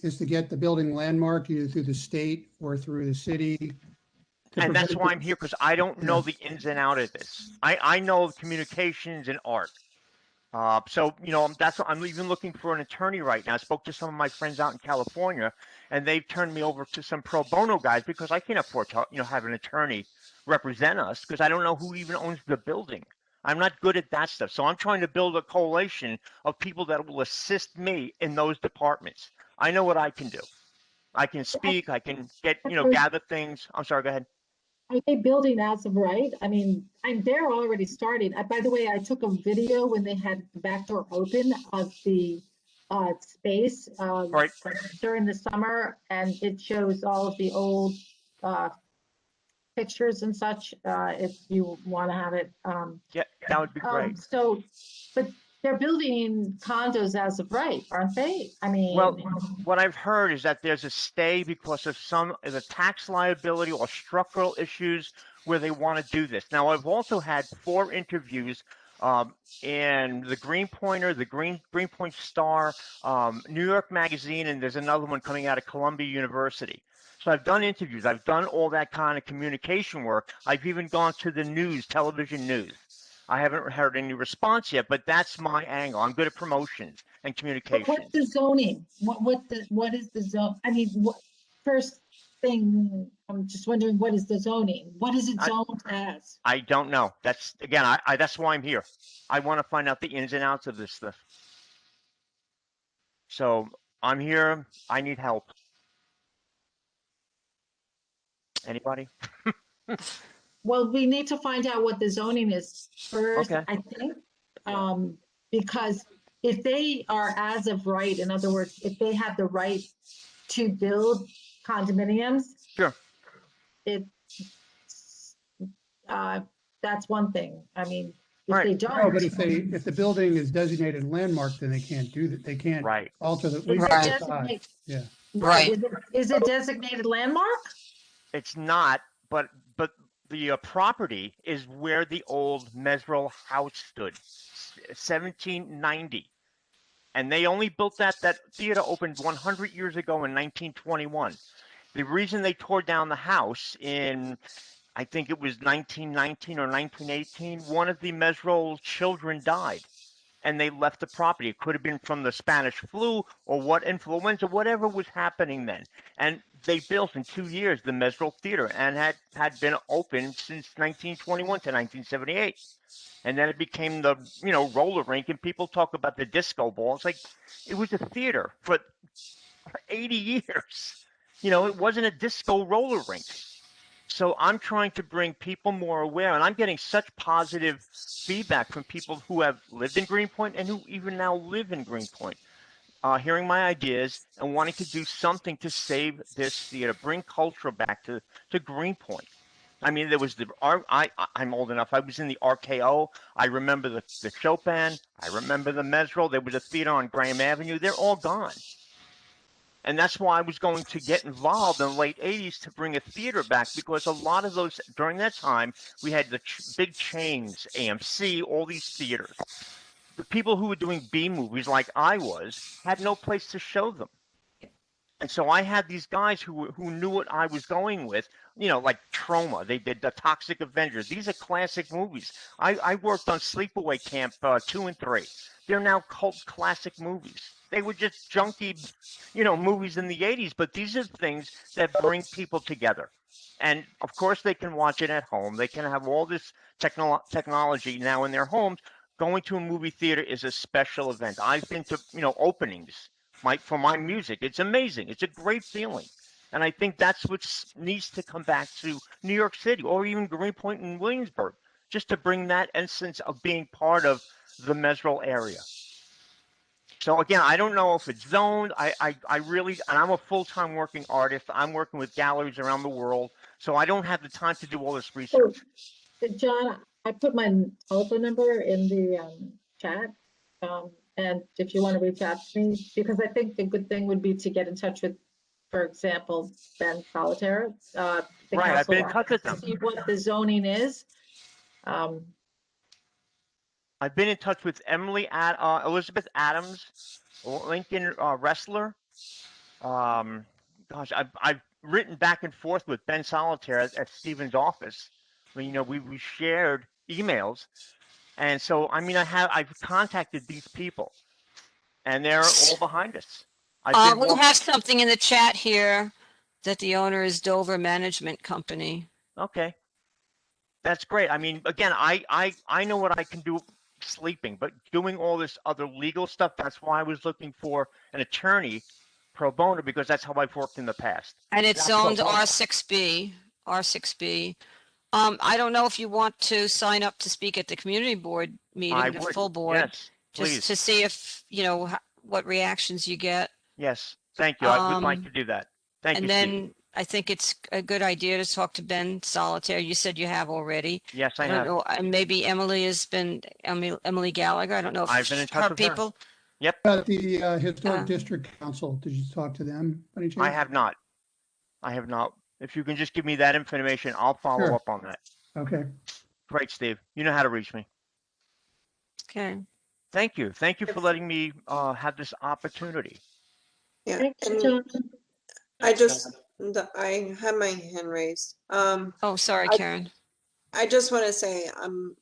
is to get the building landmark either through the state or through the city. And that's why I'm here, because I don't know Yeah. the ins and out of this. I know communications and art. So, you know, that's I'm even looking for an attorney right now. I spoke to some of my friends out in California, and they've turned me over to some pro bono guys because I can't afford to, you know, have an attorney represent us because I don't know who even owns the building. I'm not good at that stuff. So I'm trying to build a coalition of people that will assist me in those departments. I know what I can do. I can speak. I can get, you know, gather things. I'm sorry, go ahead. Are they building as of right? I mean, they're already starting. By the way, I took a video when they had the back door open of the space Right. during the summer, and it shows all of the old pictures and such, if you want to have it. Yeah, that would be great. So, but they're building condos as of right, aren't they? I mean, Well, what I've heard is that there's a stay because of some of the tax liability or structural issues where they want to do this. Now, I've also had 4 interviews in the Green Pointer, the Greenpoint Star, New York Magazine, and there's another one coming out of Columbia University. So I've done interviews. I've done all that kind of communication work. I've even gone to the news, television news. I haven't heard any response yet, but that's my angle. I'm good at promotions and communication. but what's the zoning? What is the zone? I mean, first thing, I'm just wondering, what is the zoning? What is it zoned as? I don't know. That's again, I that's why I'm here. I want to find out the ins and outs of this stuff. So I'm here. I need help. Anybody? Well, we need to find out what the zoning is first, Okay. I think. Because if they are as of right, in other words, if they have the right to build condominiums, sure, that's one thing. I mean, if Right. they No, don't. but if the building is designated landmark, then they can't do that. They can't alter the. Is it facade. designate- Yeah. Right. Is it designated landmark? It's not, but the property is where the old Mesrel house stood, 1790. And they only built that theater opened 100 years ago in 1921. The reason they tore down the house in, I think it was 1919 or 1918, one of the Mesrel children died. And they left the property. It could have been from the Spanish flu or what influenza, whatever was happening then. And they built in 2 years the Mesrel Theater and had been open since 1921 to 1978. And then it became the, you know, roller rink, and people talk about the disco ball. It's like it was a theater for 80 years. You know, it wasn't a disco roller rink. So I'm trying to bring people more aware, and I'm getting such positive feedback from people who have lived in Greenpoint and who even now live in Greenpoint, hearing my ideas and wanting to do something to save this theater, bring culture back to Greenpoint. I mean, there was I'm old enough. I was in the RKO. I remember the Chopin. I remember the Mesrel. There was a theater on Graham Avenue. They're all gone. And that's why I was going to get involved in the late 80s to bring a theater back, because a lot of those, during that time, we had the big chains, AMC, all these theaters. The people who were doing B movies like I was had no place to show them. And so I had these guys who knew what I was going with, you know, like Trauma. They did The Toxic Avenger. These are classic movies. I worked on Sleepaway Camp 2 and 3. They're now cult classic movies. They were just junky, you know, movies in the 80s, but these are things that bring people together. And of course, they can watch it at home. They can have all this technology now in their homes. Going to a movie theater is a special event. I've been to, you know, openings for my music. It's amazing. It's a great feeling. And I think that's what needs to come back to New York City or even Greenpoint and Williamsburg, just to bring that essence of being part of the Mesrel area. So again, I don't know if it's zoned. I really, and I'm a full-time working artist. I'm working with galleries around the world, so I don't have the time to do all this research. John, I put my telephone number in the chat. And if you want to reach out to me, because I think the good thing would be to get in touch with, for example, Ben Solitaire. Right, I've been in touch with them. See what the zoning is. I've been in touch with Elizabeth Adams, Lincoln wrestler. Gosh, I've written back and forth with Ben Solitaire at Stephen's office. You know, we shared emails, and so I mean, I've contacted these people, and they're all behind us. We have something in the chat here that the owner is Dover Management Company. Okay, that's great. I mean, again, I know what I can do sleeping, but doing all this other legal stuff, that's why I was looking for an attorney pro bono, because that's how I've worked in the past. And it's Not pro owned bono. R6B. I don't know if you want to sign up to speak at the community board meeting, the would, full board, yes, please. just to see if, you know, what reactions you get. Yes, thank you. I would like to do that. Thank you, And Steve. then I think it's a good idea to talk to Ben Solitaire. You said you have already. Yes, I don't have. know, and maybe Emily Gallagher. I don't know if I've been in touch with her. people. Yep. About the Historic District Council, did you talk to them by any chance? I have not. If you can just give me that information, I'll follow Sure. up on that. Okay. Great, Steve. You know how to reach me. Okay. Thank you. Thank you for letting me have this opportunity. Yeah, and I have my hand raised. Oh, sorry, Karen. I just want to say I'm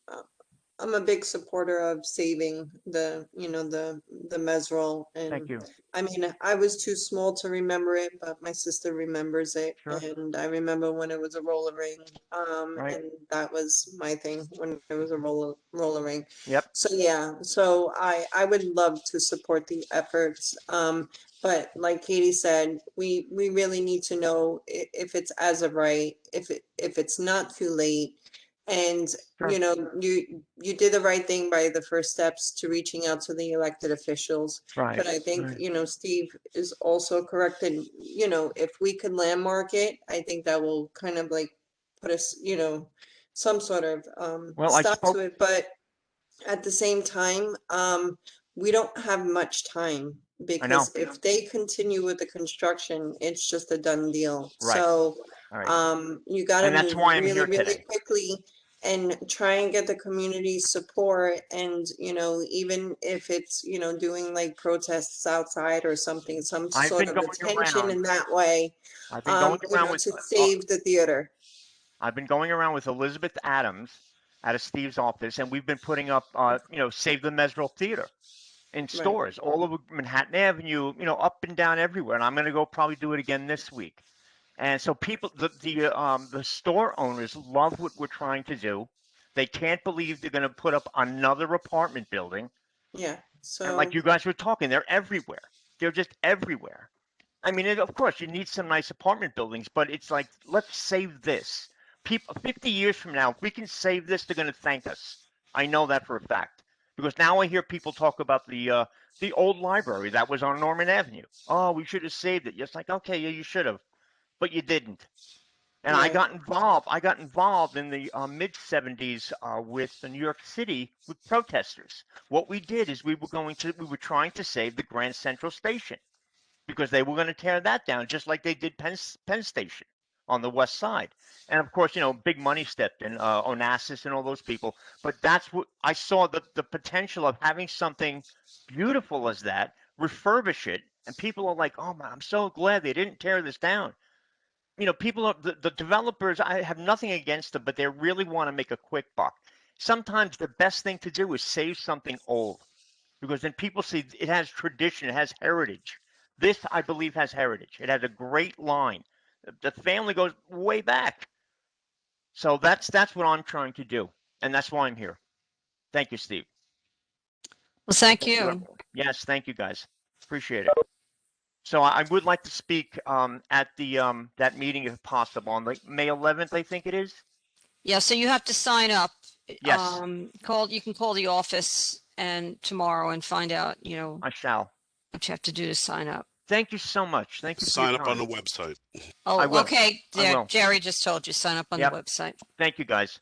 a big supporter of saving the Mesrel, and Thank you. I mean, I was too small to remember it, but my sister remembers it. Sure. And I remember when it was a roller ring. Right. And that was my thing when it was a roller ring. Yep. So yeah, so I would love to support the efforts. But like Katie said, we really need to know if it's as of right, if it's not too late. And Sure. you know, you did the right thing by the first steps to reaching out to the elected officials. Right. But I think, Right. you know, Steve is also correct. And, you know, if we could landmark it, I think that will kind of like put us, you know, some sort of Well, I stop spoke- to it. But at the same time, we don't have much time, because if they continue with the construction, it's just a done deal. Right. So All right. you got to And that's move why I'm really, here really today. quickly and try and get the community support. And, you know, even if it's, you know, doing like protests outside or something, some I've sort been of going attention around. in that way, I've been going you around know, with to save the theater. I've been going around with Elizabeth Adams out of Steve's office, and we've been putting up, you know, Save the Mesrel Theater in stores all over Manhattan Avenue, you know, up and down everywhere. And I'm going to go probably do it again this week. And so people, the store owners love what we're trying to do. They can't believe they're going to put up another apartment building. Yeah. So And like you guys were talking, they're everywhere. They're just everywhere. I mean, of course, you need some nice apartment buildings, but it's like, let's save this. People, 50 years from now, if we can save this, they're going to thank us. I know that for a fact, because now I hear people talk about the old library that was on Norman Avenue. Oh, we should have saved it. It's like, okay, yeah, you should have, but you didn't. And I Right. got involved. I got involved in the mid 70s with the New York City with protesters. What we did is we were trying to save the Grand Central Station, because they were going to tear that down, just like they did Penn Station on the west side. And of course, you know, big money stepped in, Onassis and all those people. But that's what I saw, the potential of having something beautiful as that, refurbish it, and people are like, oh man, I'm so glad they didn't tear this down. You know, people are the developers. I have nothing against them, but they really want to make a quick buck. Sometimes the best thing to do is save something old, because then people see it has tradition, it has heritage. This, I believe, has heritage. It has a great line. The family goes way back. So that's what I'm trying to do, and that's why I'm here. Thank you, Steve. Well, thank you. Yes, thank you, guys. Appreciate it. So I would like to speak at the that meeting if possible on like May 11th, I think it is. Yeah, so you have to sign up. Yes. You can call the office and tomorrow and find out, you know, I shall. what you have to do to sign up. Thank you so much. Thank you. Sign for your up on time. the website. Oh, I will. okay. I Yeah, will. Jerry just told you, sign up on Yep. the website. Thank you, guys.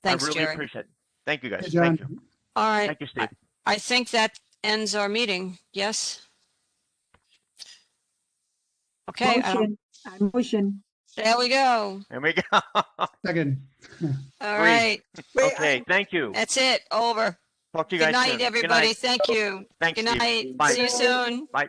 Thanks, I really Jerry. appreciate it. Thank you, guys. Hey, John. Thank you. All right. Thank you, Steve. I think that ends our meeting. Yes? Okay. Motion. There we go. There we go. Second. All right. Okay, thank you. That's it. Over. Talk to you Good guys night, soon. everybody. Good night. Thank you. Thanks, Good Steve. night. Bye. See you soon. Bye.